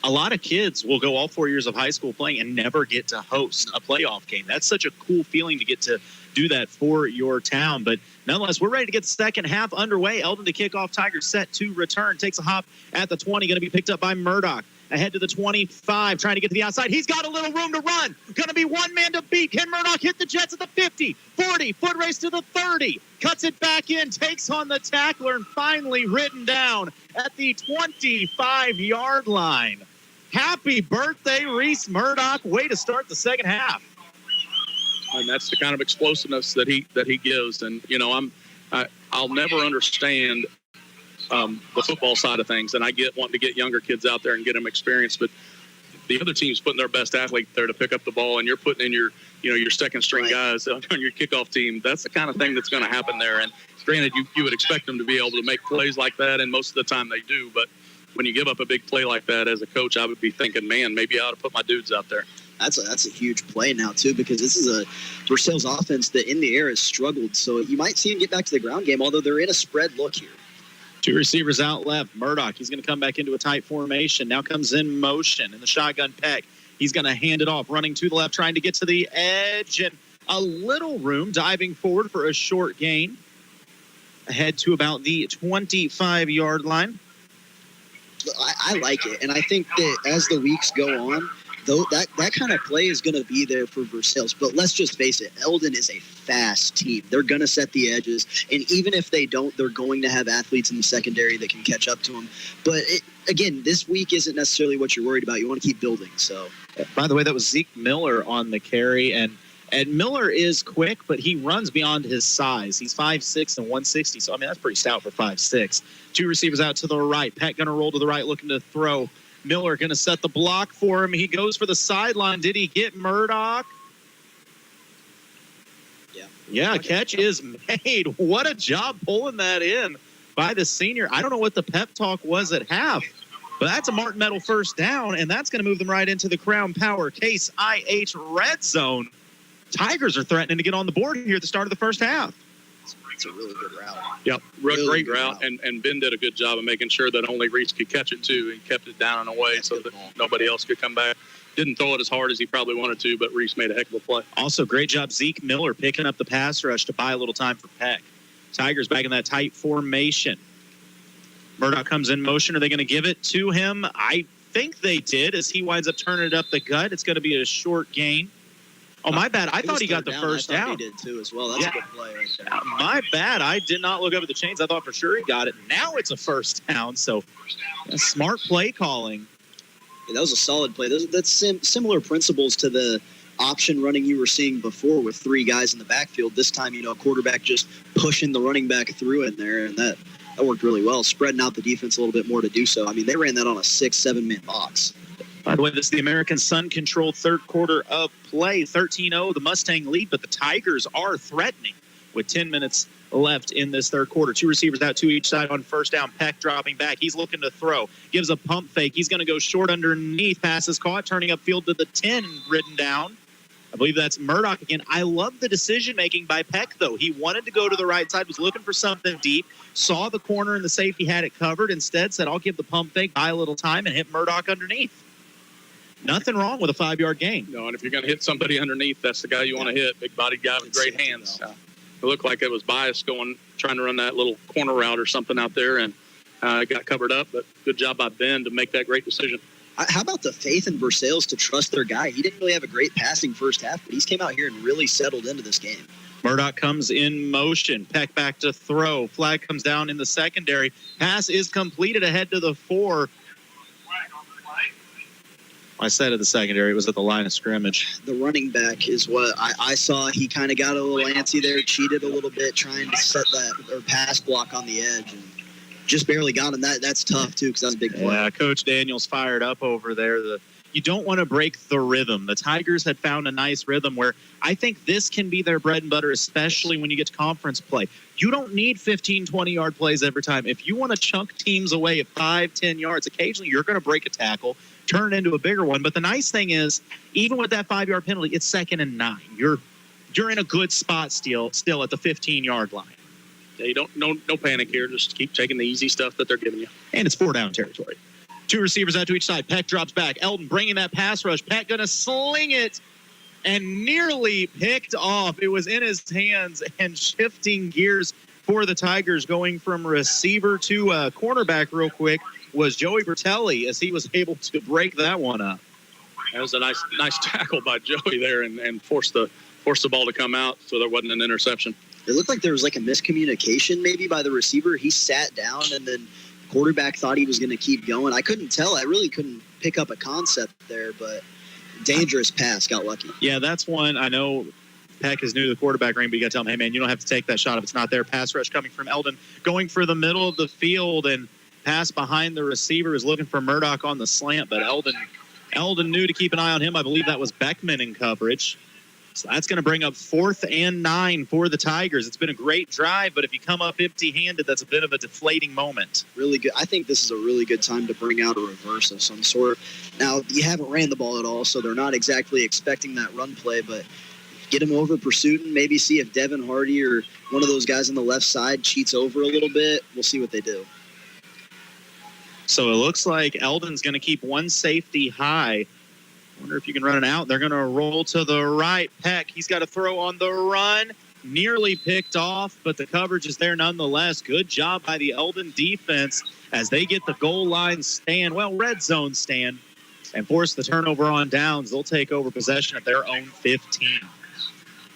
S2: A lot of kids will go all 4 years of high school playing and never get to host a playoff game. That's such a cool feeling to get to do that for your town. But nonetheless, we're ready to get the second half underway. Eldon to kick off. Tigers set to return. Takes a hop at the 20. Going to be picked up by Murdoch. Ahead to the 25, trying to get to the outside. He's got a little room to run. Going to be one man to beat. Can Murdoch hit the Jets at the 50, 40, foot race to the 30. Cuts it back in, takes on the tackler, and finally written down at the 25-yard line. Happy birthday, Reese Murdoch. Way to start the second half.
S3: And that's the kind of explosiveness that he gives. And, I'll never understand the football side of things, and I get wanting to get younger kids out there and get them experience, but the other team's putting their best athlete there to pick up the ball, and you're putting in your second string guys on your kickoff team. That's the kind of thing that's going to happen there. And granted, you would expect them to be able to make plays like that, and most of the time they do, but when you give up a big play like that as a coach, I would be thinking, man, maybe I ought to put my dudes out there.
S15: That's a huge play now, too, because this is a Versailles offense that in the air has struggled. So you might see them get back to the ground game, although they're in a spread look here.
S2: 2 receivers out left. Murdoch, he's going to come back into a tight formation. Now comes in motion in the shotgun Peck. He's going to hand it off, running to the left, trying to get to the edge, and a little room, diving forward for a short gain. Ahead to about the 25-yard line.
S15: I like it, and I think that as the weeks go on, though that kind of play is going to be there for Versailles. But let's just face it, Eldon is a fast team. They're going to set the edges, and even if they don't, they're going to have athletes in the secondary that can catch up to them. But again, this week isn't necessarily what you're worried about. You want to keep building. So,
S2: by the way, that was Zeke Miller on the carry, and Miller is quick, but he runs beyond his size. He's 5'6" and 160, so that's pretty stout for 5'6". 2 receivers out to the right. Peck going to roll to the right, looking to throw. Miller going to set the block for him. He goes for the sideline. Did he get Murdoch? Yeah, catch is made. What a job pulling that in by the senior. I don't know what the pep talk was at half, but that's a Martin Metal first down, and that's going to move them right into the Crown Power Case IH red zone. Tigers are threatening to get on the board here at the start of the first half.
S15: It's a really good route.
S3: Yep, great route, and Ben did a good job of making sure that only Reese could catch it too, and kept it down and away so that nobody else could come back. Didn't throw it as hard as he probably wanted to, but Reese made a heck of a play.
S2: Also, great job, Zeke Miller picking up the pass rush to buy a little time for Peck. Tigers back in that tight formation. Murdoch comes in motion. Are they going to give it to him? I think they did as he winds up turning it up the gut. It's going to be a short gain. Oh, my bad. I thought he got the first down.
S15: He did, too, as well. That's a good play right there.
S2: My bad. I did not look over the chains. I thought for sure he got it. Now it's a first down, so smart play calling.
S15: Yeah, that was a solid play. That's similar principles to the option running you were seeing before with 3 guys in the backfield. This time, a quarterback just pushing the running back through in there, and that worked really well, spreading out the defense a little bit more to do so. They ran that on a 6-7 man box.
S2: By the way, this is the American Sun Control third quarter of play. 13-0, the Mustang lead, but the Tigers are threatening with 10 minutes left in this third quarter. Two receivers out, two each side on first down. Peck dropping back. He's looking to throw. Gives a pump fake. He's going to go short underneath. Pass is caught, turning upfield to the 10, ridden down. I believe that's Murdoch again. I love the decision-making by Peck, though. He wanted to go to the right side, was looking for something deep, saw the corner and the safety had it covered. Instead, said, I'll give the pump fake, buy a little time, and hit Murdoch underneath. Nothing wrong with a 5-yard gain.
S3: No, and if you're going to hit somebody underneath, that's the guy you want to hit. Big-bodied guy with great hands. It looked like it was Bias trying to run that little corner route or something out there, and it got covered up. But good job by Ben to make that great decision.
S15: How about the faith in Versailles to trust their guy? He didn't really have a great passing first half, but he's came out here and really settled into this game.
S2: Murdoch comes in motion. Peck back to throw. Flag comes down in the secondary. Pass is completed ahead to the 4. I said at the secondary, it was at the line of scrimmage.
S15: The running back is what I saw. He kind of got a little antsy there, cheated a little bit, trying to set that or pass block on the edge, and just barely got him. That's tough, too, because that's a big play.
S2: Yeah, Coach Daniels fired up over there. You don't want to break the rhythm. The Tigers had found a nice rhythm where I think this can be their bread and butter, especially when you get to conference play. You don't need 15, 20-yard plays every time. If you want to chunk teams away at 5, 10 yards, occasionally you're going to break a tackle, turn it into a bigger one. But the nice thing is, even with that 5-yard penalty, it's 2nd and 9. You're in a good spot still at the 15-yard line.
S3: Yeah, you don't no panic here. Just keep taking the easy stuff that they're giving you.
S2: And it's 4-down territory. Two receivers out to each side. Peck drops back. Eldon bringing that pass rush. Peck going to sling it and nearly picked off. It was in his hands, and shifting gears for the Tigers, going from receiver to cornerback real quick, was Joey Bertelli, as he was able to break that one up.
S3: That was a nice tackle by Joey there, and forced the ball to come out so there wasn't an interception.
S15: It looked like there was like a miscommunication maybe by the receiver. He sat down, and then quarterback thought he was going to keep going. I couldn't tell. I really couldn't pick up a concept there, but dangerous pass. Got lucky.
S2: Yeah, that's one. I know Peck is new to the quarterback ring, but you got to tell him, hey, man, you don't have to take that shot if it's not there. Pass rush coming from Eldon, going for the middle of the field, and pass behind the receiver is looking for Murdoch on the slant, but Eldon knew to keep an eye on him. I believe that was Beckman in coverage. So that's going to bring up 4th and 9 for the Tigers. It's been a great drive, but if you come up empty-handed, that's a bit of a deflating moment.
S15: Really good. I think this is a really good time to bring out a reverse of some sort. Now, you haven't ran the ball at all, so they're not exactly expecting that run play, but get him over pursuit and maybe see if Devin Hardy or one of those guys on the left side cheats over a little bit. We'll see what they do.
S2: So it looks like Eldon's going to keep one safety high. Wonder if you can run it out. They're going to roll to the right. Peck, he's got to throw on the run. Nearly picked off, but the coverage is there nonetheless. Good job by the Eldon defense as they get the goal line stand, red zone stand, and force the turnover on downs. They'll take over possession at their own 15.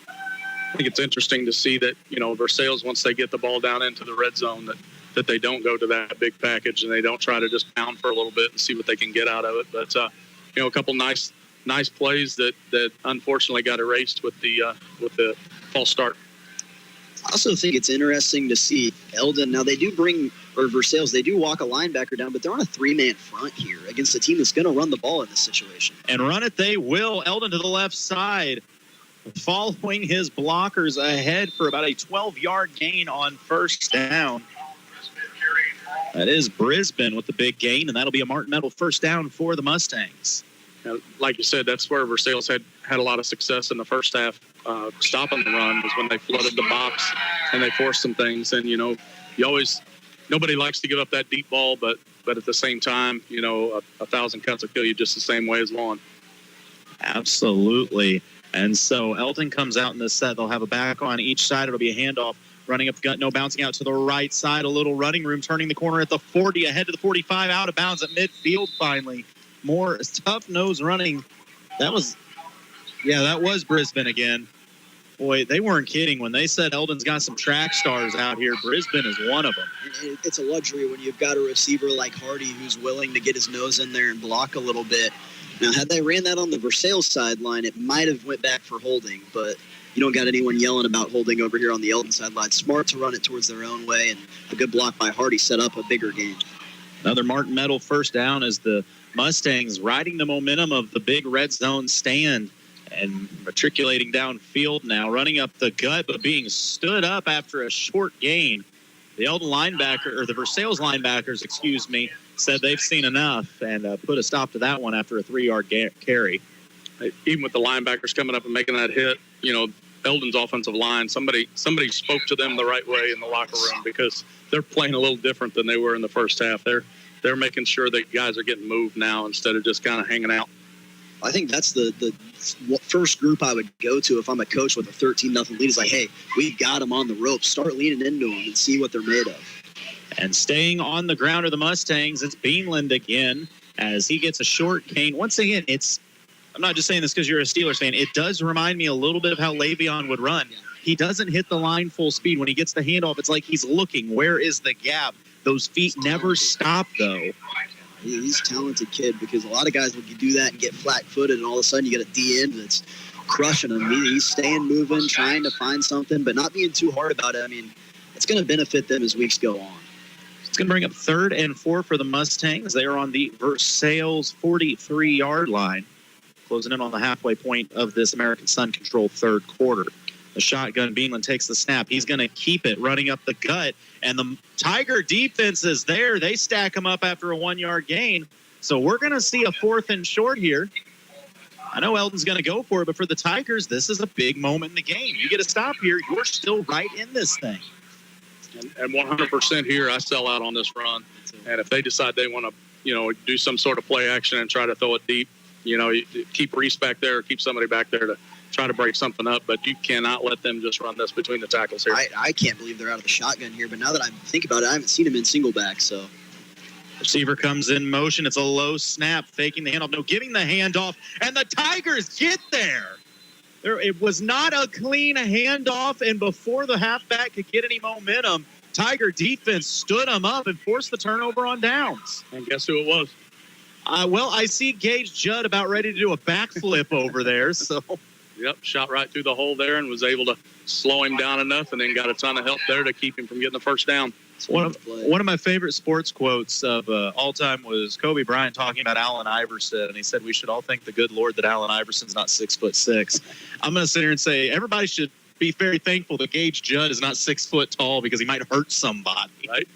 S3: I think it's interesting to see that, Versailles, once they get the ball down into the red zone, that they don't go to that big package and they don't try to just pound for a little bit and see what they can get out of it. But, a couple nice plays that unfortunately got erased with the false start.
S15: I also think it's interesting to see Eldon. Now, Versailles, they do walk a linebacker down, but they're on a 3-man front here against a team that's going to run the ball in this situation.
S2: And run it they will. Eldon to the left side, following his blockers ahead for about a 12-yard gain on first down. That is Brisbane with the big gain, and that'll be a Martin Metal first down for the Mustangs.
S3: Like you said, that's where Versailles had a lot of success in the first half. Stopping the run was when they flooded the box and they forced some things. And, nobody likes to give up that deep ball, but at the same time, a 1,000 cuts will kill you just the same way as one.
S2: Absolutely. And so Eldon comes out in this set. They'll have a back on each side. It'll be a handoff. Running up the gut, no bouncing out to the right side. A little running room, turning the corner at the 40, ahead to the 45, out of bounds at midfield finally. More tough nose running. That was Brisbane again. Boy, they weren't kidding when they said Eldon's got some track stars out here. Brisbane is one of them.
S15: It's a luxury when you've got a receiver like Hardy who's willing to get his nose in there and block a little bit. Now, had they ran that on the Versailles sideline, it might have went back for holding, but you don't got anyone yelling about holding over here on the Eldon sideline. Smart to run it towards their own way, and a good block by Hardy set up a bigger gain.
S2: Another Martin Metal first down as the Mustangs riding the momentum of the big red zone stand and matriculating downfield now, running up the gut, but being stood up after a short gain. The Eldon linebacker, or the Versailles linebackers, said they've seen enough and put a stop to that one after a 3-yard carry.
S3: Even with the linebackers coming up and making that hit, Eldon's offensive line, somebody spoke to them the right way in the locker room, because they're playing a little different than they were in the first half. They're making sure that guys are getting moved now instead of just kind of hanging out.
S15: I think that's the first group I would go to if I'm a coach with a 13-0 lead. Is like, hey, we've got them on the ropes. Start leaning into them and see what they're made of.
S2: And staying on the ground are the Mustangs. It's Beanland again as he gets a short gain. Once again, I'm not just saying this because you're a Steelers fan. It does remind me a little bit of how Le'Veon would run. He doesn't hit the line full speed. When he gets the handoff, it's like he's looking. Where is the gap? Those feet never stop, though.
S15: He's a talented kid, because a lot of guys, when you do that and get flat-footed and all of a sudden you get a D end that's crushing him, he's staying moving, trying to find something, but not being too hard about it. I mean, it's going to benefit them as weeks go on.
S2: It's going to bring up 3rd and 4 for the Mustangs. They are on the Versailles 43-yard line, closing in on the halfway point of this American Sun-controlled third quarter. The shotgun, Beanland takes the snap. He's going to keep it, running up the gut. And the Tiger defense is there. They stack him up after a 1-yard gain. So we're going to see a 4th and short here. I know Eldon's going to go for it, but for the Tigers, this is a big moment in the game. You get a stop here, you're still right in this thing.
S3: And 100% here, I sell out on this run. And if they decide they want to, do some sort of play action and try to throw it deep, you keep Reese back there, keep somebody back there to try to break something up, but you cannot let them just run this between the tackles here.
S15: I can't believe they're out of the shotgun here, but now that I think about it, I haven't seen him in single back, so.
S2: Receiver comes in motion. It's a low snap, faking the handoff. No, giving the handoff, and the Tigers get there. It was not a clean handoff, and before the halfback could get any momentum, Tiger defense stood him up and forced the turnover on downs.
S3: And guess who it was?
S2: I see Gage Judd about ready to do a backflip over there, so...
S3: Yep, shot right through the hole there and was able to slow him down enough, and then got a ton of help there to keep him from getting the first down.
S2: One of my favorite sports quotes of all time was Kobe Bryant talking about Allen Iverson, and he said we should all thank the good Lord that Allen Iverson's not 6'6". I'm going to sit here and say everybody should be very thankful that Gage Judd is not 6 foot tall, because he might hurt somebody.
S3: Right.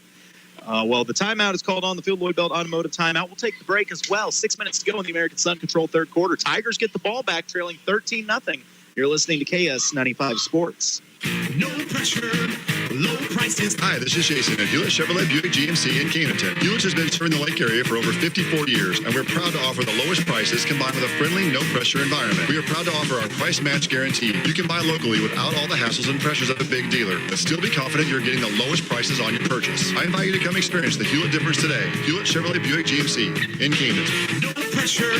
S2: Well, the timeout is called on the field. Lloyd Belt Automotive timeout. We'll take the break as well. 6 minutes to go in the American Sun-controlled third quarter. Tigers get the ball back, trailing 13-0. You're listening to KS95 Sports.
S6: No pressure, low prices.
S5: Hi, this is Jason at Hewlett Chevrolet Buick GMC in Canton. Hewlett has been serving the Lake area for over 54 years, and we're proud to offer the lowest prices combined with a friendly, no-pressure environment. We are proud to offer our price match guarantee. You can buy locally without all the hassles and pressures of a big dealer, but still be confident you're getting the lowest prices on your purchase. I invite you to come experience the Hewlett difference today. Hewlett Chevrolet Buick GMC in Canton.
S6: No pressure,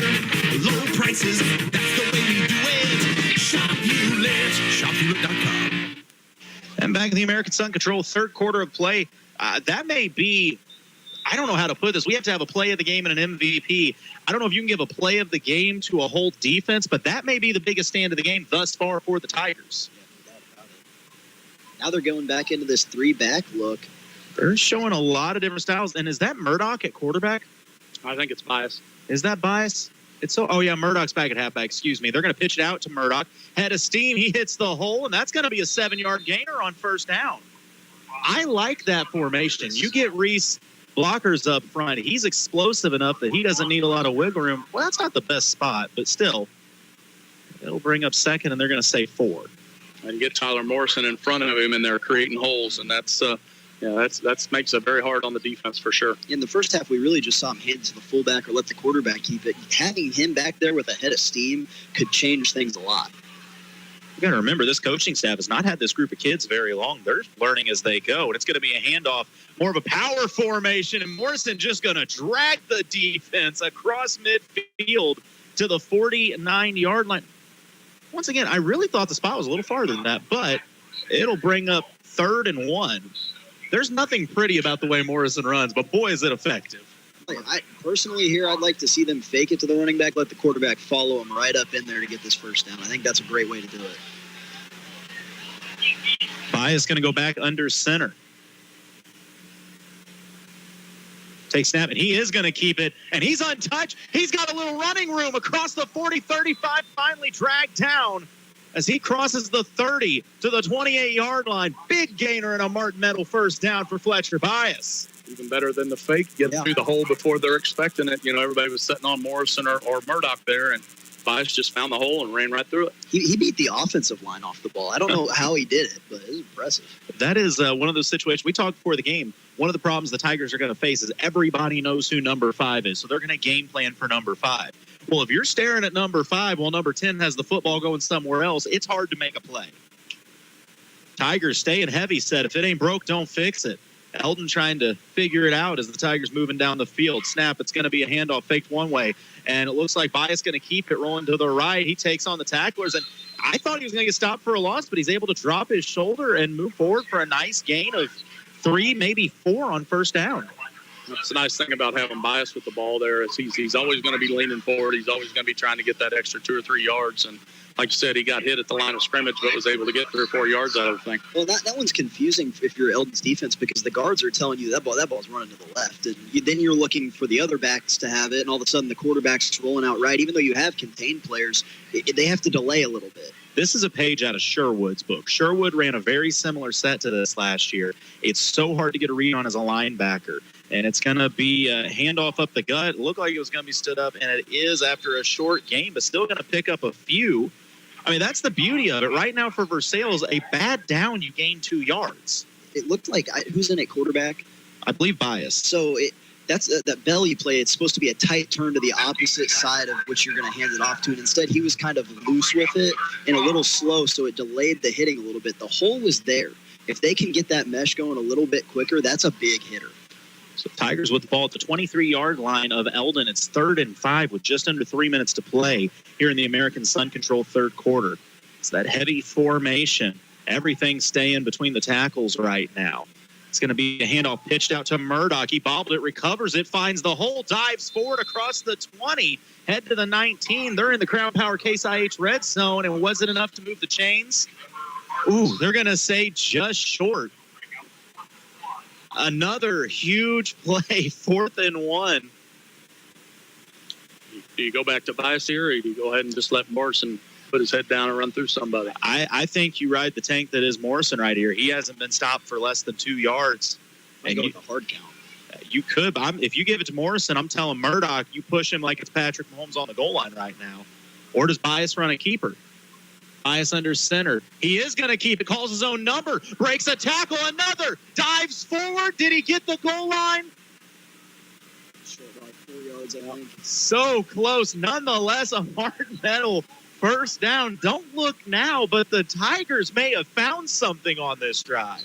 S6: low prices. That's the way we do it. Shop Hewlett. ShopHewlett.com.
S2: And back in the American Sun-controlled third quarter of play, that may be, I don't know how to put this. We have to have a play of the game and an MVP. I don't know if you can give a play of the game to a whole defense, but that may be the biggest stand of the game thus far for the Tigers.
S15: Now they're going back into this 3-back look.
S2: They're showing a lot of different styles. And is that Murdoch at quarterback?
S3: I think it's Bias.
S2: Is that Bias? Murdoch's back at halfback. Excuse me. They're going to pitch it out to Murdoch. Head of steam. He hits the hole, and that's going to be a 7-yard gainer on first down. I like that formation. You get Reese blockers up front. He's explosive enough that he doesn't need a lot of wiggle room. Well, that's not the best spot, but still, it'll bring up second, and they're going to say 4.
S3: And get Tyler Morrison in front of him, and they're creating holes, and that's makes it very hard on the defense for sure.
S15: In the first half, we really just saw him hand it to the fullback or let the quarterback keep it. Having him back there with a head of steam could change things a lot.
S2: You got to remember, this coaching staff has not had this group of kids very long. They're learning as they go, and it's going to be a handoff, more of a power formation, and Morrison just going to drag the defense across midfield to the 49-yard line. Once again, I really thought the spot was a little farther than that, but it'll bring up 3rd and 1. There's nothing pretty about the way Morrison runs, but boy, is it effective.
S15: Personally here, I'd like to see them fake it to the running back, let the quarterback follow him right up in there to get this first down. I think that's a great way to do it. Bias
S2: going to go back under center. Take snap, and he is going to keep it, and he's untouched. He's got a little running room across the 40, 35, finally dragged down as he crosses the 30 to the 28-yard line. Big gainer and a Martin Metal first down for Fletcher Bias.
S3: Even better than the fake, getting through the hole before they're expecting it. You know, everybody was sitting on Morrison or Murdoch there, and Bias just found the hole and ran right through it.
S15: He beat the offensive line off the ball. I don't know how he did it, but it was impressive.
S2: That is one of those situations. We talked before the game. One of the problems the Tigers are going to face is everybody knows who number 5 is, so they're going to game plan for number 5. Well, if you're staring at number 5 while number 10 has the football going somewhere else, it's hard to make a play. Tigers staying heavy set. If it ain't broke, don't fix it. Eldon trying to figure it out as the Tigers moving down the field. Snap, it's going to be a handoff faked one way, and it looks like Bias going to keep it rolling to the right. He takes on the tacklers, and I thought he was going to get stopped for a loss, but he's able to drop his shoulder and move forward for a nice gain of 3, maybe 4 on first down.
S3: That's the nice thing about having Bias with the ball there is he's always going to be leaning forward. He's always going to be trying to get that extra 2 or 3 yards, and like you said, he got hit at the line of scrimmage, but was able to get 3 or 4 yards out of the thing.
S15: Well, that one's confusing if you're Eldon's defense because the guards are telling you that ball's running to the left. And then you're looking for the other backs to have it, and all of a sudden the quarterback's rolling out right. Even though you have contained players, they have to delay a little bit.
S2: This is a page out of Sherwood's book. Sherwood ran a very similar set to this last year. It's so hard to get a read on as a linebacker. And it's going to be a handoff up the gut. It looked like it was going to be stood up, and it is after a short game, but still going to pick up a few. I mean, that's the beauty of it. Right now for Versailles, a bad down, you gain 2 yards.
S15: It looked like, who's in at quarterback?
S2: I believe Bias.
S15: So that's that belly play. It's supposed to be a tight turn to the opposite side of which you're going to hand it off to. And instead, he was kind of loose with it and a little slow, so it delayed the hitting a little bit. The hole was there. If they can get that mesh going a little bit quicker, that's a big hitter.
S2: So Tigers with the ball at the 23-yard line of Eldon. It's 3rd and 5 with just under 3 minutes to play here in the American Sun Control third quarter. It's that heavy formation. Everything staying between the tackles right now. It's going to be a handoff pitched out to Murdoch. He bobbled it, recovers it, finds the hole, dives forward across the 20, head to the 19. They're in the Crown Power Case IH red zone, and was it enough to move the chains? Ooh, they're going to say just short. Another huge play, 4th and 1.
S3: Do you go back to Bias here, or do you go ahead and just let Morrison put his head down and run through somebody?
S2: I think you ride the tank that is Morrison right here. He hasn't been stopped for less than 2 yards.
S15: And go with a hard count.
S2: You could. If you give it to Morrison, I'm telling Murdoch, you push him like it's Patrick Mahomes on the goal line right now. Or does Bias run a keeper? Bias under center. He is going to keep it. Calls his own number. Breaks a tackle. Another. Dives forward. Did he get the goal line?
S15: Short by 4 yards, I think.
S2: So close. Nonetheless, a Martin Metal first down. Don't look now, but the Tigers may have found something on this drive.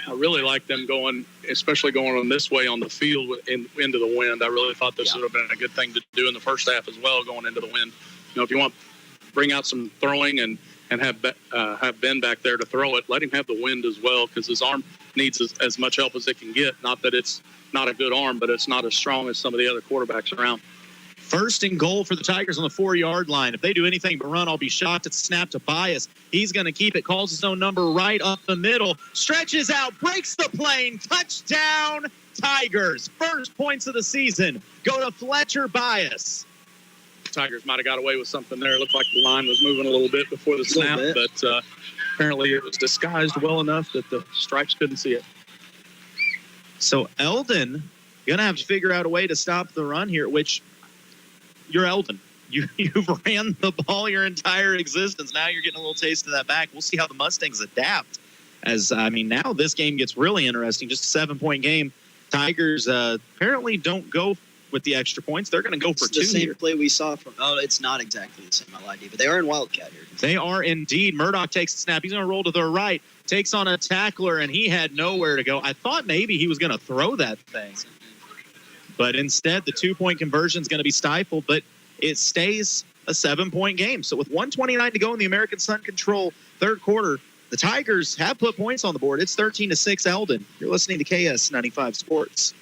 S3: I really like them going, especially going on this way on the field into the wind. I really thought this would have been a good thing to do in the first half as well, going into the wind. You know, if you want bring out some throwing and have Ben back there to throw it, let him have the wind as well, because his arm needs as much help as it can get. Not that it's not a good arm, but it's not as strong as some of the other quarterbacks around.
S2: 1st and goal for the Tigers on the 4-yard line. If they do anything but run, I'll be shocked. It's snap to Bias. He's going to keep it, calls his own number right up the middle, stretches out, breaks the plane, touchdown, Tigers. First points of the season go to Fletcher Bias.
S3: Tigers might have got away with something there. It looked like the line was moving a little bit before the snap, but apparently it was disguised well enough that the stripes couldn't see it.
S2: So Eldon going to have to figure out a way to stop the run here, which you're Eldon. You've ran the ball your entire existence. Now you're getting a little taste of that back. We'll see how the Mustangs adapt. Now this game gets really interesting. Just a 7-point game. Tigers apparently don't go with the extra points. They're going to go for 2
S15: the same
S2: here.
S15: play we saw from, it's not exactly the same LID, but they are in Wildcat here.
S2: They are indeed. Murdoch takes the snap. He's going to roll to the right, takes on a tackler, and he had nowhere to go. I thought maybe he was going to throw that thing. But instead, the 2-point conversion is going to be stifled, but it stays a 7-point game. So with 1:29 to go in the American Sun Control third quarter, the Tigers have put points on the board. It's 13-6 Eldon. You're listening to KS95 Sports.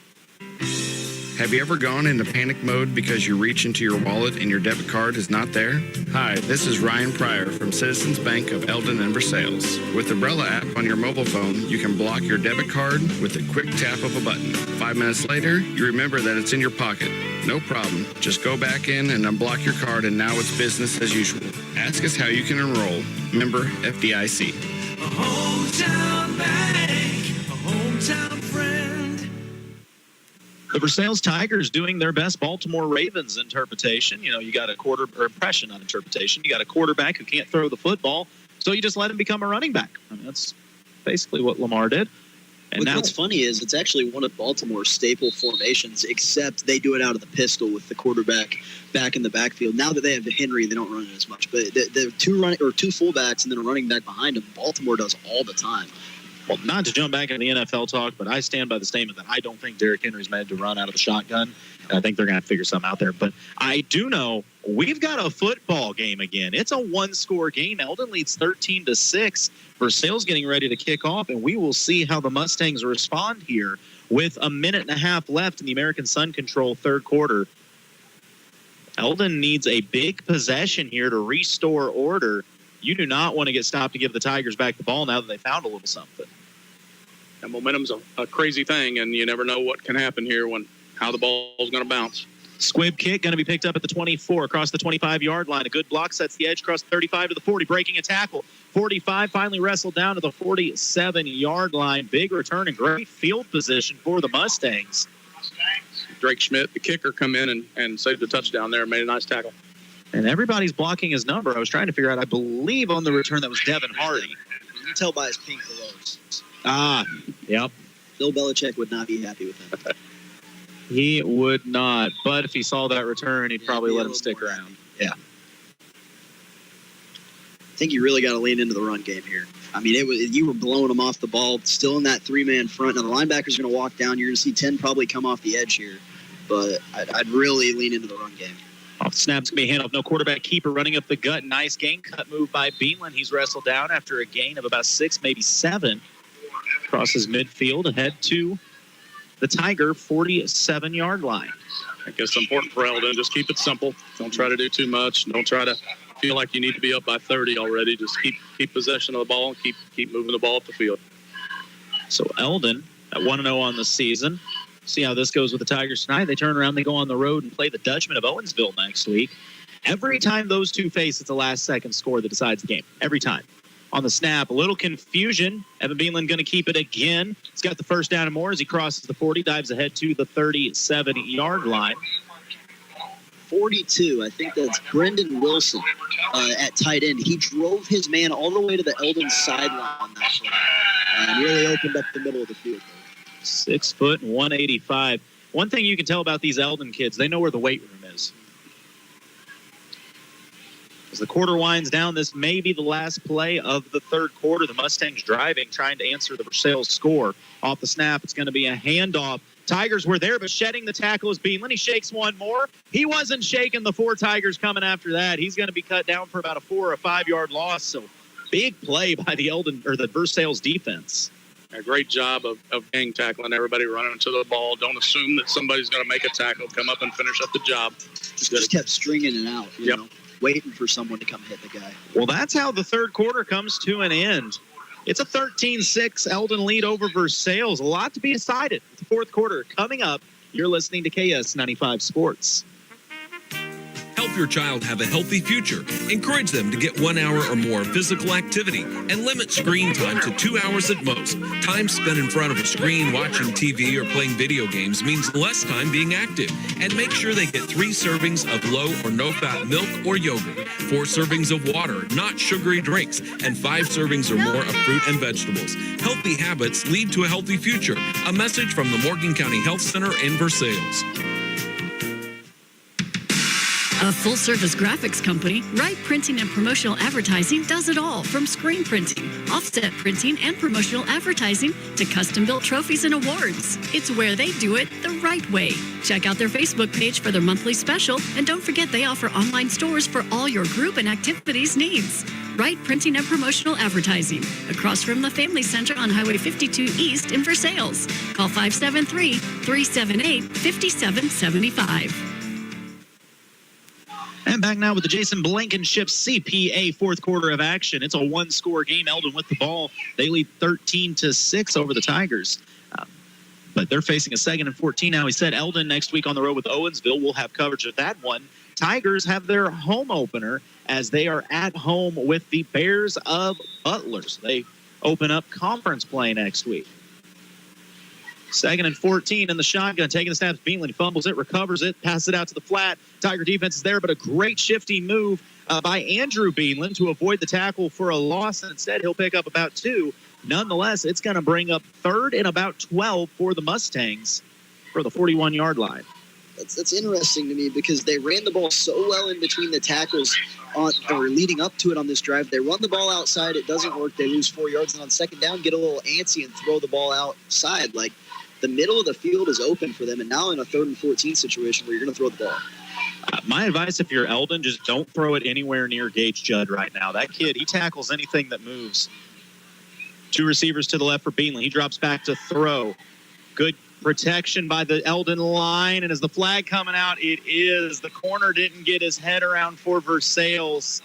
S7: Have you ever gone into panic mode because you reach into your wallet and your debit card is not there? Hi, this is Ryan Pryor from Citizens Bank of Eldon and Versailles. With the Umbrella app on your mobile phone, you can block your debit card with a quick tap of a button. 5 minutes later, you remember that it's in your pocket. No problem. Just go back in and unblock your card, and now it's business as usual. Ask us how you can enroll. Member FDIC.
S6: A hometown bank, a hometown friend.
S2: The Versailles Tigers doing their best Baltimore Ravens interpretation. You got a impression, not interpretation. You got a quarterback who can't throw the football, so you just let him become a running back. I mean, that's basically what Lamar did. And
S15: What's funny is it's actually one of Baltimore's staple formations, except they do it out of the pistol with the quarterback back in the backfield. Now that they have Henry, they don't run it as much. But the two fullbacks and then a running back behind them, Baltimore does all the time.
S2: Well, not to jump back into the NFL talk, but I stand by the statement that I don't think Derrick Henry's meant to run out of the shotgun. And I think they're going to have to figure something out there. But I do know we've got a football game again. It's a one-score game. Eldon leads 13-6. Versailles getting ready to kick off, and we will see how the Mustangs respond here with a minute and a half left in the American Sun Control third quarter. Eldon needs a big possession here to restore order. You do not want to get stopped to give the Tigers back the ball now that they found a little something.
S3: And momentum's a crazy thing, and you never know what can happen here how the ball's going to bounce.
S2: Squib kick going to be picked up at the 24 across the 25-yard line. A good block sets the edge across the 35 to the 40, breaking a tackle. 45 finally wrestled down to the 47-yard line. Big return and great field position for the Mustangs.
S3: Drake Schmidt, the kicker, come in and saved the touchdown there and made a nice tackle.
S2: And everybody's blocking his number. I was trying to figure out, I believe on the return that was Devin Hardy.
S15: You can tell by his pink pillows.
S2: Yep.
S15: Bill Belichick would not be happy with him.
S2: He would not. But if he saw that return, he'd probably let him stick around. Yeah.
S15: I think you really got to lean into the run game here. I mean, you were blowing them off the ball, still in that three-man front. Now, the linebacker's going to walk down. You're going to see 10 probably come off the edge here. But I'd really lean into the run game.
S2: Off the snap's going to be a handoff. No quarterback keeper running up the gut. Nice gain. Cut move by Beanland. He's wrestled down after a gain of about 6, maybe 7. Crosses midfield ahead to the Tiger 47-yard line.
S3: I guess it's important for Eldon. Just keep it simple. Don't try to do too much. Don't try to feel like you need to be up by 30 already. Just keep possession of the ball and keep moving the ball up the field.
S2: So Eldon at 1-0 on the season. See how this goes with the Tigers tonight. They turn around, they go on the road and play the Dutchmen of Owensville next week. Every time those two face, it's a last-second score that decides the game. Every time. On the snap, a little confusion. Evan Beanland going to keep it again. He's got the first down and more as he crosses the 40, dives ahead to the 37-yard line.
S15: 42, I think that's Brendan Wilson at tight end. He drove his man all the way to the Eldon sideline on that play and really opened up the middle of the field.
S2: 6 foot and 185. One thing you can tell about these Eldon kids, they know where the weight room is. As the quarter winds down, this may be the last play of the third quarter. The Mustangs driving, trying to answer the Versailles score. Off the snap, it's going to be a handoff. Tigers were there, but shedding the tackle is Beanland. He shakes one more. He wasn't shaking the 4 Tigers coming after that. He's going to be cut down for about a 4 or 5 yard loss. So big play by the Versailles defense.
S3: A great job of gang tackling everybody running to the ball. Don't assume that somebody's going to make a tackle, come up and finish up the job.
S15: Just kept stringing it out, you know, waiting for someone to come hit the guy.
S2: Well, that's how the third quarter comes to an end. It's a 13-6 Eldon lead over Versailles. A lot to be decided. The fourth quarter coming up. You're listening to KS95 Sports.
S1: Help your child have a healthy future. Encourage them to get 1 hour or more of physical activity and limit screen time to 2 hours at most. Time spent in front of a screen watching TV or playing video games means less time being active. And make sure they get 3 servings of low or no-fat milk or yogurt, 4 servings of water, not sugary drinks, and 5 servings or more of fruit and vegetables. Healthy habits lead to a healthy future. A message from the Morgan County Health Center in Versailles.
S4: A full-service graphics company, Wright Printing and Promotional Advertising does it all, from screen printing, offset printing, and promotional advertising to custom-built trophies and awards. It's where they do it the right way. Check out their Facebook page for their monthly special, and don't forget they offer online stores for all your group and activities needs. Wright Printing and Promotional Advertising, across from the Family Center on Highway 52 East in Versailles. Call 573-378-5775.
S2: And back now with the Jason Blankenship CPA fourth quarter of action. It's a one-score game. Eldon with the ball. They lead 13-6 over the Tigers. But they're facing a 2nd and 14 now. He said Eldon next week on the road with Owensville. We'll have coverage of that one. Tigers have their home opener as they are at home with the Bears of Butlers. They open up conference play next week. 2nd and 14 in the shotgun, taking the snaps. Beanland fumbles it, recovers it, passes it out to the flat. Tiger defense is there, but a great shifty move by Andrew Beanland to avoid the tackle for a loss, and instead he'll pick up about 2. Nonetheless, it's going to bring up 3rd and about 12 for the Mustangs for the 41-yard line.
S15: That's interesting to me because they ran the ball so well in between the tackles or leading up to it on this drive. They run the ball outside. It doesn't work. They lose 4 yards. And on 2nd down, get a little antsy and throw the ball outside. Like, the middle of the field is open for them. And now in a 3rd and 14 situation where you're going to throw the ball.
S2: My advice, if you're Eldon, just don't throw it anywhere near Gage Judd right now. That kid, he tackles anything that moves. 2 receivers to the left for Beanland. He drops back to throw. Good protection by the Eldon line. And as the flag coming out, it is. The corner didn't get his head around for Versailles.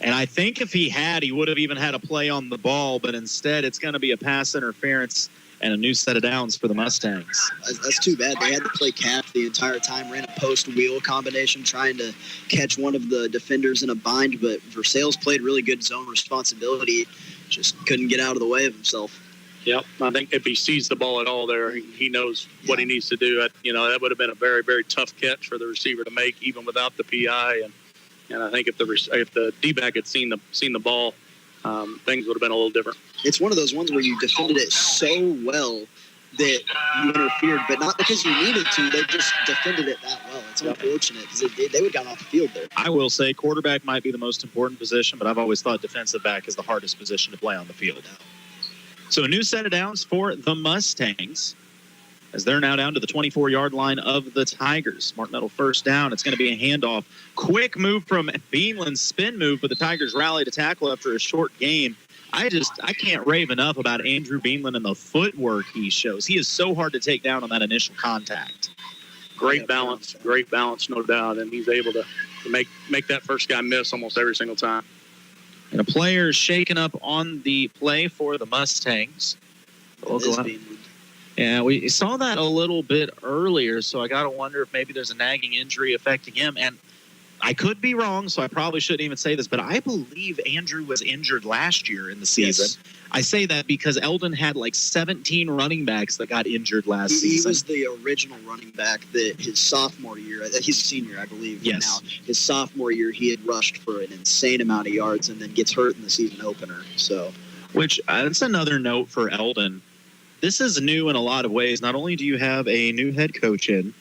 S2: And I think if he had, he would have even had a play on the ball. But instead, it's going to be a pass interference and a new set of downs for the Mustangs.
S15: That's too bad. They had to play cap the entire time, ran a post-wheel combination trying to catch one of the defenders in a bind, but Versailles played really good zone responsibility, just couldn't get out of the way of himself.
S3: Yep, I think if he sees the ball at all there, he knows what he needs to do. That would have been a very, very tough catch for the receiver to make, even without the PI. And I think if the D-back had seen the ball, things would have been a little different.
S15: It's one of those ones where you defended it so well that you interfered, but not because you needed to. They just defended it that well. It's unfortunate because they would have gotten off the field there.
S2: I will say quarterback might be the most important position, but I've always thought defensive back is the hardest position to play on the field. So a new set of downs for the Mustangs as they're now down to the 24-yard line of the Tigers. Martin Meadow first down. It's going to be a handoff. Quick move from Beanland's spin move, but the Tigers rally to tackle after a short game. I can't rave enough about Andrew Beanland and the footwork he shows. He is so hard to take down on that initial contact.
S3: Great balance, no doubt, and he's able to make that first guy miss almost every single time.
S2: And a player shaken up on the play for the Mustangs. Yeah, we saw that a little bit earlier, so I got to wonder if maybe there's a nagging injury affecting him. And I could be wrong, so I probably shouldn't even say this, but I believe Andrew was injured last year in the season. Yes. I say that because Eldon had like 17 running backs that got injured last season.
S15: He was the original running back that his sophomore year, he's a senior, I believe.
S2: Yes.
S15: Now, his sophomore year, he had rushed for an insane amount of yards and then gets hurt in the season opener. So,
S2: which that's another note for Eldon. This is new in a lot of ways. Not only do you have a new head coach in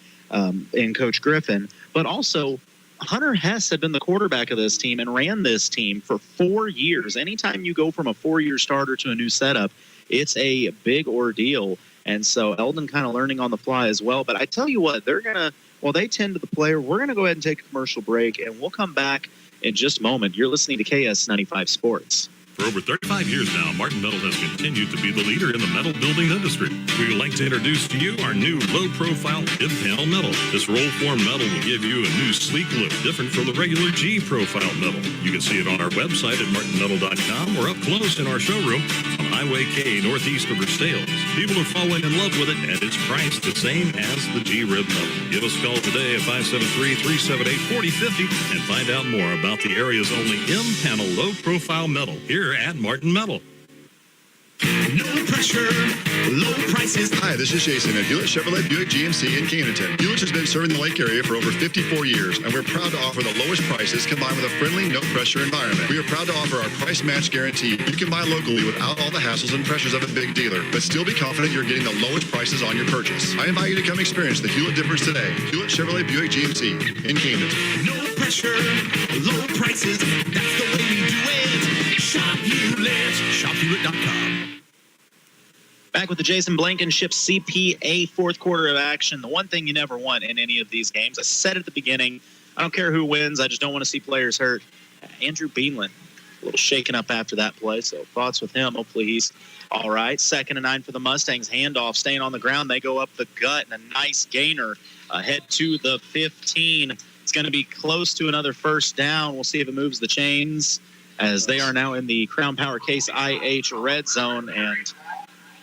S2: Coach Griffin, but also Hunter Hess had been the quarterback of this team and ran this team for 4 years. Anytime you go from a 4-year starter to a new setup, it's a big ordeal. And so Eldon kind of learning on the fly as well. But I tell you what, while they tend to the player, we're going to go ahead and take a commercial break, and we'll come back in just a moment. You're listening to KS95 Sports.
S9: For over 35 years now, Martin Metal has continued to be the leader in the metal building industry. We would like to introduce to you our new low-profile mid-panel metal. This roll-form metal will give you a new sleek look, different from the regular G-profile metal. You can see it on our website at martinmetal.com or up close in our showroom on Highway K northeast of Versailles. People are falling in love with it, and it's priced the same as the G-rib metal. Give us a call today at 573-378-4050 and find out more about the area's only M-panel low-profile metal here at Martin Metal.
S6: No pressure, low prices.
S5: Hi, this is Jason at Hewlett Chevrolet Buick GMC in Canton. Hewlett has been serving the Lake area for over 54 years, and we're proud to offer the lowest prices combined with a friendly, no-pressure environment. We are proud to offer our price match guarantee. You can buy locally without all the hassles and pressures of a big dealer, but still be confident you're getting the lowest prices on your purchase. I invite you to come experience the Hewlett difference today. Hewlett Chevrolet Buick GMC in Canton.
S6: No pressure, low prices. That's the way we do it. Shop Hewlett. ShopHewlett.com.
S2: Back with the Jason Blankenship CPA fourth quarter of action. The one thing you never want in any of these games, I said at the beginning, I don't care who wins. I just don't want to see players hurt. Andrew Beanland, a little shaken up after that play, so thoughts with him. Hopefully he's all right. 2nd and 9 for the Mustangs. Handoff, staying on the ground. They go up the gut, and a nice gainer ahead to the 15. It's going to be close to another first down. We'll see if it moves the chains, as they are now in the Crown Power Case IH red zone. And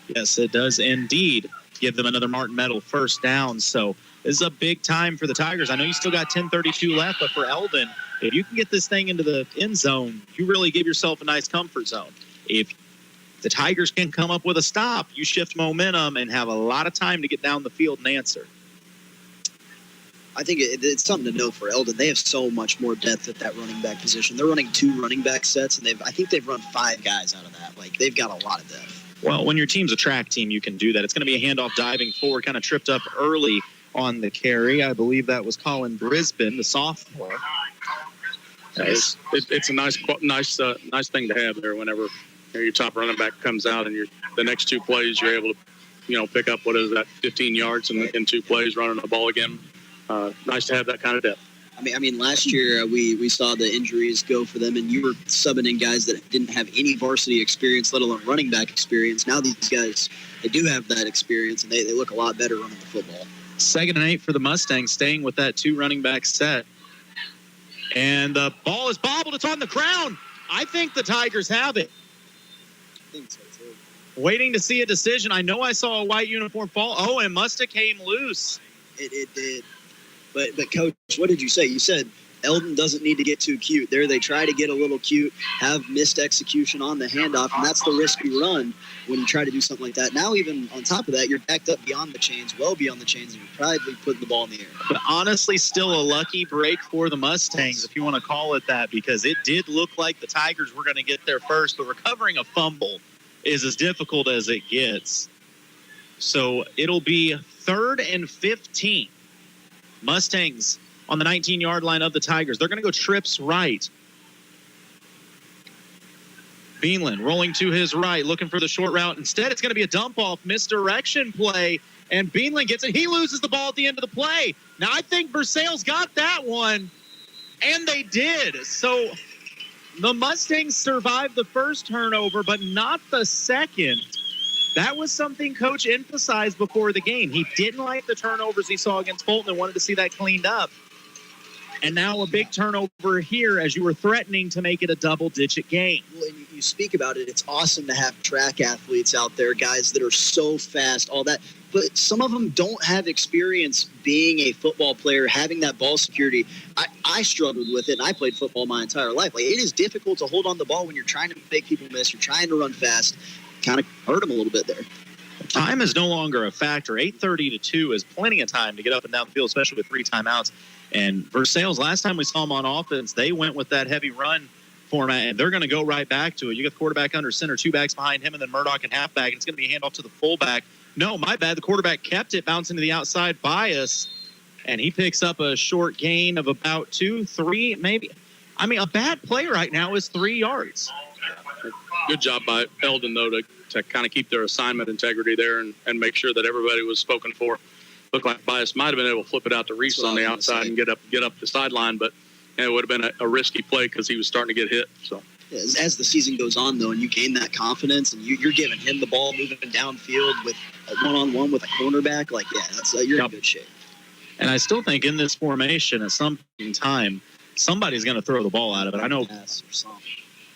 S2: yes, it does indeed give them another Martin Medal first down. So this is a big time for the Tigers. I know you still got 10:32 left, but for Eldon, if you can get this thing into the end zone, you really give yourself a nice comfort zone. If the Tigers can come up with a stop, you shift momentum and have a lot of time to get down the field and answer.
S15: I think it's something to know for Eldon. They have so much more depth at that running back position. They're running 2 running back sets, and I think they've run 5 guys out of that. Like, they've got a lot of depth.
S2: Well, when your team's a track team, you can do that. It's going to be a handoff diving forward, kind of tripped up early on the carry. I believe that was Colin Brisbane, the sophomore.
S3: It's a nice thing to have there whenever your top running back comes out, and the next 2 plays you're able to pick up 15 yards in 2 plays running the ball again. Nice to have that kind of depth.
S15: I mean, last year we saw the injuries go for them, and you were subbing in guys that didn't have any varsity experience, let alone running back experience. Now these guys, they do have that experience, and they look a lot better running the football.
S2: 2nd and 8 for the Mustangs, staying with that 2 running back set. And the ball is bobbled. It's on the ground. I think the Tigers have it.
S15: I think so, too.
S2: Waiting to see a decision. I know I saw a white uniform fall. Oh, and it must have came loose.
S15: It did. But Coach, what did you say? You said Eldon doesn't need to get too cute. There they try to get a little cute, have missed execution on the handoff, and that's the risk you run when you try to do something like that. Now, even on top of that, you're backed up beyond the chains, well beyond the chains, and you're probably putting the ball in the air.
S2: But honestly, still a lucky break for the Mustangs, if you want to call it that, because it did look like the Tigers were going to get there first, but recovering a fumble is as difficult as it gets. So it'll be 3rd and 15. Mustangs on the 19-yard line of the Tigers. They're going to go trips right. Beanland rolling to his right, looking for the short route. Instead, it's going to be a dump-off, misdirection play, and Beanland gets it. He loses the ball at the end of the play. Now, I think Versailles got that one, and they did. So the Mustangs survived the first turnover, but not the second. That was something Coach emphasized before the game. He didn't like the turnovers he saw against Fulton and wanted to see that cleaned up. And now a big turnover here as you were threatening to make it a double-digit game.
S15: Well, and you speak about it. It's awesome to have track athletes out there, guys that are so fast, all that. But some of them don't have experience being a football player, having that ball security. I struggled with it, and I played football my entire life. Like, it is difficult to hold on the ball when you're trying to make people miss. You're trying to run fast. Kind of hurt him a little bit there.
S2: Time is no longer a factor. 8:30 to 2 is plenty of time to get up and down the field, especially with 3 timeouts. And Versailles, last time we saw them on offense, they went with that heavy run format, and they're going to go right back to it. You got the quarterback under center, 2 backs behind him, and then Murdoch and halfback. And it's going to be a handoff to the fullback. No, my bad. The quarterback kept it, bouncing to the outside bias, and he picks up a short gain of about 2, 3, maybe. I mean, a bad play right now is 3 yards.
S3: Good job by Eldon, though, to kind of keep their assignment integrity there and make sure that everybody was spoken for. Looked like Bias might have been able to flip it out to Reese on the outside and get up the sideline, but it would have been a risky play because he was starting to get hit. So
S15: as the season goes on, though, and you gain that confidence, and you're giving him the ball, moving downfield with a one-on-one with a cornerback, like, yeah, that's you're in good shape.
S2: And I still think in this formation, at some time, somebody's going to throw the ball out of it. I know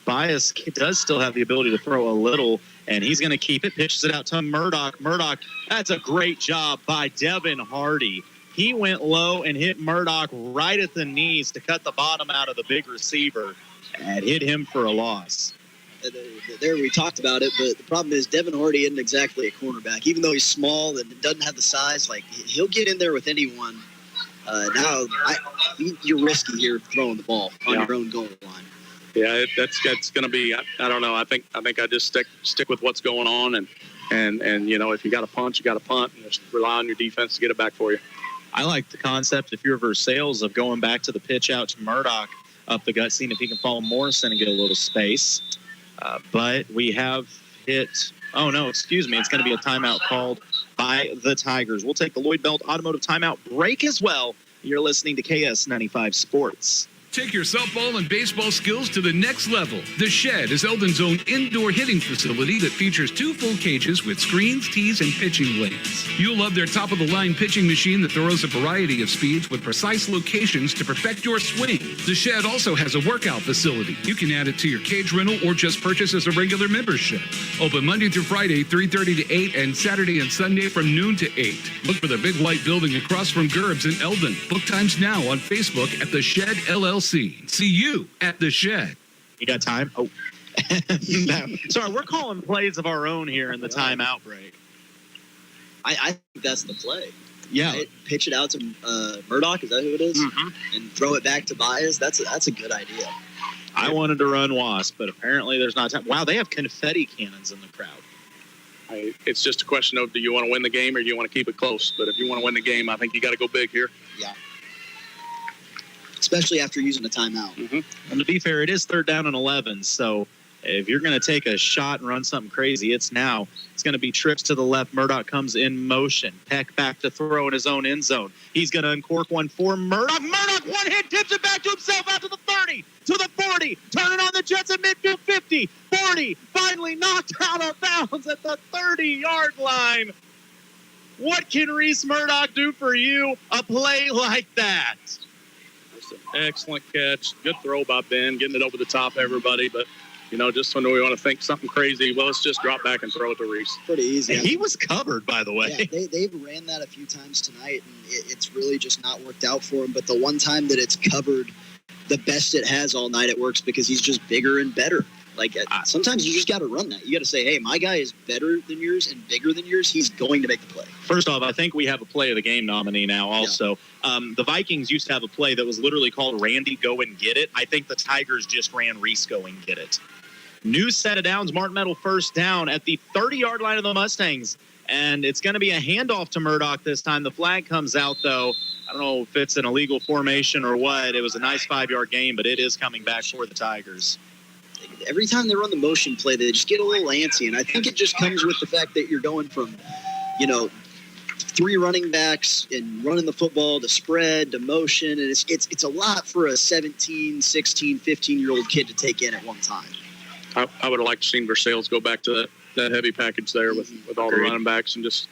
S2: Bias does still have the ability to throw a little, and he's going to keep it, pitches it out to Murdoch. Murdoch, that's a great job by Devin Hardy. He went low and hit Murdoch right at the knees to cut the bottom out of the big receiver and hit him for a loss.
S15: There we talked about it, but the problem is Devin Hardy isn't exactly a cornerback. Even though he's small and doesn't have the size, like, he'll get in there with anyone. Now, you're risky here throwing the ball on your own goal line.
S3: Yeah, that's going to be. I don't know. I think I just stick with what's going on, and if you got to punch, you got to punt, and just rely on your defense to get it back for you.
S2: I like the concept, if you're Versailles, of going back to the pitch out to Murdoch up the gut, seeing if he can follow Morrison and get a little space. But we have hit. Oh no, excuse me. It's going to be a timeout called by the Tigers. We'll take the Lloyd Belt Automotive timeout break as well. You're listening to KS95 Sports.
S8: Take your softball and baseball skills to the next level. The Shed is Eldon's own indoor hitting facility that features 2 full cages with screens, tees, and pitching lanes. You'll love their top-of-the-line pitching machine that throws a variety of speeds with precise locations to perfect your swing. The Shed also has a workout facility. You can add it to your cage rental or just purchase as a regular membership. Open Monday through Friday, 3:30 to 8, and Saturday and Sunday from noon to 8. Look for the big white building across from Gerb's in Eldon. Book times now on Facebook at The Shed LLC. See you at The Shed.
S2: You got time? Oh. No. Sorry, we're calling plays of our own here in the timeout break.
S15: I think that's the play.
S2: Yeah.
S15: Right? Pitch it out to Murdoch, is that who it is?
S2: Mm-hmm.
S15: And throw it back to Baez. That's a good idea.
S2: I wanted to run Wasp, but apparently there's not time. Wow, they have confetti cannons in the crowd.
S3: It's just a question of, do you want to win the game or do you want to keep it close? But if you want to win the game, I think you got to go big here.
S15: Yeah. Especially after using a timeout.
S2: Mm-hmm. And to be fair, it is 3rd down and 11. So if you're going to take a shot and run something crazy, it's now. It's going to be trips to the left. Murdoch comes in motion. Peck back to throw in his own end zone. He's going to uncork one for Murdoch. Murdoch, one hit, tips it back to himself out to the 30, to the 40. Turning on the Jets at midfield 50, 40. Finally knocked out of bounds at the 30-yard line. What can Reese Murdoch do for you? A play like that.
S3: Excellent catch. Good throw by Ben, getting it over the top of everybody. But, just when we want to think something crazy, well, let's just drop back and throw it to Reese.
S15: Pretty easy.
S2: He was covered, by the way.
S15: Yeah, they've ran that a few times tonight, and it's really just not worked out for him. But the one time that it's covered the best it has all night, it works because he's just bigger and better. Like, sometimes you just got to run that. You got to say, hey, my guy is better than yours and bigger than yours. He's going to make the play.
S2: First off, I think we have a play of the game nominee now also. Yeah. The Vikings used to have a play that was literally called Randy Go and Get It. I think the Tigers just ran Reese Go and Get It. New set of downs. Martin Metal first down at the 30-yard line of the Mustangs. And it's going to be a handoff to Murdoch this time. The flag comes out, though. I don't know if it's an illegal formation or what. It was a nice 5-yard gain, but it is coming back for the Tigers.
S15: Every time they run the motion play, they just get a little antsy. And I think it just comes with the fact that you're going from, 3 running backs and running the football to spread to motion. And it's a lot for a 17, 16, 15-year-old kid to take in at one time.
S3: I would have liked to see Versailles go back to that heavy package there with all the running backs and just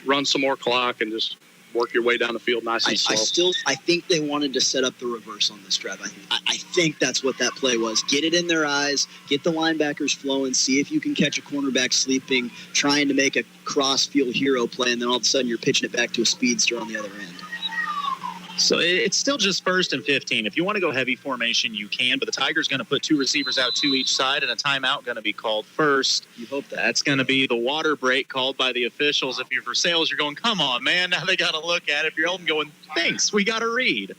S3: run some more clock and just work your way down the field nice and slow.
S15: I think they wanted to set up the reverse on this drive. I think that's what that play was. Get it in their eyes, get the linebackers flowing, see if you can catch a cornerback sleeping, trying to make a cross-field hero play, and then all of a sudden you're pitching it back to a speedster on the other end.
S2: So it's still just 1st and 15. If you want to go heavy formation, you can, but the Tigers going to put 2 receivers out to each side and a timeout going to be called first.
S15: You hope
S2: that's going to be the water break called by the officials. If you're Versailles, you're going, come on, man. Now they got to look at it. If you're Eldon going, thanks, we got to read.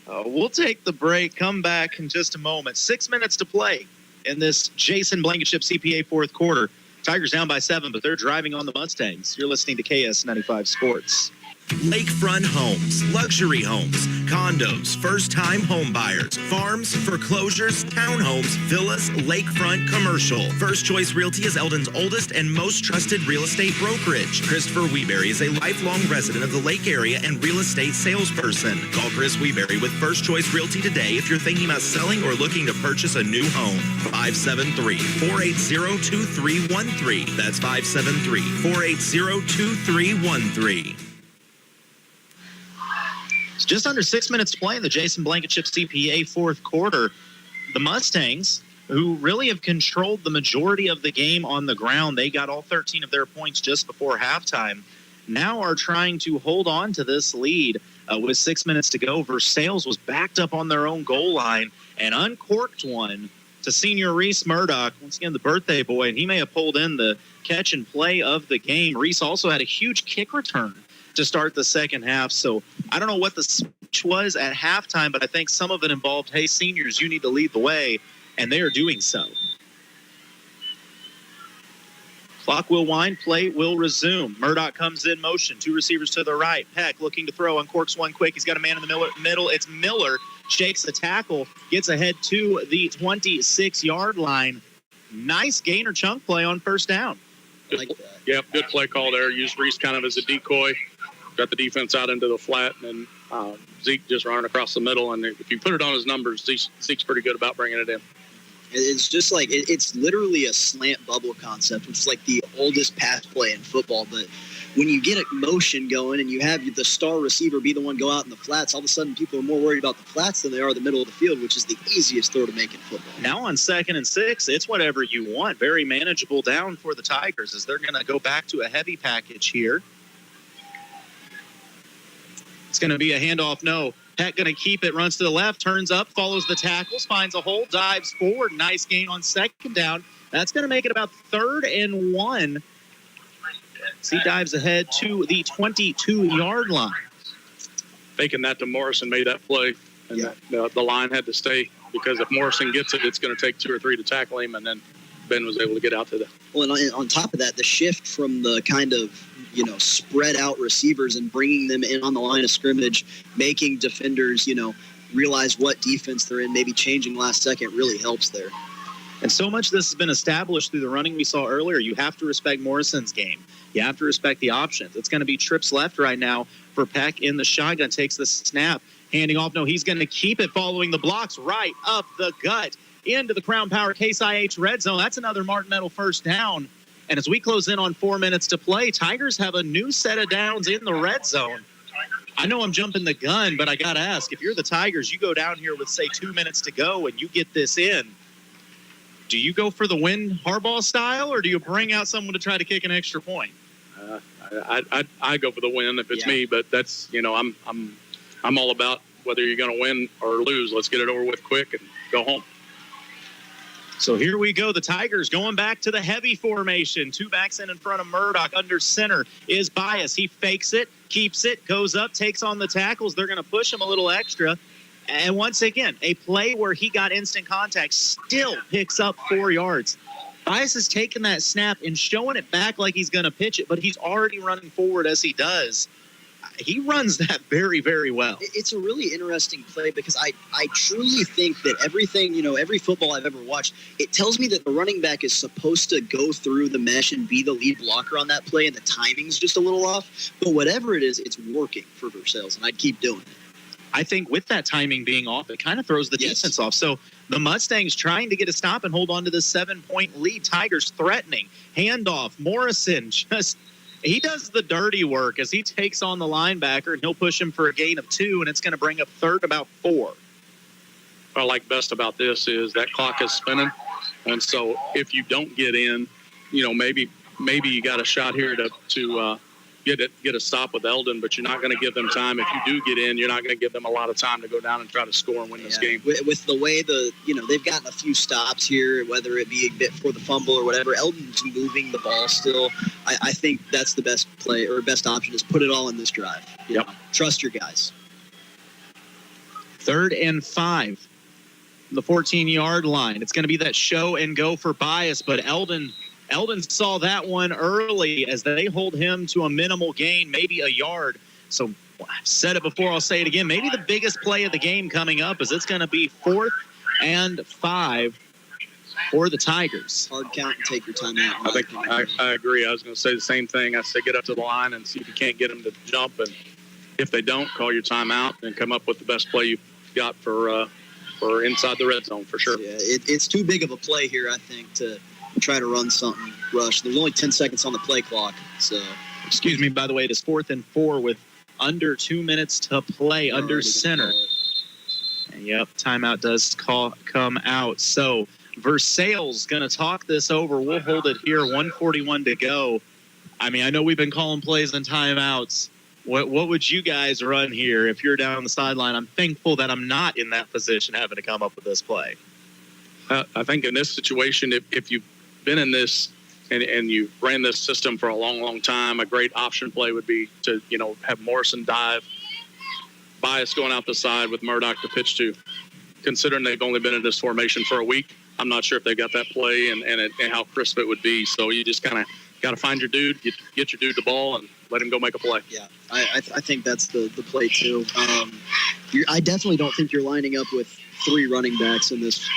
S2: We'll take the break, come back in just a moment. 6 minutes to play in this Jason Blankenship CPA 4th quarter. Tigers down by 7, but they're driving on the Mustangs. You're listening to KS95 Sports.
S16: Lakefront homes, luxury homes, condos, first-time home buyers, farms, foreclosures, townhomes, villas, lakefront commercial. First Choice Realty is Eldon's oldest and most trusted real estate brokerage. Christopher Weeberry is a lifelong resident of the Lake area and real estate salesperson. Call Chris Weeberry with First Choice Realty today if you're thinking about selling or looking to purchase a new home. 573-480-2313. That's 573-480-2313.
S2: It's just under 6 minutes to play in the Jason Blankenship CPA 4th quarter. The Mustangs, who really have controlled the majority of the game on the ground, they got all 13 of their points just before halftime, now are trying to hold on to this lead with 6 minutes to go. Versailles was backed up on their own goal line and uncorked one to senior Reese Murdoch, once again the birthday boy, and he may have pulled in the catch and play of the game. Reese also had a huge kick return to start the second half. So I don't know what the switch was at halftime, but I think some of it involved, hey, seniors, you need to lead the way, and they are doing so. Clock will wind, play will resume. Murdoch comes in motion, 2 receivers to the right. Peck looking to throw, uncorks one quick. He's got a man in the middle. It's Miller, shakes the tackle, gets ahead to the 26-yard line. Nice gainer chunk play on first down.
S3: Yep, good play call there. Used Reese kind of as a decoy. Got the defense out into the flat and then Zeke just running across the middle, and if you put it on his numbers, Zeke's pretty good about bringing it in.
S15: It's just like it's literally a slant bubble concept, which is like the oldest pass play in football. But when you get a motion going and you have the star receiver be the one go out in the flats, all of a sudden people are more worried about the flats than they are the middle of the field, which is the easiest throw to make in football.
S2: Now on 2nd and 6, it's whatever you want. Very manageable down for the Tigers as they're going to go back to a heavy package here. It's going to be a handoff. No. Peck going to keep it, runs to the left, turns up, follows the tackles, finds a hole, dives forward. Nice gain on 2nd down. That's going to make it about 3rd and 1. He dives ahead to the 22-yard line.
S3: Faking that to Morrison made that play, and the line had to stay because if Morrison gets it, it's going to take 2 or 3 to tackle him, and then Ben was able to get out to the.
S15: Well, and on top of that, the shift from the kind of spread out receivers and bringing them in on the line of scrimmage, making defenders realize what defense they're in, maybe changing last second really helps there.
S2: And so much this has been established through the running we saw earlier. You have to respect Morrison's game. You have to respect the options. It's going to be trips left right now for Peck in the shotgun. Takes the snap, handing off. No, he's going to keep it following the blocks right up the gut into the Crown Power Case IH red zone. That's another Martin Metal first down. And as we close in on 4 minutes to play, Tigers have a new set of downs in the red zone. I know I'm jumping the gun, but I got to ask, if you're the Tigers, you go down here with, say, 2 minutes to go and you get this in, do you go for the win Harbaugh style, or do you bring out someone to try to kick an extra point?
S3: I go for the win if it's me, but that's I'm all about whether you're going to win or lose. Let's get it over with quick and go home.
S2: So here we go. The Tigers going back to the heavy formation. 2 backs in front of Murdoch. Under center is Bias. He fakes it, keeps it, goes up, takes on the tackles. They're going to push him a little extra. And once again, a play where he got instant contact still picks up 4 yards. Bias is taking that snap and showing it back like he's going to pitch it, but he's already running forward as he does. He runs that very, very well.
S15: It's a really interesting play because I truly think that everything, every football I've ever watched, it tells me that the running back is supposed to go through the mesh and be the lead blocker on that play, and the timing's just a little off. But whatever it is, it's working for Versailles, and I'd keep doing it.
S2: I think with that timing being off, it kind of throws the defense off. So the Mustangs trying to get a stop and hold on to the 7-point lead. Tigers threatening. Handoff. Morrison he does the dirty work as he takes on the linebacker, and he'll push him for a gain of 2, and it's going to bring up 3rd about 4.
S3: What I like best about this is that clock is spinning, and so if you don't get in, maybe you got a shot here to get a stop with Eldon, but you're not going to give them time. If you do get in, you're not going to give them a lot of time to go down and try to score and win this game.
S15: With the way they've gotten a few stops here, whether it be a bit for the fumble or whatever, Eldon's moving the ball still. I think that's the best play or best option is put it all in this drive. Trust your guys.
S2: 3rd and 5. The 14-yard line. It's going to be that show and go for Bias, but Eldon saw that one early as they hold him to a minimal gain, maybe a yard. So I've said it before, I'll say it again. Maybe the biggest play of the game coming up is it's going to be 4th and 5 for the Tigers.
S15: Hard count and take your time out.
S3: I agree. I was going to say the same thing. I say get up to the line and see if you can't get them to jump. And if they don't, call your timeout and come up with the best play you've got for inside the red zone for sure.
S15: Yeah, it's too big of a play here, I think, to try to run something rush. There's only 10 seconds on the play clock. So,
S2: excuse me, by the way, it is 4th and 4 with under 2 minutes to play under center. Yep, timeout does come out. So Versailles going to talk this over. We'll hold it here, 1:41 to go. I mean, I know we've been calling plays and timeouts. What would you guys run here if you're down the sideline? I'm thankful that I'm not in that position having to come up with this play.
S3: I think in this situation, if you've been in this and you ran this system for a long, long time, a great option play would be to, have Morrison dive, Bias going out the side with Murdoch to pitch to. Considering they've only been in this formation for a week, I'm not sure if they got that play and how crisp it would be. So you just kind of got to find your dude, get your dude the ball, and let him go make a play.
S15: Yeah, I think that's the play too. I definitely don't think you're lining up with 3 running backs in this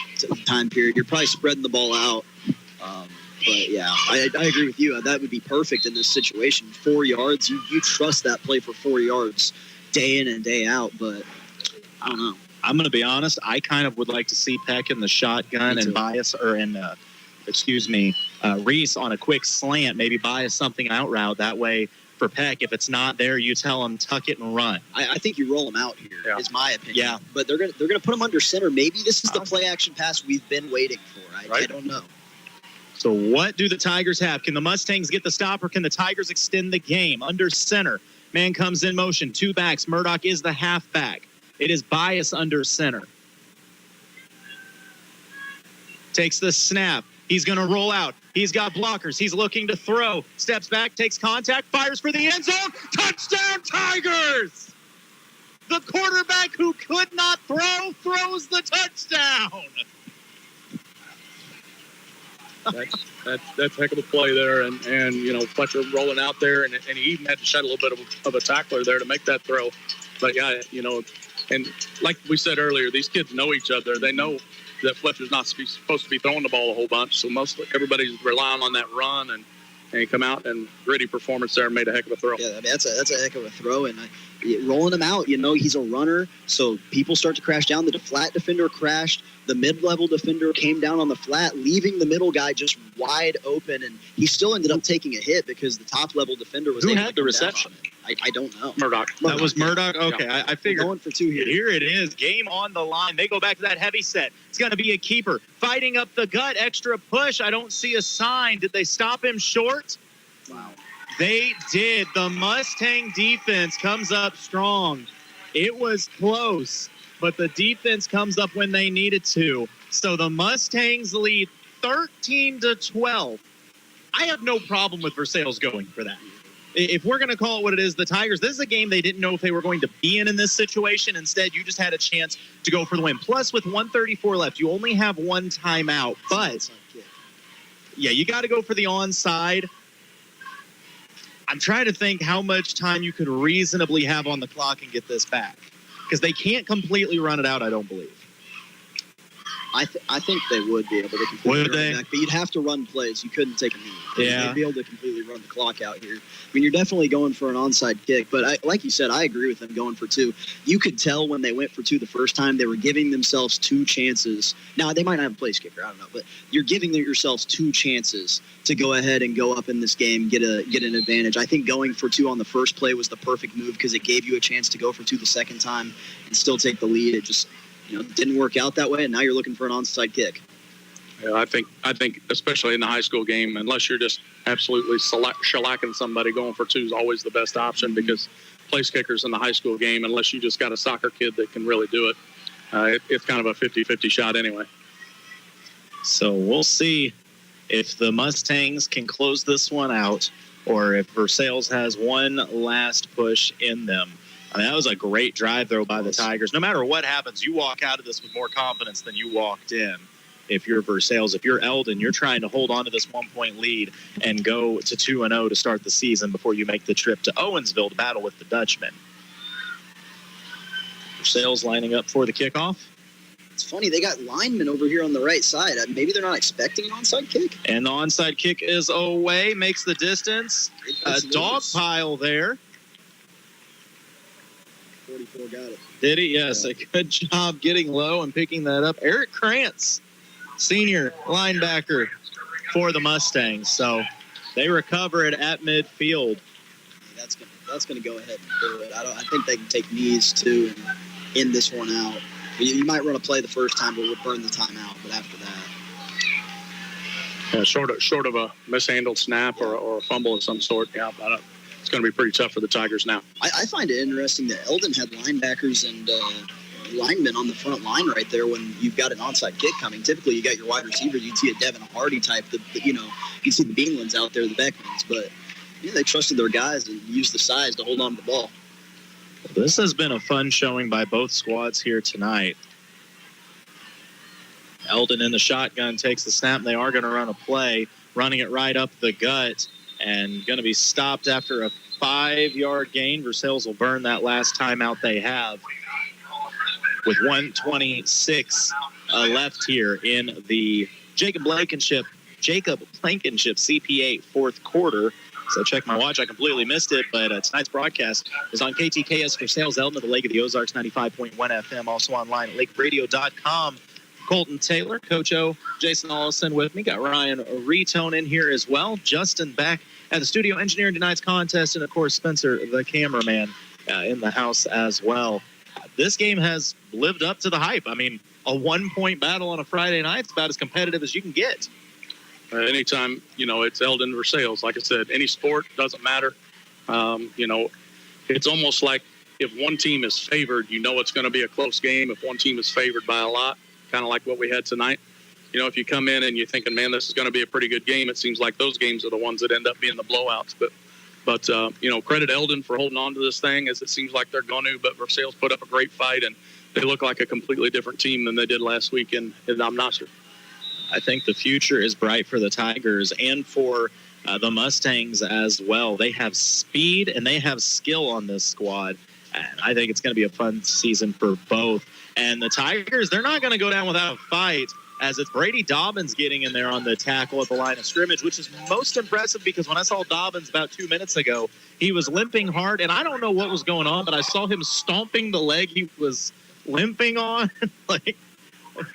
S15: time period. You're probably spreading the ball out. But yeah, I agree with you. That would be perfect in this situation. 4 yards, you trust that play for 4 yards. day in and day out, but I don't know.
S2: I'm going to be honest. I kind of would like to see Peck in the shotgun and Bias, Reese on a quick slant, maybe bias something out route. That way for Peck, if it's not there, you tell him tuck it and run.
S15: I think you roll him out here, is my opinion.
S2: Yeah.
S15: But they're gonna put him under center. Maybe this is the play action pass we've been waiting for. I don't know.
S2: So what do the Tigers have? Can the Mustangs get the stop, or can the Tigers extend the game? Under center, man comes in motion, 2 backs. Murdoch is the halfback. It is Bias under center. Takes the snap. He's going to roll out. He's got blockers. He's looking to throw. Steps back, takes contact, fires for the end zone. Touchdown, Tigers! The quarterback who could not throw throws the touchdown.
S3: That's a heck of a play there, and Fletcher rolling out there, and he even had to shed a little bit of a tackler there to make that throw. But yeah, and like we said earlier, these kids know each other. They know that Fletcher's not supposed to be throwing the ball a whole bunch, so mostly everybody's relying on that run, and he come out and gritty performance there and made a heck of a throw.
S15: Yeah, I mean, that's a heck of a throw, and rolling him out, he's a runner, so people start to crash down. The flat defender crashed. The mid-level defender came down on the flat, leaving the middle guy just wide open, and he still ended up taking a hit because the top-level defender was
S2: Who
S15: able
S2: had
S15: to
S2: the
S15: come
S2: reception?
S15: down on it. I don't know.
S3: Murdoch.
S2: That was Murdoch? Okay,
S15: Yeah.
S2: I figured.
S15: Going for 2 here.
S2: Here it is. Game on the line. They go back to that heavy set. It's going to be a keeper. Fighting up the gut. Extra push. I don't see a sign. Did they stop him short?
S15: Wow.
S2: They did. The Mustang defense comes up strong. It was close, but the defense comes up when they needed to. So the Mustangs lead 13-12. I have no problem with Versailles going for that. If we're going to call it what it is, the Tigers, this is a game they didn't know if they were going to be in this situation. Instead, you just had a chance to go for the win. Plus, with 1:34 left, you only have one timeout. But, yeah, you got to go for the onside. I'm trying to think how much time you could reasonably have on the clock and get this back. Because they can't completely run it out, I don't believe.
S15: I think they would be able to completely
S2: Would
S15: run
S2: they?
S15: it back, but you'd have to run plays. You couldn't take a knee.
S2: Yeah.
S15: They'd be able to completely run the clock out here. I mean, you're definitely going for an onside kick, but like you said, I agree with them going for 2. You could tell when they went for 2 the first time, they were giving themselves 2 chances. Now, they might not have a place kicker, I don't know, but you're giving yourselves 2 chances to go ahead and go up in this game, get an advantage. I think going for 2 on the first play was the perfect move because it gave you a chance to go for 2 the second time and still take the lead. It just didn't work out that way, and now you're looking for an onside kick.
S3: Yeah, I think especially in the high school game, unless you're just absolutely shellacking somebody, going for 2 is always the best option because place kickers in the high school game, unless you just got a soccer kid that can really do it, it's kind of a 50-50 shot anyway.
S2: So we'll see if the Mustangs can close this one out or if Versailles has one last push in them. I mean, that was a great drive, though, by the Tigers. No matter what happens, you walk out of this with more confidence than you walked in. If you're Versailles, if you're Eldon, you're trying to hold on to this 1-point lead and go to 2-0 to start the season before you make the trip to Owensville to battle with the Dutchmen. Versailles lining up for the kickoff.
S15: It's funny, they got linemen over here on the right side. Maybe they're not expecting an onside kick.
S2: And the onside kick is away, makes the distance. A dog pile there.
S15: 44 got it.
S2: Did he? Yes, a good job getting low and picking that up. Eric Krantz, senior linebacker for the Mustangs. So they recover it at midfield.
S15: That's gonna go ahead and do it. I think they can take knees too and end this one out. You might run a play the first time, but we'll burn the timeout. But after that,
S3: Yeah, short of a mishandled snap or a fumble of some sort. Yeah, it's going to be pretty tough for the Tigers now.
S15: I find it interesting that Eldon had linebackers and linemen on the front line right there when you've got an onside kick coming. Typically, you got your wide receivers. You'd see a Devin Hardy type. You see the Beanlands out there, the Beckmans, but they trusted their guys and used the size to hold on to the ball.
S2: This has been a fun showing by both squads here tonight. Eldon in the shotgun takes the snap. They are going to run a play, running it right up the gut, and going to be stopped after a 5-yard gain. Versailles will burn that last timeout they have with 1:26 left here in the Jacob Blankenship CP8 fourth quarter. So check my watch. I completely missed it, but tonight's broadcast is on KTKS Versailles, Eldon, the Lake of the Ozarks, 95.1 FM, also online at lakeradio.com. Colton Taylor, Coach O, Jason Allison with me. Got Ryan Retone in here as well. Justin back at the studio engineering tonight's contest, and, of course, Spencer, the cameraman, in the house as well. This game has lived up to the hype. I mean, a one-point battle on a Friday night is about as competitive as you can get.
S3: Anytime, it's Eldon Versailles. Like I said, any sport, doesn't matter. It's almost like if one team is favored, it's going to be a close game. If one team is favored by a lot, kind of like what we had tonight. If you come in and you're thinking, man, this is going to be a pretty good game, it seems like those games are the ones that end up being the blowouts. But credit Eldon for holding on to this thing, as it seems like they're going to. But Versailles put up a great fight, and they look like a completely different team than they did last week in Nasser.
S2: I think the future is bright for the Tigers and for the Mustangs as well. They have speed and they have skill on this squad, and I think it's going to be a fun season for both. And the Tigers, they're not going to go down without a fight, as it's Brady Dobbins getting in there on the tackle at the line of scrimmage, which is most impressive because when I saw Dobbins about 2 minutes ago, he was limping hard, and I don't know what was going on, but I saw him stomping the leg he was limping on. Like,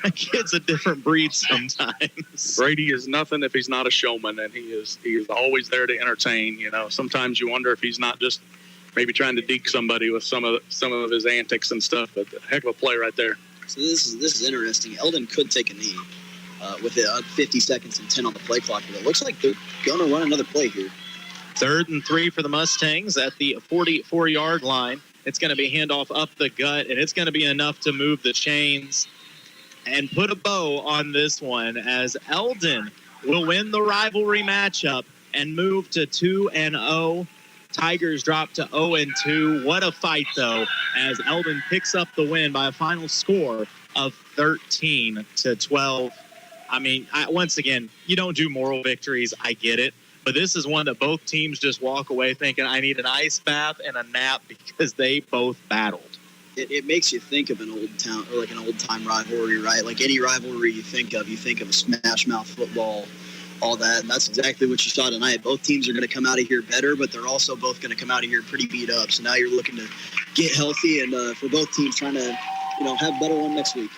S2: that kid's a different breed sometimes.
S3: Brady is nothing if he's not a showman, and he is always there to entertain. Sometimes you wonder if he's not just maybe trying to deke somebody with some of his antics and stuff. But a heck of a play right there.
S15: So this is interesting. Eldon could take a knee with 50 seconds and 10 on the play clock, but it looks like they're going to run another play here.
S2: 3rd and 3 for the Mustangs at the 44-yard line. It's going to be handoff up the gut, and it's going to be enough to move the chains and put a bow on this one, as Eldon will win the rivalry matchup and move to 2-0. Tigers drop to 0-2. What a fight, though, as Eldon picks up the win by a final score of 13-12. I mean, once again, you don't do moral victories. I get it. But this is one that both teams just walk away thinking, I need an ice bath and a nap because they both battled.
S15: It makes you think of an old time rivalry, right? Like any rivalry you think of a smash mouth football, all that. And that's exactly what you saw tonight. Both teams are going to come out of here better, but they're also both going to come out of here pretty beat up. So now you're looking to get healthy, and for both teams trying to, have a better one next week.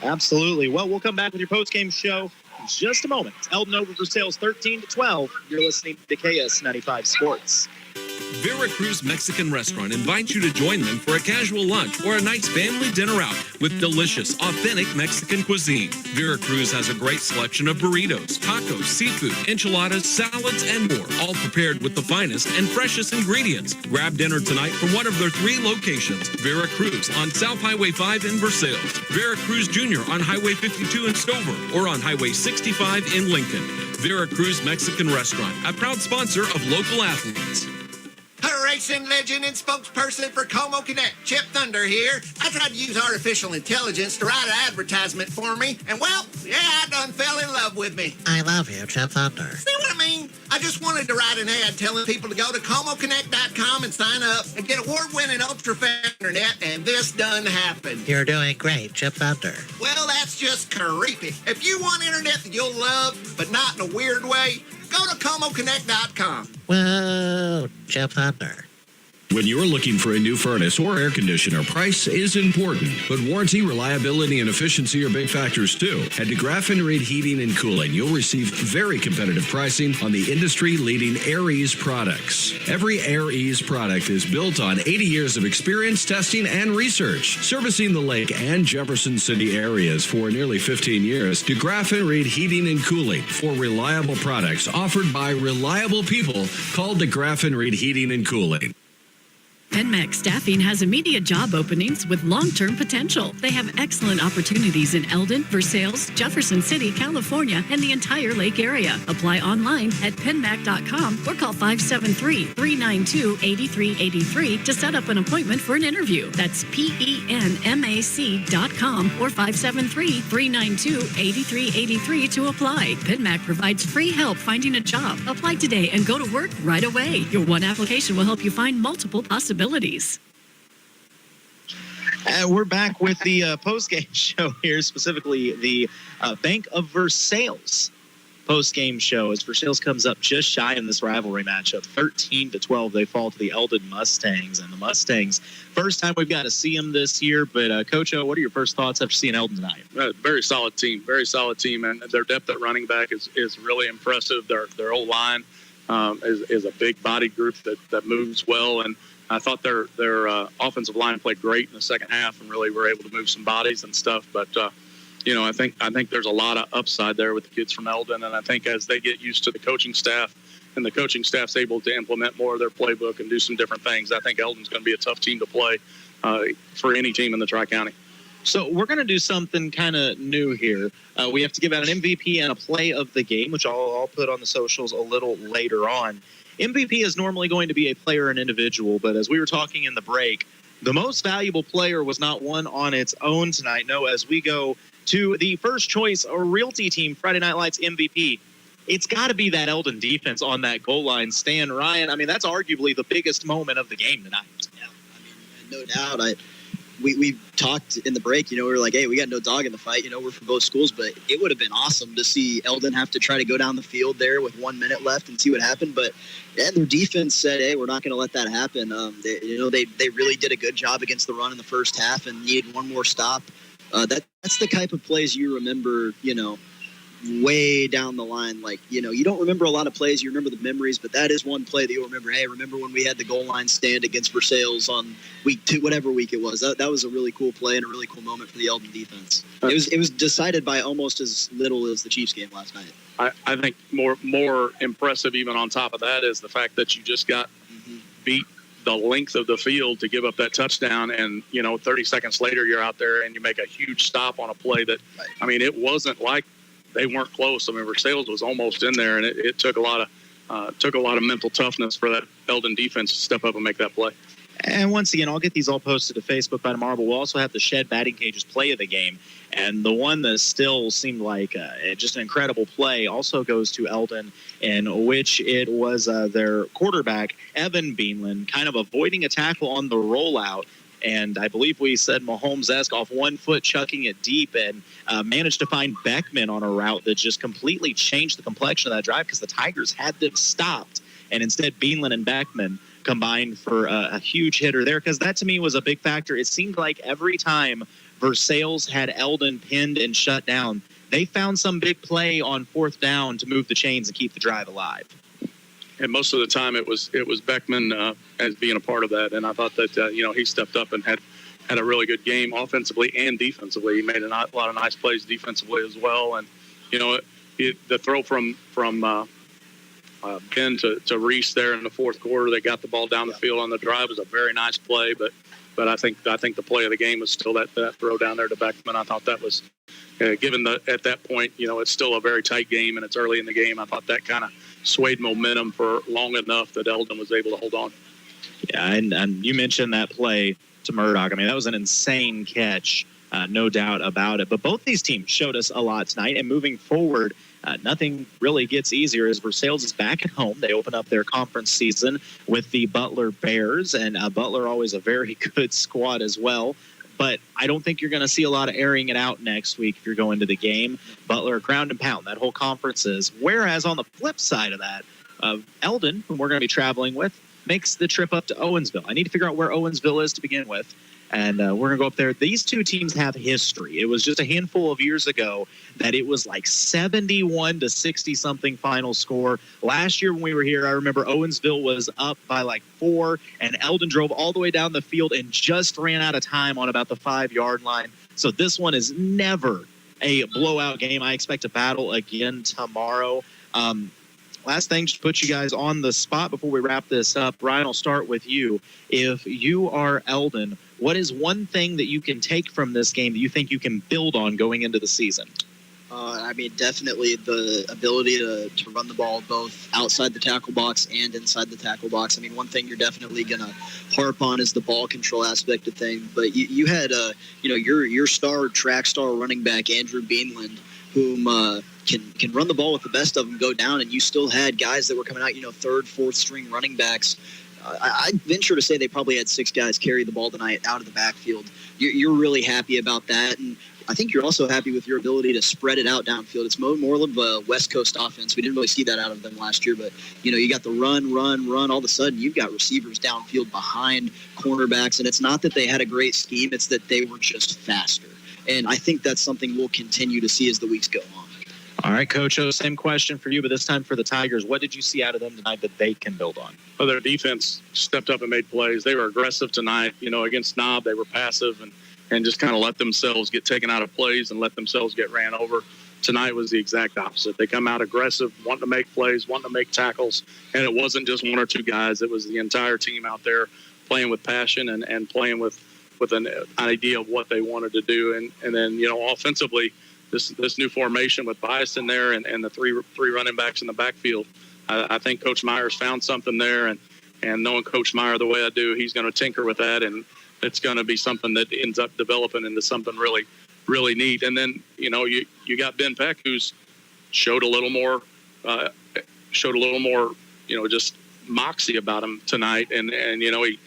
S2: Absolutely. Well, we'll come back with your post-game show in just a moment. It's Eldon over Versailles 13-12. You're listening to KS95 Sports.
S1: Veracruz Mexican Restaurant invites you to join them for a casual lunch or a night's family dinner out with delicious, authentic Mexican cuisine. Veracruz has a great selection of burritos, tacos, seafood, enchiladas, salads, and more, all prepared with the finest and freshest ingredients. Grab dinner tonight from one of their 3 locations: Veracruz on South Highway 5 in Versailles, Veracruz Jr. on Highway 52 in Stover, or on Highway 65 in Lincoln. Veracruz Mexican Restaurant, a proud sponsor of local athletes.
S10: Her racing legend and spokesperson for Como Connect, Chip Thunder here. I tried to use artificial intelligence to write an advertisement for me, and well, yeah, I done fell in love with me.
S11: I love you, Chip Thunder.
S10: See what I mean? I just wanted to write an ad telling people to go to ComoConnect.com and sign up and get award-winning ultra-fast internet, and this done happened.
S11: You're doing great, Chip Thunder.
S10: Well, that's just creepy. If you want internet that you'll love, but not in a weird way, go to ComoConnect.com.
S11: Whoa, Chip Thunder.
S23: When you're looking for a new furnace or air conditioner, price is important, but warranty, reliability, and efficiency are big factors too. At DeGraff and Reed Heating and Cooling, you'll receive very competitive pricing on the industry-leading AirEase products. Every AirEase product is built on 80 years of experience, testing, and research. Servicing the Lake and Jefferson City areas for nearly 15 years, DeGraff and Reed Heating and Cooling for reliable products offered by reliable people. Call DeGraff and Reed Heating and Cooling.
S4: PenMec Staffing has immediate job openings with long-term potential. They have excellent opportunities in Eldon, Versailles, Jefferson City, California, and the entire Lake area. Apply online at penmac.com or call 573-392-8383 to set up an appointment for an interview. That's PENMAC.com or 573-392-8383 to apply. PenMac provides free help finding a job. Apply today and go to work right away. Your one application will help you find multiple possibilities.
S2: We're back with the post-game show here, specifically the Bank of Versailles post-game show as Versailles comes up just shy in this rivalry matchup. 13-12, they fall to the Eldon Mustangs. And the Mustangs, first time we've got to see them this year. But, Coach O, what are your first thoughts after seeing Eldon tonight?
S3: Very solid team, and their depth at running back is really impressive. Their O-line is a big-bodied group that moves well, and I thought their offensive line played great in the second half and really were able to move some bodies and stuff. But I think there's a lot of upside there with the kids from Eldon, and I think as they get used to the coaching staff and the coaching staff's able to implement more of their playbook and do some different things, I think Eldon's going to be a tough team to play for any team in the Tri-County.
S2: So we're going to do something kind of new here. We have to give out an MVP and a play of the game, which I'll put on the socials a little later on. MVP is normally going to be a player and individual, but as we were talking in the break, the most valuable player was not one on its own tonight. No, as we go to the first choice Realty Team Friday Night Lights MVP, it's got to be that Eldon defense on that goal line. Stan Ryan, I mean, that's arguably the biggest moment of the game tonight.
S15: Yeah, I mean, no doubt. We talked in the break, we were like, hey, we got no dog in the fight, we're from both schools, but it would have been awesome to see Eldon have to try to go down the field there with 1 minute left and see what happened. But yeah, their defense said, hey, we're not going to let that happen. They really did a good job against the run in the first half and needed one more stop. That's the type of plays you remember, way down the line. Like, you don't remember a lot of plays, you remember the memories, but that is one play that you'll remember. Hey, remember when we had the goal line stand against Versailles on week 2, whatever week it was. That was a really cool play and a really cool moment for the Eldon defense. It was decided by almost as little as the Chiefs game last night.
S3: I think more impressive even on top of that is the fact that you just got beat the length of the field to give up that touchdown, and 30 seconds later you're out there and you make a huge stop on a play that, I mean, it wasn't like they weren't close. I mean, Versailles was almost in there, and it took a lot of mental toughness for that Eldon defense to step up and make that play.
S2: And once again, I'll get these all posted to Facebook by tomorrow, but we'll also have the Shed Batting Cages play of the game. And the one that still seemed like just an incredible play also goes to Eldon, in which it was their quarterback, Evan Beanland, kind of avoiding a tackle on the rollout. And I believe we said Mahomes-esque off 1 foot, chucking it deep, and managed to find Beckman on a route that just completely changed the complexion of that drive because the Tigers had them stopped. And instead, Beanland and Beckman combined for a huge hitter there, because that to me was a big factor. It seemed like every time Versailles had Eldon pinned and shut down, they found some big play on 4th down to move the chains and keep the drive alive.
S3: And most of the time it was Beckman as being a part of that. And I thought that, he stepped up and had a really good game offensively and defensively. He made a lot of nice plays defensively as well. And, the throw from Ben to Reese there in the fourth quarter, they got the ball down the field on the drive, was a very nice play. But I think the play of the game was still that throw down there to Beckman. I thought that was, given at that point, it's still a very tight game and it's early in the game. I thought that kind of swayed momentum for long enough that Eldon was able to hold on.
S2: Yeah, and you mentioned that play to Murdoch. I mean, that was an insane catch, no doubt about it. But both these teams showed us a lot tonight, and moving forward, nothing really gets easier as Versailles is back at home. They open up their conference season with the Butler Bears, and Butler always a very good squad as well. But I don't think you're going to see a lot of airing it out next week if you're going to the game. Butler, ground and pound, that whole conference is. Whereas on the flip side of that, Eldon, whom we're going to be traveling with, makes the trip up to Owensville. I need to figure out where Owensville is to begin with. And we're going to go up there. These two teams have history. It was just a handful of years ago that it was like 71 to 60-something final score. Last year when we were here, I remember Owensville was up by like 4, and Eldon drove all the way down the field and just ran out of time on about the 5-yard line. So this one is never a blowout game. I expect a battle again tomorrow. Last thing, just put you guys on the spot before we wrap this up. Ryan, I'll start with you. If you are Eldon, what is one thing that you can take from this game that you think you can build on going into the season?
S15: Definitely the ability to run the ball both outside the tackle box and inside the tackle box. I mean, one thing you're definitely going to harp on is the ball control aspect of things. But you had, your track star running back, Andrew Beanland, whom can run the ball with the best of them, go down, and you still had guys that were coming out, 3rd, 4th string running backs I venture to say they probably had 6 guys carry the ball tonight out of the backfield. You're really happy about that, and I think you're also happy with your ability to spread it out downfield. It's more of a West Coast offense. We didn't really see that out of them last year, but, you got the run. All of a sudden, you've got receivers downfield behind cornerbacks, and it's not that they had a great scheme. It's that they were just faster. And I think that's something we'll continue to see as the weeks go on.
S2: All right, Coach O, same question for you, but this time for the Tigers. What did you see out of them tonight that they can build on?
S3: Well, their defense stepped up and made plays. They were aggressive tonight. Against Knob, they were passive and just kind of let themselves get taken out of plays and let themselves get ran over. Tonight was the exact opposite. They come out aggressive, wanting to make plays, wanting to make tackles, and it wasn't just 1 or 2 guys. It was the entire team out there playing with passion and playing with an idea of what they wanted to do. And then, offensively, this new formation with Bias in there and the three running backs in the backfield, I think Coach Meyer's found something there. And knowing Coach Meyer the way I do, he's going to tinker with that, and it's going to be something that ends up developing into something really, really neat. And then, you got Ben Peck, who's showed a little more, just moxie about him tonight. And he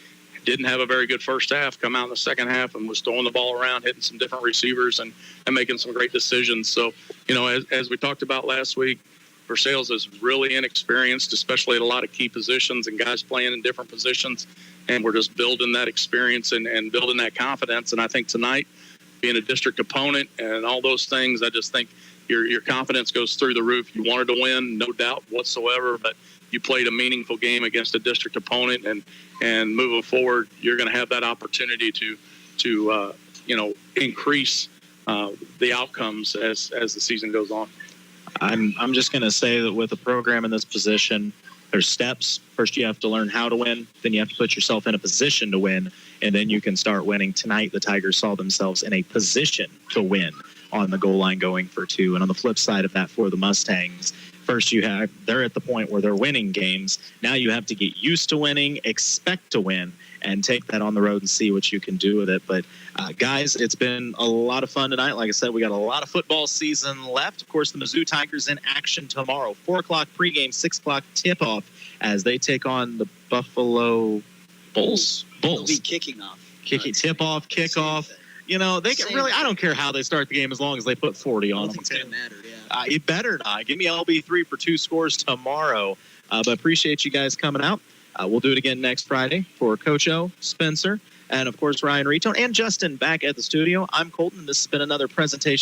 S3: didn't have a very good first half, come out in the second half and was throwing the ball around, hitting some different receivers and making some great decisions. So, as we talked about last week, Versailles is really inexperienced, especially at a lot of key positions and guys playing in different positions. And we're just building that experience and building that confidence. And I think tonight, being a district opponent and all those things, I just think your confidence goes through the roof. You wanted to win, no doubt whatsoever, but you played a meaningful game against a district opponent, and moving forward, you're going to have that opportunity to increase the outcomes as the season goes on.
S2: I'm just going to say that with a program in this position, there's steps. First, you have to learn how to win. Then you have to put yourself in a position to win, and then you can start winning. Tonight, the Tigers saw themselves in a position to win on the goal line going for 2. And on the flip side of that for the Mustangs, first they're at the point where they're winning games. Now you have to get used to winning, expect to win, and take that on the road and see what you can do with it. But guys, it's been a lot of fun tonight. Like I said, we got a lot of football season left. Of course, the Mizzou Tigers in action tomorrow. 4 o'clock pregame, 6 o'clock tip-off as they take on the Buffalo Bulls.
S15: They'll be kicking off.
S2: Tip-off, kickoff. They can really, I don't care how they start the game as long as they put 40 on them.
S15: It's going to matter, yeah.
S2: It better not. Give me LB3 for 2 scores tomorrow. But appreciate you guys coming out. We'll do it again next Friday for Coach O, Spencer, and, of course, Ryan Retone, and Justin back at the studio. I'm Colton. This has been another presentation.